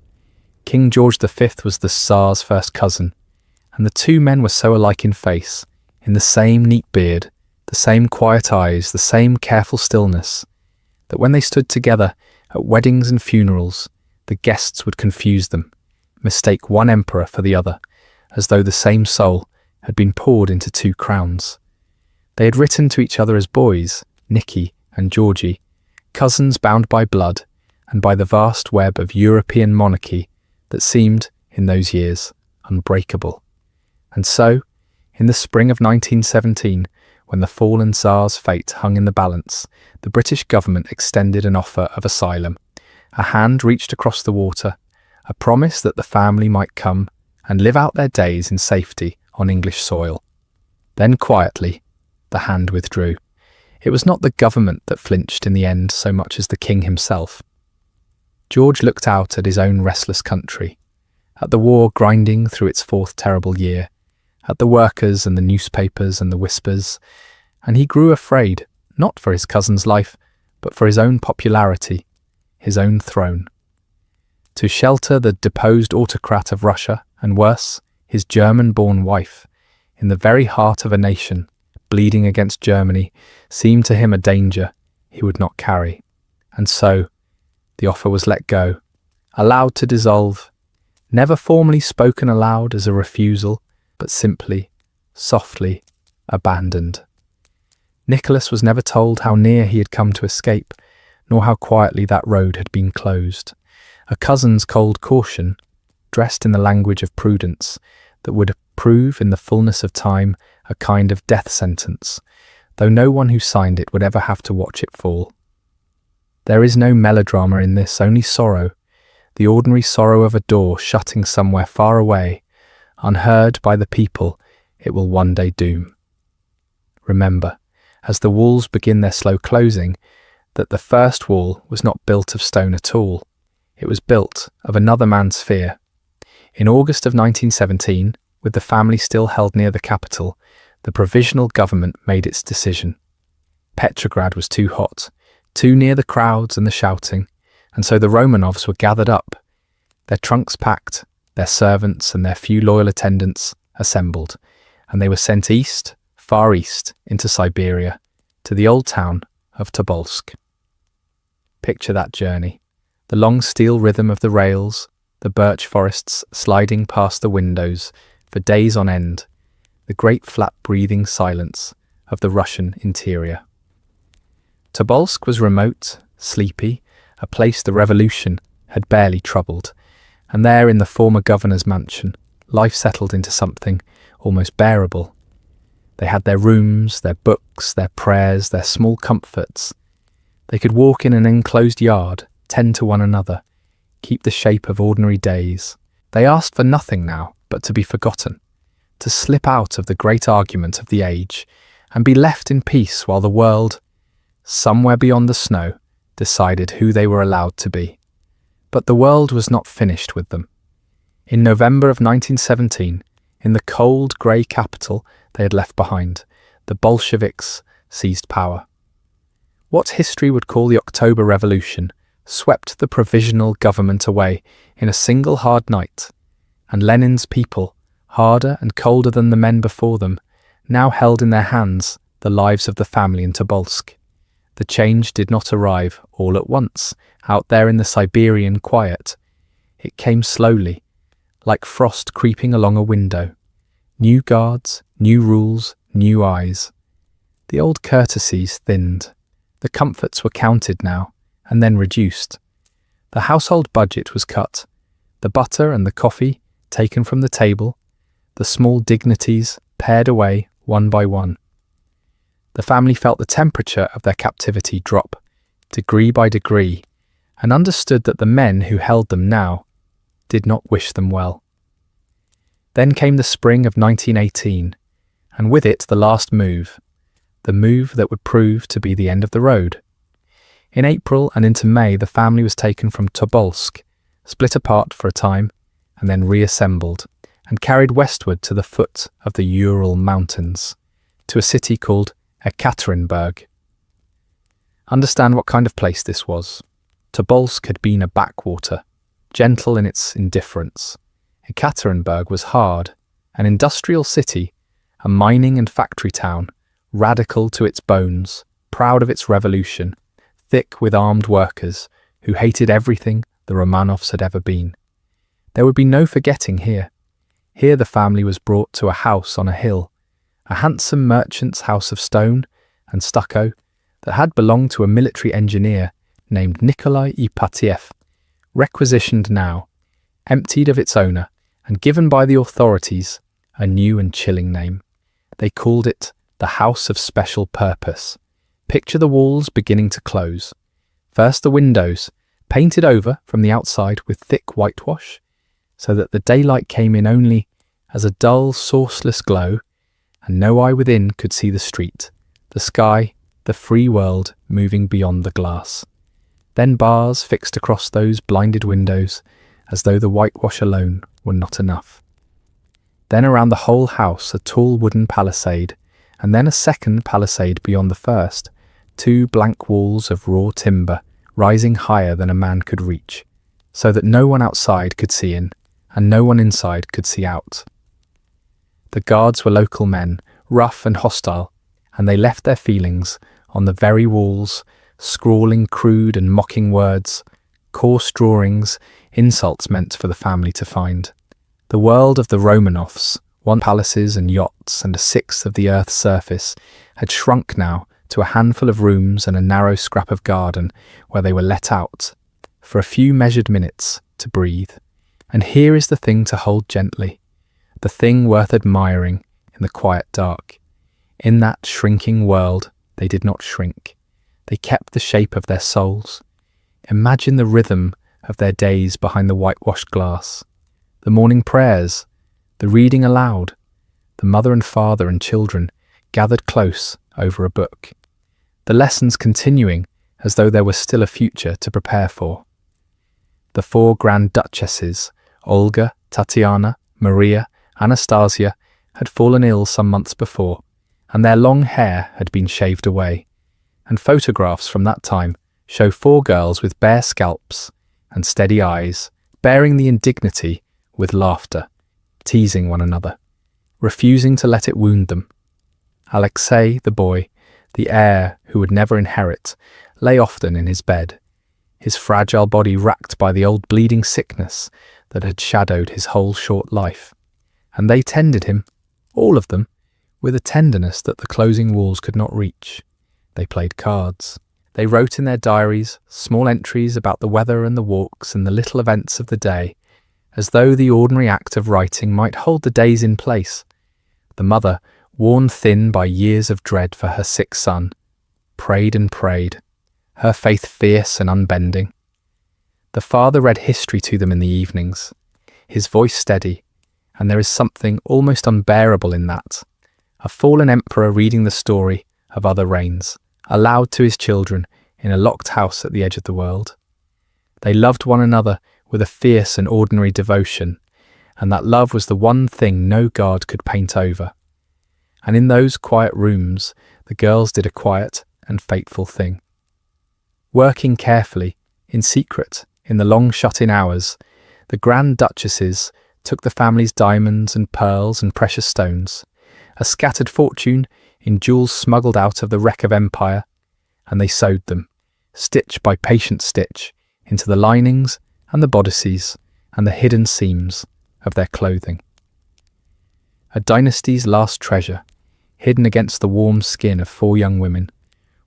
King George V was the Tsar's first cousin, and the two men were so alike in face, in the same neat beard, the same quiet eyes, the same careful stillness, that when they stood together at weddings and funerals, the guests would confuse them, mistake one emperor for the other, as though the same soul had been poured into two crowns. They had written to each other as boys, Nicky and Georgie, cousins bound by blood and by the vast web of European monarchy that seemed, in those years, unbreakable. And so, in the spring of 1917, when the fallen Tsar's fate hung in the balance, the British government extended an offer of asylum. A hand reached across the water, a promise that the family might come and live out their days in safety on English soil. Then quietly, the hand withdrew. It was not the government that flinched in the end so much as the king himself. George looked out at his own restless country, at the war grinding through its fourth terrible year, at the workers and the newspapers and the whispers, and he grew afraid, not for his cousin's life, but for his own popularity, his own throne. To shelter the deposed autocrat of Russia, and worse, his German-born wife, in the very heart of a nation, bleeding against Germany, seemed to him a danger he would not carry. And so, the offer was let go, allowed to dissolve, never formally spoken aloud as a refusal, but simply, softly, abandoned. Nicholas was never told how near he had come to escape, nor how quietly that road had been closed. A cousin's cold caution, dressed in the language of prudence, that would prove in the fullness of time a kind of death sentence, though no one who signed it would ever have to watch it fall. There is no melodrama in this, only sorrow, the ordinary sorrow of a door shutting somewhere far away, unheard by the people it will one day doom. Remember, as the walls begin their slow closing, that the first wall was not built of stone at all. It was built of another man's fear. In August of 1917, with the family still held near the capital, the provisional government made its decision. Petrograd was too hot, too near the crowds and the shouting, and so the Romanovs were gathered up, their trunks packed, their servants and their few loyal attendants assembled, and they were sent east, far east, into Siberia, to the old town of Tobolsk. Picture that journey, the long steel rhythm of the rails, the birch forests sliding past the windows for days on end, the great flat breathing silence of the Russian interior. Tobolsk was remote, sleepy, a place the revolution had barely troubled, and there in the former governor's mansion, life settled into something almost bearable. They had their rooms, their books, their prayers, their small comforts. They could walk in an enclosed yard, tend to one another, keep the shape of ordinary days. They asked for nothing now but to be forgotten, to slip out of the great argument of the age and be left in peace while the world, somewhere beyond the snow, decided who they were allowed to be. But the world was not finished with them. In November of 1917, in the cold, grey capital they had left behind, the Bolsheviks seized power. What history would call the October Revolution swept the provisional government away in a single hard night, and Lenin's people, harder and colder than the men before them, now held in their hands the lives of the family in Tobolsk. The change did not arrive all at once, out there in the Siberian quiet. It came slowly, like frost creeping along a window. New guards, new rules, new eyes. The old courtesies thinned. The comforts were counted now, and then reduced. The household budget was cut, the butter and the coffee taken from the table, the small dignities pared away one by one. The family felt the temperature of their captivity drop, degree by degree, and understood that the men who held them now did not wish them well. Then came the spring of 1918, and with it the last move, the move that would prove to be the end of the road. In April and into May, the family was taken from Tobolsk, split apart for a time, and then reassembled, and carried westward to the foot of the Ural Mountains, to a city called Ekaterinburg. Understand what kind of place this was. Tobolsk had been a backwater, gentle in its indifference. Ekaterinburg was hard, an industrial city, a mining and factory town, radical to its bones, proud of its revolution, thick with armed workers who hated everything the Romanovs had ever been. There would be no forgetting here. Here the family was brought to a house on a hill, a handsome merchant's house of stone and stucco that had belonged to a military engineer named Nikolai Ipatiev, requisitioned now, emptied of its owner, and given by the authorities a new and chilling name. They called it the House of Special Purpose. Picture the walls beginning to close. First the windows, painted over from the outside with thick whitewash, so that the daylight came in only as a dull, sourceless glow, and no eye within could see the street, the sky, the free world moving beyond the glass. Then bars fixed across those blinded windows, as though the whitewash alone were not enough. Then around the whole house a tall wooden palisade, and then a second palisade beyond the first, two blank walls of raw timber rising higher than a man could reach, so that no one outside could see in, and no one inside could see out. The guards were local men, rough and hostile, and they left their feelings on the very walls scrawling crude and mocking words, coarse drawings, insults meant for the family to find. The world of the Romanovs, one palaces and yachts and a sixth of the earth's surface, had shrunk now to a handful of rooms and a narrow scrap of garden where they were let out, for a few measured minutes, to breathe. And here is the thing to hold gently, the thing worth admiring in the quiet dark. In that shrinking world, they did not shrink. They kept the shape of their souls. Imagine the rhythm of their days behind the whitewashed glass. The morning prayers, the reading aloud, the mother and father and children gathered close over a book. The lessons continuing as though there was still a future to prepare for. The four grand duchesses, Olga, Tatiana, Maria, Anastasia, had fallen ill some months before, and their long hair had been shaved away, and photographs from that time show four girls with bare scalps and steady eyes, bearing the indignity with laughter, teasing one another, refusing to let it wound them. Alexei, the boy, the heir who would never inherit, lay often in his bed, his fragile body racked by the old bleeding sickness that had shadowed his whole short life. And they tended him, all of them, with a tenderness that the closing walls could not reach. They played cards. They wrote in their diaries small entries about the weather and the walks and the little events of the day, as though the ordinary act of writing might hold the days in place. The mother, worn thin by years of dread for her sick son, prayed and prayed, her faith fierce and unbending. The father read history to them in the evenings, his voice steady, and there is something almost unbearable in that. A fallen emperor reading the story of other reigns, aloud to his children in a locked house at the edge of the world. They loved one another with a fierce and ordinary devotion, and that love was the one thing no god could paint over. And in those quiet rooms, the girls did a quiet and fateful thing. Working carefully, in secret, in the long shut-in hours, the grand duchesses took the family's diamonds and pearls and precious stones, a scattered fortune in jewels smuggled out of the wreck of empire, and they sewed them, stitch by patient stitch, into the linings and the bodices and the hidden seams of their clothing. A dynasty's last treasure, hidden against the warm skin of four young women,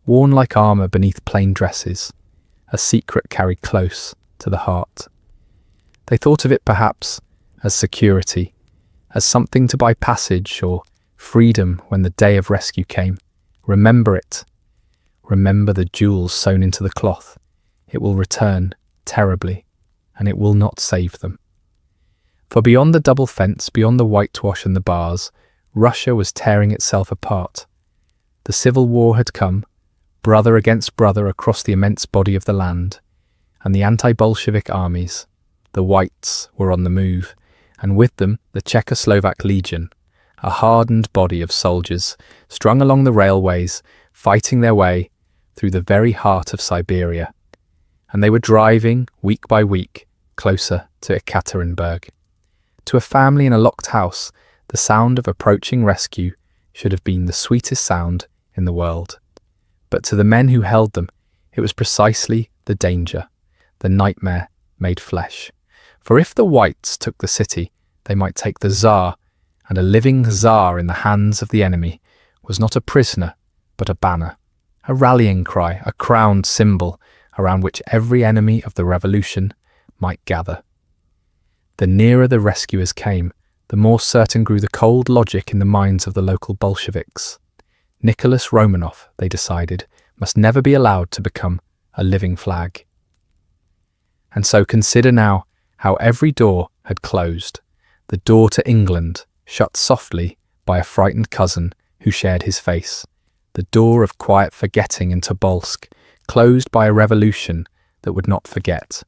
worn like armour beneath plain dresses, a secret carried close to the heart. They thought of it perhaps as security, as something to buy passage or freedom when the day of rescue came. Remember it. Remember the jewels sewn into the cloth. It will return terribly, and it will not save them. For beyond the double fence, beyond the whitewash and the bars, Russia was tearing itself apart. The civil war had come, brother against brother across the immense body of the land, and the anti-Bolshevik armies, the Whites, were on the move, and with them the Czechoslovak Legion, a hardened body of soldiers strung along the railways, fighting their way through the very heart of Siberia. And they were driving, week by week, closer to Ekaterinburg. To a family in a locked house, the sound of approaching rescue should have been the sweetest sound in the world. But to the men who held them, it was precisely the danger, the nightmare made flesh. For if the Whites took the city, they might take the Tsar, and a living Tsar in the hands of the enemy was not a prisoner, but a banner, a rallying cry, a crowned symbol around which every enemy of the revolution might gather. The nearer the rescuers came, the more certain grew the cold logic in the minds of the local Bolsheviks. Nicholas Romanov, they decided, must never be allowed to become a living flag. And so consider now how every door had closed, the door to England shut softly by a frightened cousin who shared his face, the door of quiet forgetting in Tobolsk, closed by a revolution that would not forget,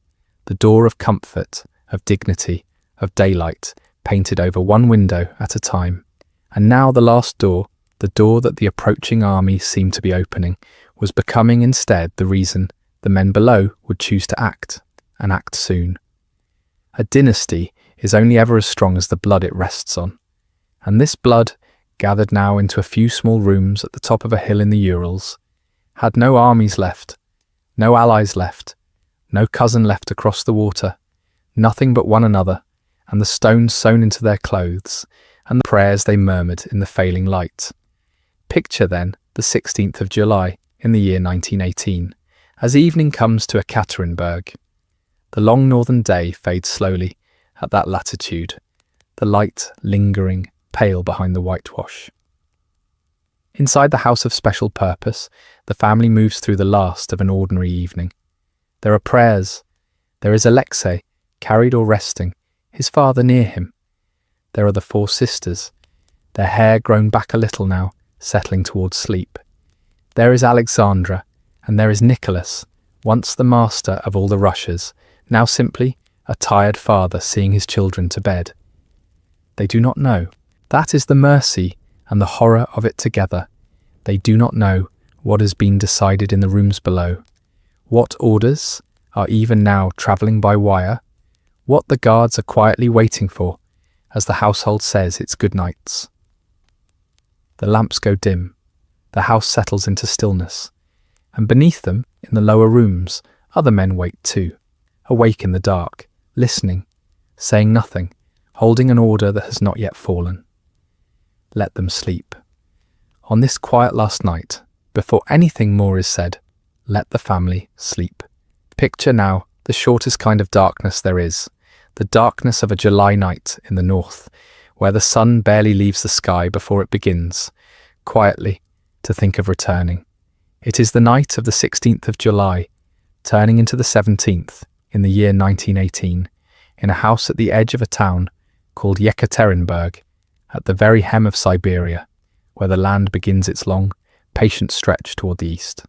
the door of comfort, of dignity, of daylight, painted over one window at a time. And now the last door, the door that the approaching army seemed to be opening, was becoming instead the reason the men below would choose to act, and act soon. A dynasty is only ever as strong as the blood it rests on, and this blood, gathered now into a few small rooms at the top of a hill in the Urals, had no armies left, No allies left, no cousin left across the water, nothing but one another, and the stones sewn into their clothes, and the prayers they murmured in the failing light. Picture, then, the 16th of July in the year 1918, as evening comes to Ekaterinburg. The long northern day fades slowly at that latitude, the light lingering pale behind the whitewash. Inside the house of special purpose, the family moves through the last of an ordinary evening. There are prayers. There is Alexei, carried or resting, his father near him. There are the four sisters, their hair grown back a little now, settling towards sleep. There is Alexandra, and there is Nicholas, once the master of all the Russias, now simply a tired father seeing his children to bed. They do not know. That is the mercy and the horror of it together. They do not know what has been decided in the rooms below, what orders are even now travelling by wire, what the guards are quietly waiting for as the household says its good nights. The lamps go dim, the house settles into stillness, and beneath them, in the lower rooms, other men wait too, awake in the dark, listening, saying nothing, holding an order that has not yet fallen. Let them sleep. On this quiet last night, before anything more is said, let the family sleep. Picture now the shortest kind of darkness there is, the darkness of a July night in the north, where the sun barely leaves the sky before it begins, quietly, to think of returning. It is the night of the 16th of July, turning into the 17th in the year 1918, in a house at the edge of a town called Yekaterinburg, at the very hem of Siberia, where the land begins its long, patient stretch toward the east.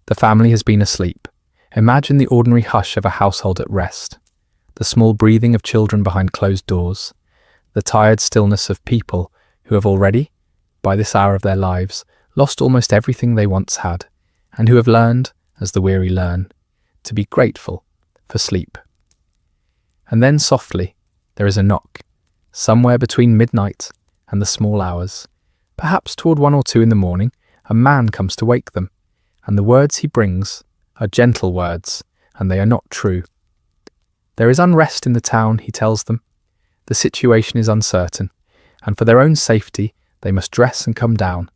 The family has been asleep. Imagine the ordinary hush of a household at rest, the small breathing of children behind closed doors, the tired stillness of people who have already, by this hour of their lives, lost almost everything they once had, and who have learned, as the weary learn, to be grateful for sleep. And then softly, there is a knock, somewhere between midnight and the small hours. Perhaps toward 1 or 2 in the morning, a man comes to wake them, and the words he brings are gentle words, and they are not true. There is unrest in the town, he tells them. The situation is uncertain, and for their own safety, they must dress and come down.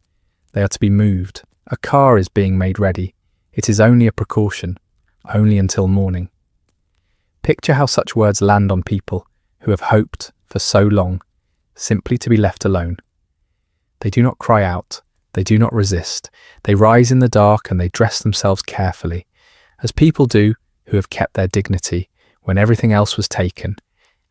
They are to be moved. A car is being made ready. It is only a precaution, only until morning. Picture how such words land on people who have hoped for so long simply to be left alone. They do not cry out, they do not resist, they rise in the dark and they dress themselves carefully, as people do who have kept their dignity when everything else was taken,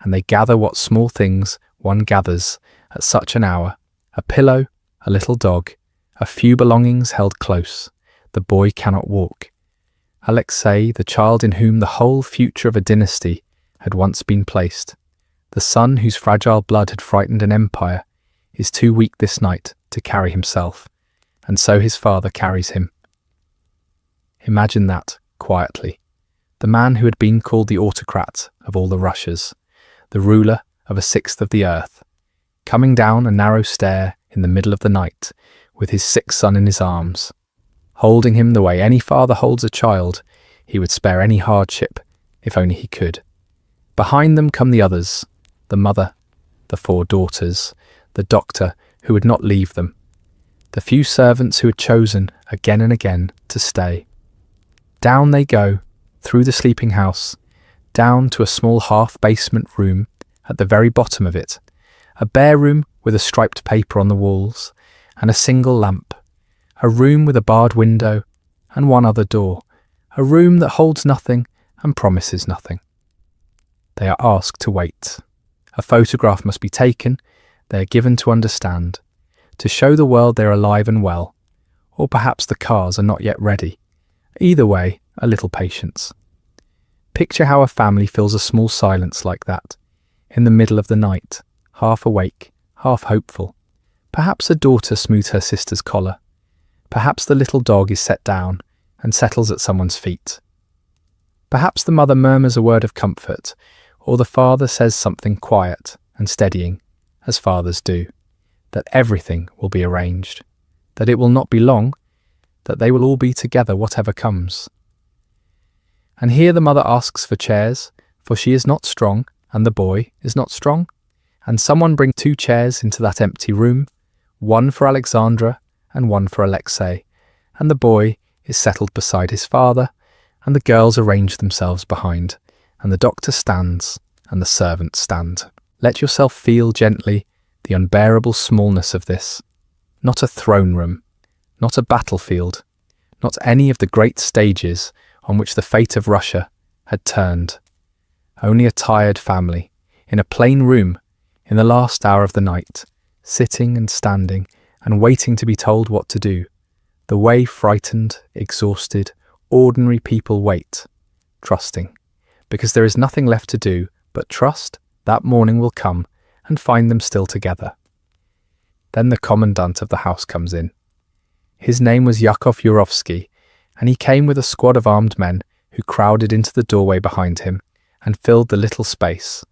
and they gather what small things one gathers at such an hour: a pillow, a little dog, a few belongings held close. The boy cannot walk. Alexei, the child in whom the whole future of a dynasty had once been placed, the son whose fragile blood had frightened an empire, is too weak this night to carry himself, and so his father carries him. Imagine that, quietly. The man who had been called the autocrat of all the Russias, the ruler of a sixth of the earth, coming down a narrow stair in the middle of the night, with his sick son in his arms, holding him the way any father holds a child. He would spare any hardship, if only he could. Behind them come the others, the mother, the 4 daughters, the doctor who would not leave them, the few servants who had chosen again and again to stay. Down they go, through the sleeping house, down to a small half-basement room at the very bottom of it, a bare room with a striped paper on the walls and a single lamp, a room with a barred window and one other door, a room that holds nothing and promises nothing. They are asked to wait. A photograph must be taken. They are given to understand, to show the world they are alive and well, or perhaps the cars are not yet ready. Either way, a little patience. Picture how a family fills a small silence like that, in the middle of the night, half awake, half hopeful. Perhaps a daughter smooths her sister's collar. Perhaps the little dog is set down and settles at someone's feet. Perhaps the mother murmurs a word of comfort, or the father says something quiet and steadying, as fathers do, that everything will be arranged, that it will not be long, that they will all be together whatever comes. And here the mother asks for chairs, for she is not strong, and the boy is not strong. And someone bring 2 chairs into that empty room, one for Alexandra and one for Alexei, and the boy is settled beside his father, and the girls arrange themselves behind, and the doctor stands, and the servants stand. Let yourself feel gently the unbearable smallness of this. Not a throne room, not a battlefield, not any of the great stages on which the fate of Russia had turned. Only a tired family, in a plain room, in the last hour of the night, sitting and standing and waiting to be told what to do, the way frightened, exhausted, ordinary people wait, trusting, because there is nothing left to do but trust that morning will come and find them still together. Then the commandant of the house comes in. His name was Yakov Yurovsky, and he came with a squad of armed men who crowded into the doorway behind him and filled the little space,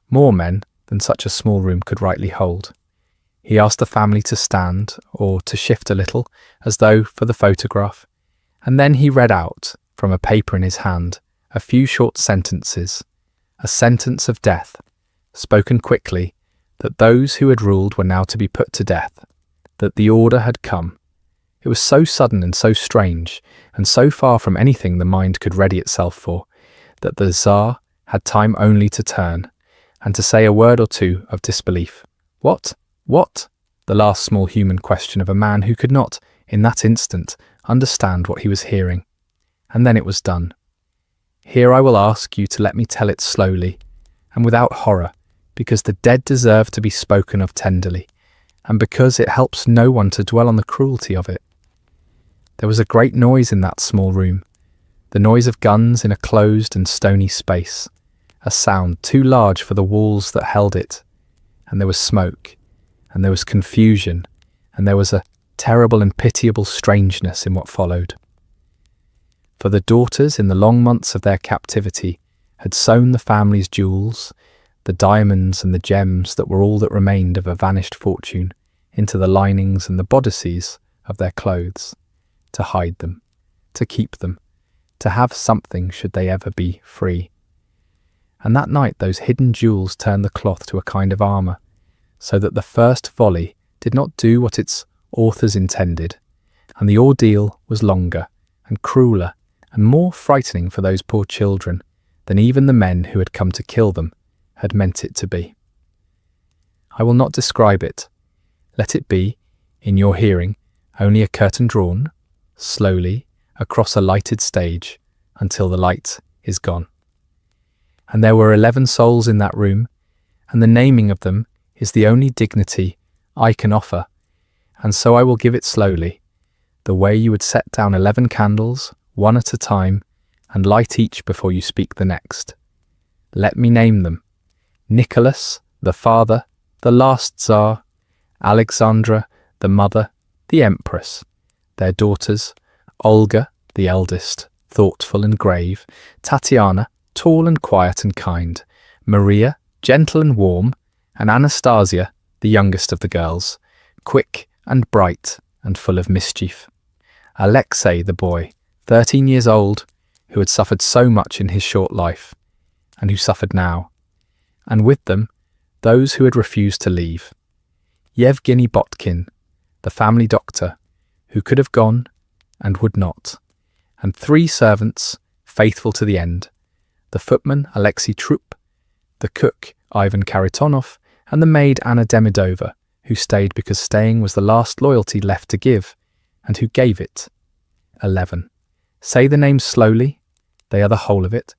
more men than such a small room could rightly hold. He asked the family to stand, or to shift a little, as though for the photograph, and then he read out, from a paper in his hand, a few short sentences, a sentence of death, spoken quickly, that those who had ruled were now to be put to death, that the order had come. It was so sudden and so strange, and so far from anything the mind could ready itself for, that the Tsar had time only to turn, and to say a word or two of disbelief. What? What? The last small human question of a man who could not, in that instant, understand what he was hearing. And then it was done. Here I will ask you to let me tell it slowly, and without horror, because the dead deserve to be spoken of tenderly, and because it helps no one to dwell on the cruelty of it. There was a great noise in that small room, the noise of guns in a closed and stony space, a sound too large for the walls that held it, and there was smoke, and there was confusion, and there was a terrible and pitiable strangeness in what followed. For the daughters, in the long months of their captivity, had sewn the family's jewels, the diamonds and the gems that were all that remained of a vanished fortune, into the linings and the bodices of their clothes, to hide them, to keep them, to have something should they ever be free. And that night those hidden jewels turned the cloth to a kind of armour, so that the first volley did not do what its authors intended, and the ordeal was longer and crueler and more frightening for those poor children than even the men who had come to kill them had meant it to be. I will not describe it. Let it be, in your hearing, only a curtain drawn, slowly, across a lighted stage, until the light is gone. And there were 11 souls in that room, and the naming of them is the only dignity I can offer, and so I will give it slowly, the way you would set down 11 candles, one at a time, and light each before you speak the next. Let me name them: Nicholas, the father, the last Tsar; Alexandra, the mother, the Empress; their daughters, Olga, the eldest, thoughtful and grave; Tatiana, tall and quiet and kind; Maria, gentle and warm; and Anastasia, the youngest of the girls, quick and bright and full of mischief; Alexei, the boy, 13 years old, who had suffered so much in his short life, and who suffered now; and with them, those who had refused to leave; Yevgeny Botkin, the family doctor, who could have gone and would not; and 3 servants, faithful to the end: the footman Alexei Trupp, the cook Ivan Karitonov, and the maid Anna Demidova, who stayed because staying was the last loyalty left to give, and who gave it. 11. Say the names slowly, they are the whole of it.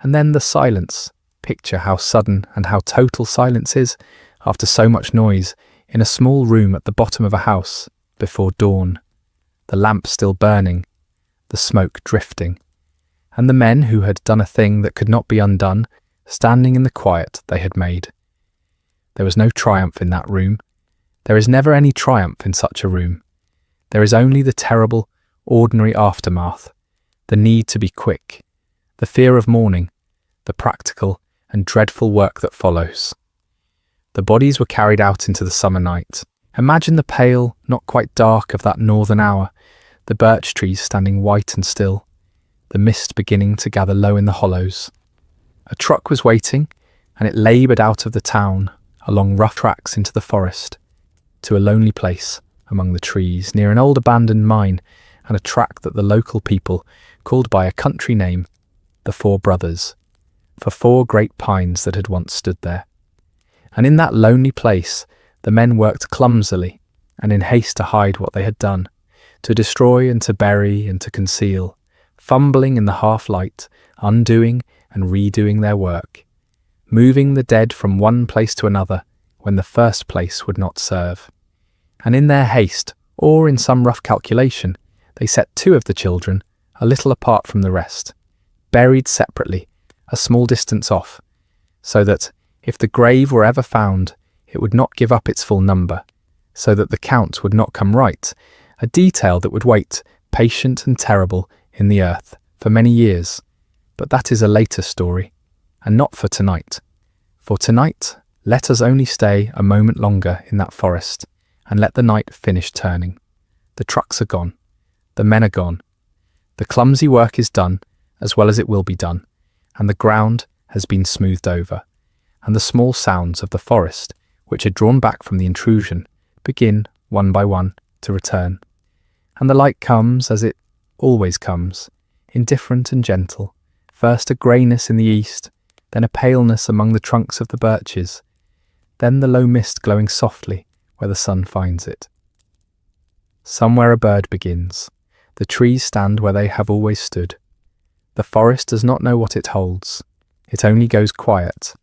And then the silence. Picture how sudden and how total silence is, after so much noise, in a small room at the bottom of a house, before dawn. The lamp still burning, the smoke drifting, and the men who had done a thing that could not be undone, standing in the quiet they had made. There was no triumph in that room. There is never any triumph in such a room. There is only the terrible, ordinary aftermath, the need to be quick, the fear of morning, the practical and dreadful work that follows. The bodies were carried out into the summer night. Imagine the pale, not quite dark of that northern hour, the birch trees standing white and still, the mist beginning to gather low in the hollows. A truck was waiting, and it laboured out of the town, along rough tracks into the forest, to a lonely place among the trees, near an old abandoned mine and a track that the local people called by a country name, the Four Brothers, for four great pines that had once stood there. And in that lonely place, the men worked clumsily and in haste to hide what they had done, to destroy and to bury and to conceal, fumbling in the half-light, undoing and redoing their work, moving the dead from one place to another when the first place would not serve. And in their haste, or in some rough calculation, they set two of the children a little apart from the rest, buried separately, a small distance off, so that, if the grave were ever found, it would not give up its full number, so that the count would not come right, a detail that would wait, patient and terrible, in the earth, for many years. But that is a later story, and not for tonight. For tonight, let us only stay a moment longer in that forest, and let the night finish turning. The trucks are gone. The men are gone. The clumsy work is done, as well as it will be done, and the ground has been smoothed over, and the small sounds of the forest, which had drawn back from the intrusion, begin, one by one, to return. And the light comes as it always comes, indifferent and gentle, first a greyness in the east, then a paleness among the trunks of the birches, then the low mist glowing softly where the sun finds it. Somewhere a bird begins. The trees stand where they have always stood. The forest does not know what it holds. It only goes quiet,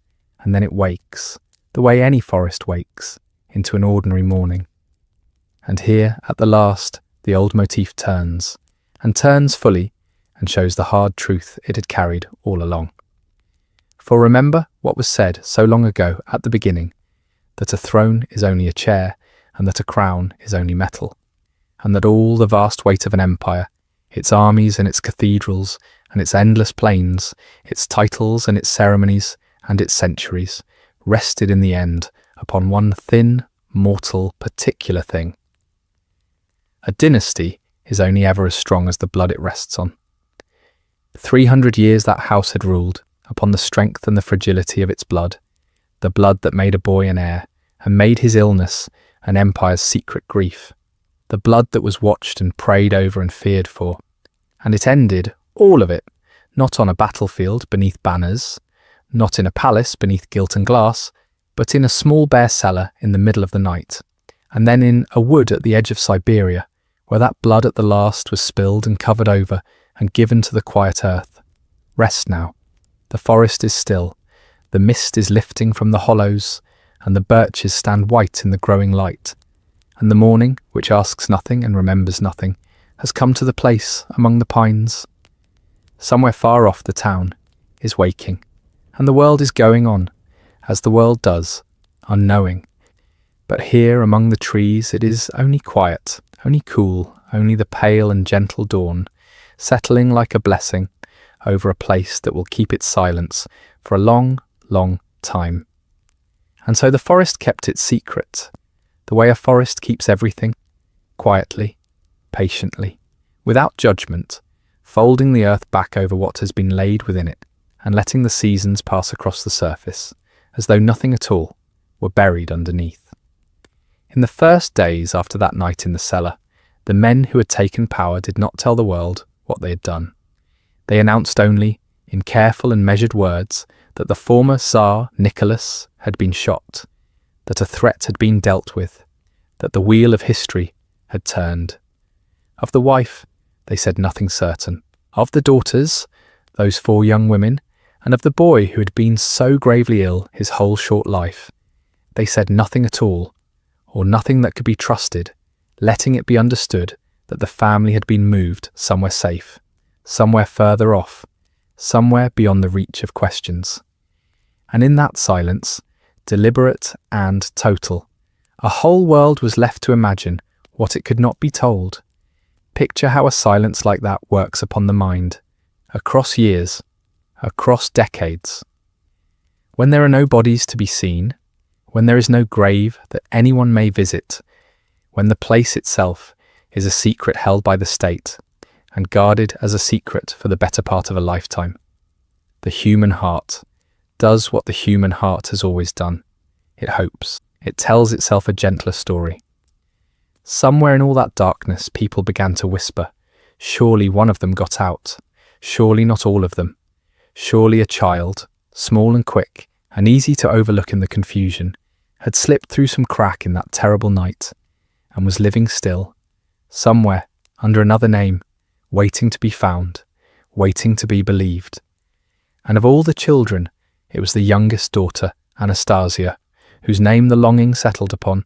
and then it wakes, the way any forest wakes, into an ordinary morning. And here, at the last, the old motif turns, and turns fully, and shows the hard truth it had carried all along. For remember what was said so long ago at the beginning, that a throne is only a chair, and that a crown is only metal, and that all the vast weight of an empire, its armies and its cathedrals, and its endless plains, its titles and its ceremonies, and its centuries, rested in the end upon one thin, mortal, particular thing. A dynasty is only ever as strong as the blood it rests on. 300 years that house had ruled, upon the strength and the fragility of its blood, the blood that made a boy an heir, and made his illness an empire's secret grief, the blood that was watched and prayed over and feared for. And it ended, all of it, not on a battlefield beneath banners, not in a palace beneath gilt and glass, but in a small bare cellar in the middle of the night, and then in a wood at the edge of Siberia, where that blood at the last was spilled and covered over and given to the quiet earth. Rest now. The forest is still, the mist is lifting from the hollows, and the birches stand white in the growing light, and the morning, which asks nothing and remembers nothing, has come to the place among the pines. Somewhere far off the town is waking, and the world is going on, as the world does, unknowing. But here among the trees it is only quiet, only cool, only the pale and gentle dawn, settling like a blessing over a place that will keep its silence for a long, long time. And so the forest kept its secret, the way a forest keeps everything, quietly, patiently, without judgment, folding the earth back over what has been laid within it, and letting the seasons pass across the surface, as though nothing at all were buried underneath. In the first days after that night in the cellar, the men who had taken power did not tell the world what they had done. They announced only, in careful and measured words, that the former Tsar, Nicholas, had been shot, that a threat had been dealt with, that the wheel of history had turned. Of the wife, they said nothing certain. Of the daughters, those 4 young women, and of the boy who had been so gravely ill his whole short life, they said nothing at all, or nothing that could be trusted, letting it be understood that the family had been moved somewhere safe, somewhere further off, somewhere beyond the reach of questions. And in that silence, deliberate and total, a whole world was left to imagine what it could not be told. Picture how a silence like that works upon the mind, across years, across decades. When there are no bodies to be seen, when there is no grave that anyone may visit, when the place itself is a secret held by the state and guarded as a secret for the better part of a lifetime. The human heart does what the human heart has always done. It hopes. It tells itself a gentler story. Somewhere in all that darkness, people began to whisper, surely one of them got out. Surely not all of them. Surely a child, small and quick, and easy to overlook in the confusion, had slipped through some crack in that terrible night, and was living still, somewhere, under another name, waiting to be found, waiting to be believed. And of all the children, it was the youngest daughter, Anastasia, whose name the longing settled upon,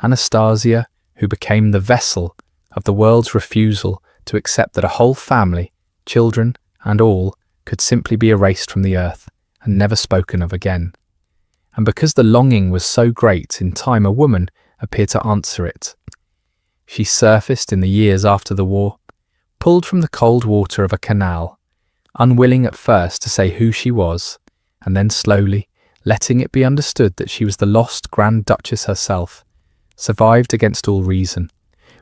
Anastasia, who became the vessel of the world's refusal to accept that a whole family, children and all, could simply be erased from the earth and never spoken of again. And because the longing was so great, in time a woman appeared to answer it. She surfaced in the years after the war, pulled from the cold water of a canal, unwilling at first to say who she was, and then slowly, letting it be understood that she was the lost Grand Duchess herself, survived against all reason,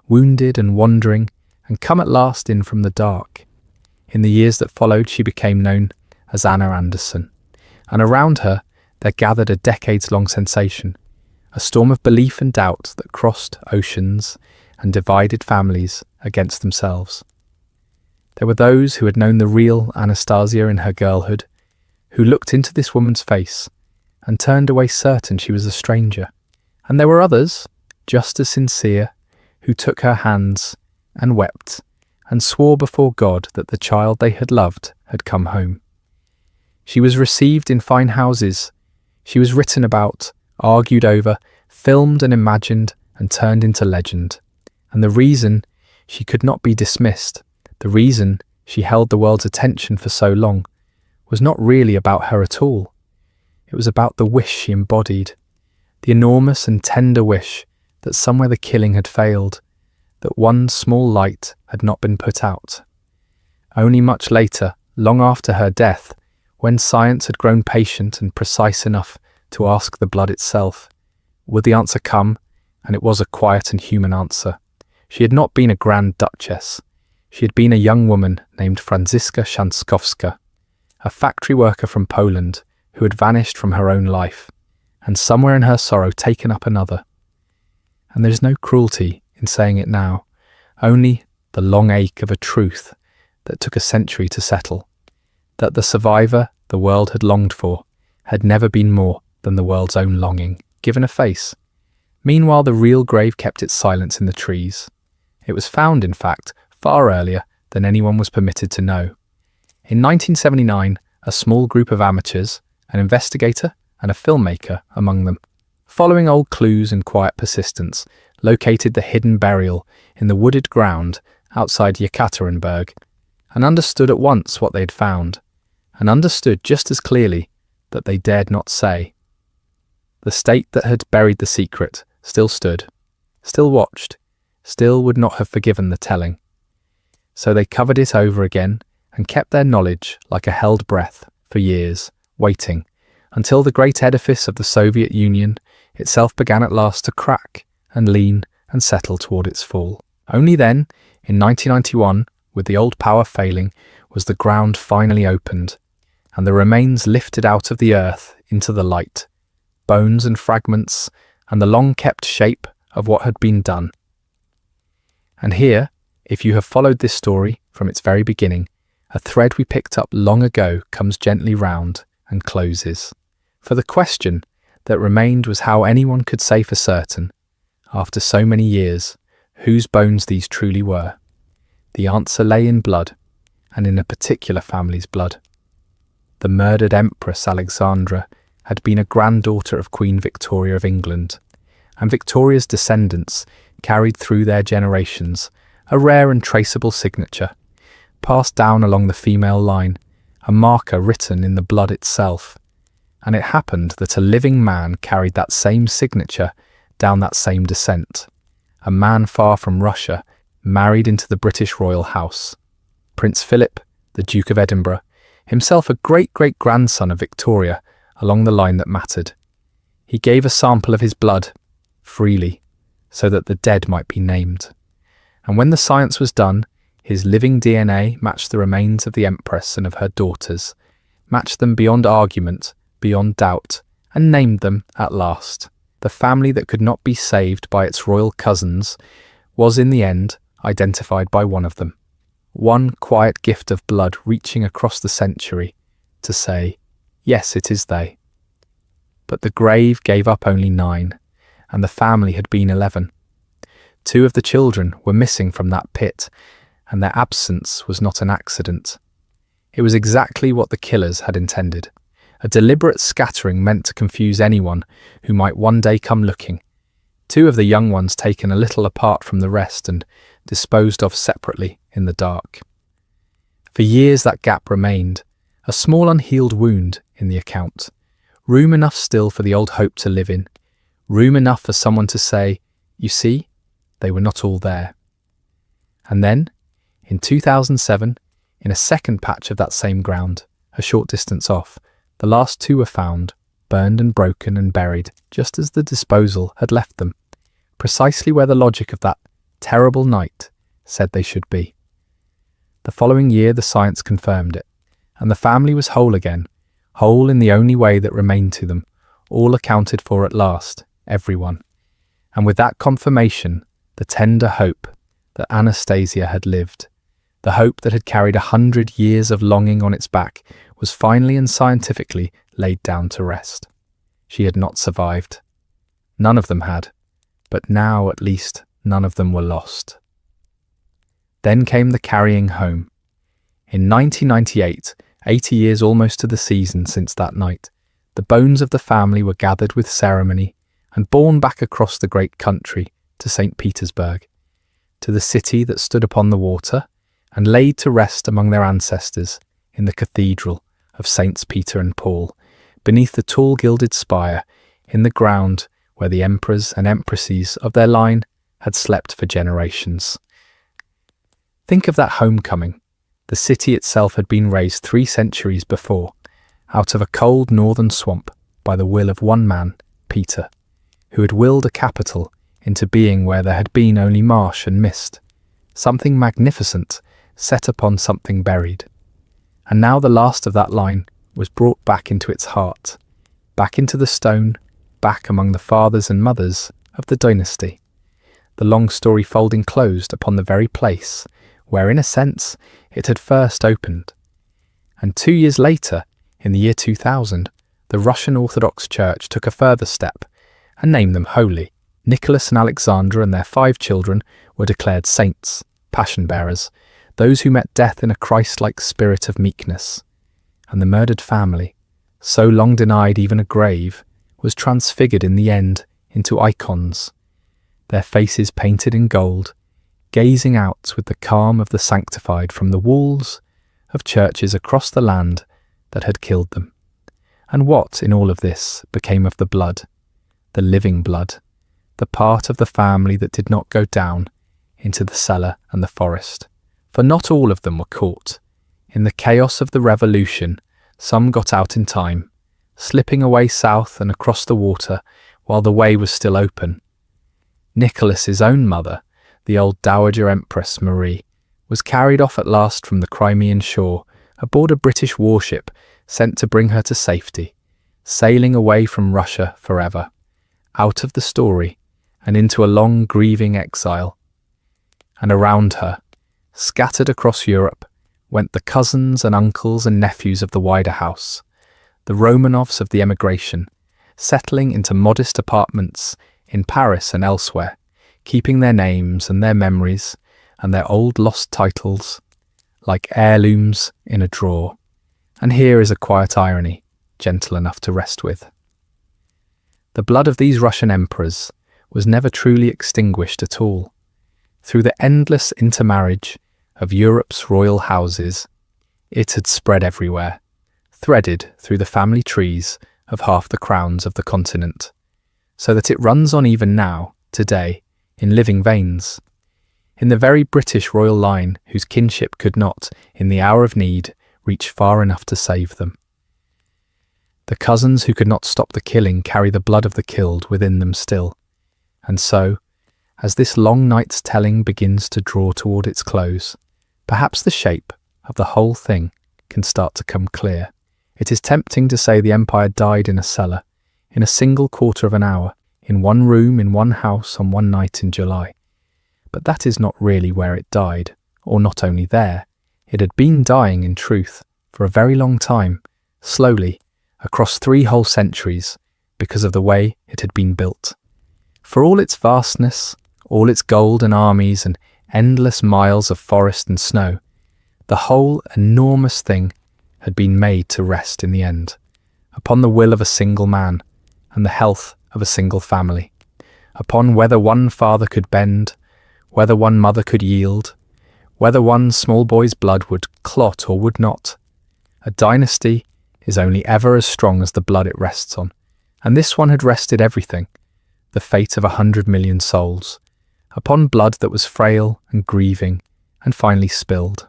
wounded and wandering, and come at last in from the dark. In the years that followed, she became known as Anna Anderson, and around her there gathered a decades-long sensation, a storm of belief and doubt that crossed oceans and divided families against themselves. There were those who had known the real Anastasia in her girlhood, who looked into this woman's face and turned away certain she was a stranger, and there were others, just as sincere, who took her hands and wept and swore before God that the child they had loved had come home. She was received in fine houses. She was written about, argued over, filmed and imagined and turned into legend. And the reason she could not be dismissed, the reason she held the world's attention for so long, was not really about her at all. It was about the wish she embodied, the enormous and tender wish that somewhere the killing had failed, that one small light had not been put out. Only much later, long after her death, when science had grown patient and precise enough to ask the blood itself, would the answer come, and it was a quiet and human answer. She had not been a Grand Duchess. She had been a young woman named Franziska Szankowska, a factory worker from Poland who had vanished from her own life, and somewhere in her sorrow taken up another. And there is no cruelty in saying it now, only the long ache of a truth that took a century to settle, that the survivor the world had longed for had never been more than the world's own longing, given a face. Meanwhile, the real grave kept its silence in the trees. It was found, in fact, far earlier than anyone was permitted to know. In 1979, a small group of amateurs, an investigator and a filmmaker among them, following old clues and quiet persistence, located the hidden burial in the wooded ground outside Yekaterinburg, and understood at once what they had found, and understood just as clearly that they dared not say. The state that had buried the secret still stood, still watched, still would not have forgiven the telling. So they covered it over again and kept their knowledge like a held breath for years, waiting, until the great edifice of the Soviet Union itself began at last to crack and lean and settle toward its fall. Only then, in 1991, with the old power failing, was the ground finally opened, and the remains lifted out of the earth into the light, bones and fragments, and the long-kept shape of what had been done. And here, if you have followed this story from its very beginning, a thread we picked up long ago comes gently round and closes. For the question that remained was how anyone could say for certain, after so many years, whose bones these truly were. The answer lay in blood, and in a particular family's blood. The murdered Empress Alexandra had been a granddaughter of Queen Victoria of England, and Victoria's descendants carried through their generations a rare and traceable signature, passed down along the female line, a marker written in the blood itself. And it happened that a living man carried that same signature down that same descent, a man far from Russia, married into the British royal house. Prince Philip, the Duke of Edinburgh, himself a great-great-grandson of Victoria, along the line that mattered. He gave a sample of his blood, freely, so that the dead might be named. And when the science was done, his living DNA matched the remains of the Empress and of her daughters, matched them beyond argument, beyond doubt, and named them at last. The family that could not be saved by its royal cousins was in the end identified by one of them. One quiet gift of blood reaching across the century to say, yes, it is they. But the grave gave up only 9, and the family had been 11. 2 of the children were missing from that pit, and their absence was not an accident. It was exactly what the killers had intended, a deliberate scattering meant to confuse anyone who might one day come looking. 2 of the young ones taken a little apart from the rest and disposed of separately in the dark. For years that gap remained, a small unhealed wound in the account, room enough still for the old hope to live in, room enough for someone to say, you see, they were not all there. And then, in 2007, in a second patch of that same ground, a short distance off, the last 2 were found, burned and broken and buried, just as the disposal had left them, precisely where the logic of that terrible night said they should be. The following year the science confirmed it, and the family was whole again, whole in the only way that remained to them, all accounted for at last, everyone. And with that confirmation, the tender hope that Anastasia had lived, the hope that had carried 100 years of longing on its back, was finally and scientifically laid down to rest. She had not survived. None of them had, but now at least none of them were lost. Then came the carrying home. In 1998, 80 years almost to the season since that night, the bones of the family were gathered with ceremony and borne back across the great country to St. Petersburg, to the city that stood upon the water, and laid to rest among their ancestors in the cathedral of Saints Peter and Paul, beneath the tall gilded spire, in the ground where the emperors and empresses of their line had slept for generations. Think of that homecoming. The city itself had been raised 3 centuries before, out of a cold northern swamp by the will of one man, Peter, who had willed a capital into being where there had been only marsh and mist, something magnificent set upon something buried. And now the last of that line was brought back into its heart, back into the stone, back among the fathers and mothers of the dynasty, the long story folding closed upon the very place where, in a sense, it had first opened. And 2 years later, in the year 2000, the Russian Orthodox Church took a further step and named them holy. Nicholas and Alexandra and their 5 children were declared saints, passion bearers, those who met death in a Christ-like spirit of meekness. And the murdered family, so long denied even a grave, was transfigured in the end into icons, their faces painted in gold, gazing out with the calm of the sanctified from the walls of churches across the land that had killed them. And what, in all of this, became of the blood, the living blood, the part of the family that did not go down into the cellar and the forest? For not all of them were caught. In the chaos of the revolution, some got out in time, slipping away south and across the water while the way was still open. Nicholas's own mother, the old Dowager Empress Marie, was carried off at last from the Crimean shore aboard a British warship sent to bring her to safety, sailing away from Russia forever, out of the story and into a long grieving exile. And around her, scattered across Europe, went the cousins and uncles and nephews of the wider house, the Romanovs of the emigration, settling into modest apartments in Paris and elsewhere, keeping their names and their memories and their old lost titles like heirlooms in a drawer. And here is a quiet irony, gentle enough to rest with. The blood of these Russian emperors was never truly extinguished at all. Through the endless intermarriage of Europe's royal houses, it had spread everywhere, threaded through the family trees of half the crowns of the continent, so that it runs on even now, today, in living veins, in the very British royal line whose kinship could not, in the hour of need, reach far enough to save them. The cousins who could not stop the killing carry the blood of the killed within them still, and so, as this long night's telling begins to draw toward its close, perhaps the shape of the whole thing can start to come clear. It is tempting to say the empire died in a cellar, in a single quarter of an hour, in one room, in one house, on one night in July. But that is not really where it died, or not only there. It had been dying in truth for a very long time, slowly, across 3 whole centuries, because of the way it had been built. For all its vastness, all its gold and armies and endless miles of forest and snow, the whole enormous thing had been made to rest in the end, upon the will of a single man and the health of a single family, upon whether one father could bend, whether one mother could yield, whether one small boy's blood would clot or would not. A dynasty is only ever as strong as the blood it rests on, and this one had rested everything, the fate of 100 million souls, upon blood that was frail and grieving and finally spilled.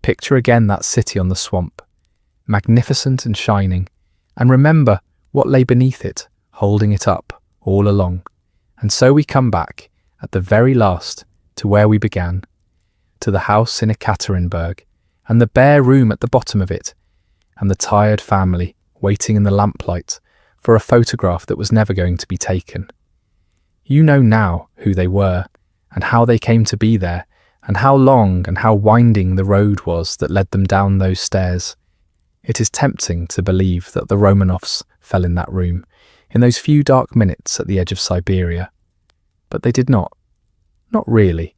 Picture again that city on the swamp, magnificent and shining, and remember what lay beneath it, holding it up all along. And so we come back, at the very last, to where we began, to the house in Ekaterinburg, and the bare room at the bottom of it, and the tired family waiting in the lamplight for a photograph that was never going to be taken. You know now who they were, and how they came to be there, and how long and how winding the road was that led them down those stairs. It is tempting to believe that the Romanovs fell in that room, in those few dark minutes at the edge of Siberia. But they did not. Not really.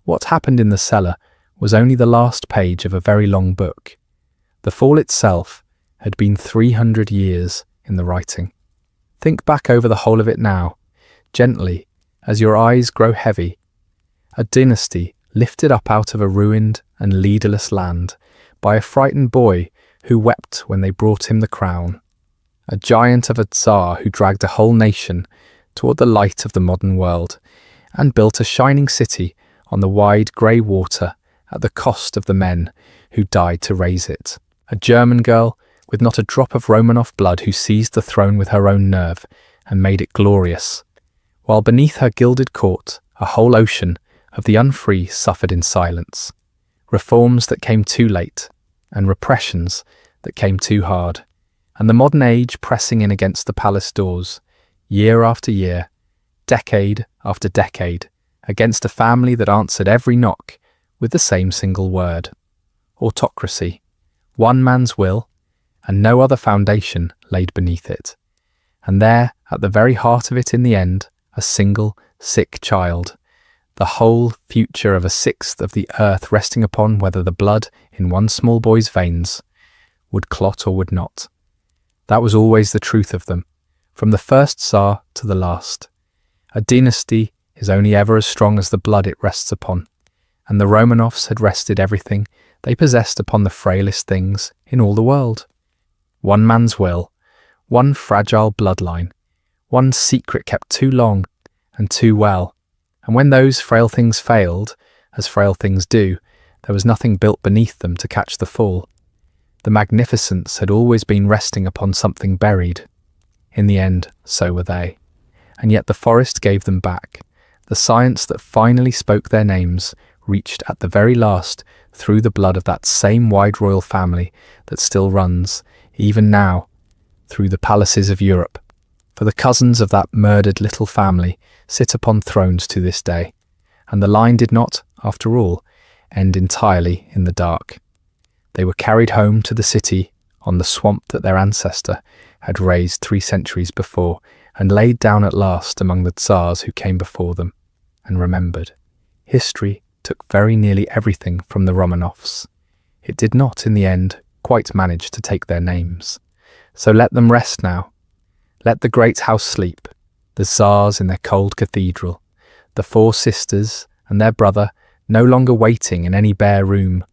What happened in the cellar was only the last page of a very long book. The fall itself had been 300 years in the writing. Think back over the whole of it now, gently, as your eyes grow heavy. A dynasty lifted up out of a ruined and leaderless land by a frightened boy who wept when they brought him the crown. A giant of a Tsar who dragged a whole nation toward the light of the modern world and built a shining city on the wide grey water at the cost of the men who died to raise it. A German girl with not a drop of Romanov blood who seized the throne with her own nerve and made it glorious, while beneath her gilded court a whole ocean of the unfree suffered in silence. Reforms that came too late, and repressions that came too hard, and the modern age pressing in against the palace doors, year after year, decade after decade, against a family that answered every knock with the same single word: autocracy, one man's will, and no other foundation laid beneath it. And there, at the very heart of it in the end, a single, sick child, the whole future of a sixth of the earth resting upon whether the blood in one small boy's veins would clot or would not. That was always the truth of them, from the first Tsar to the last. A dynasty is only ever as strong as the blood it rests upon, and the Romanovs had rested everything they possessed upon the frailest things in all the world. One man's will, one fragile bloodline, one secret kept too long and too well, and when those frail things failed, as frail things do, there was nothing built beneath them to catch the fall. The magnificence had always been resting upon something buried. In the end, so were they. And yet the forest gave them back. The science that finally spoke their names reached at the very last through the blood of that same wide royal family that still runs, even now, through the palaces of Europe. For the cousins of that murdered little family sit upon thrones to this day, and the line did not, after all, end entirely in the dark. They were carried home to the city on the swamp that their ancestor had raised 3 centuries before, and laid down at last among the Tsars who came before them, and remembered. History took very nearly everything from the Romanovs. It did not, in the end, quite manage to take their names. So let them rest now. Let the great house sleep, the Tsars in their cold cathedral, the 4 sisters and their brother no longer waiting in any bare room,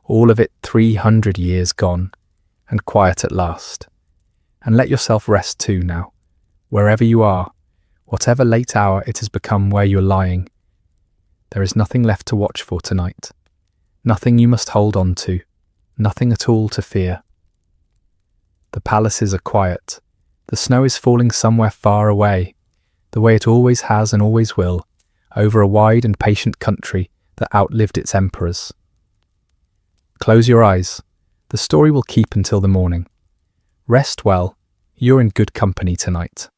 all of it 300 years gone, and quiet at last. And let yourself rest too now, wherever you are, whatever late hour it has become where you're lying. There is nothing left to watch for tonight, nothing you must hold on to, nothing at all to fear. The palaces are quiet. The snow is falling somewhere far away, the way it always has and always will, over a wide and patient country that outlived its emperors. Close your eyes. The story will keep until the morning. Rest well. You're in good company tonight.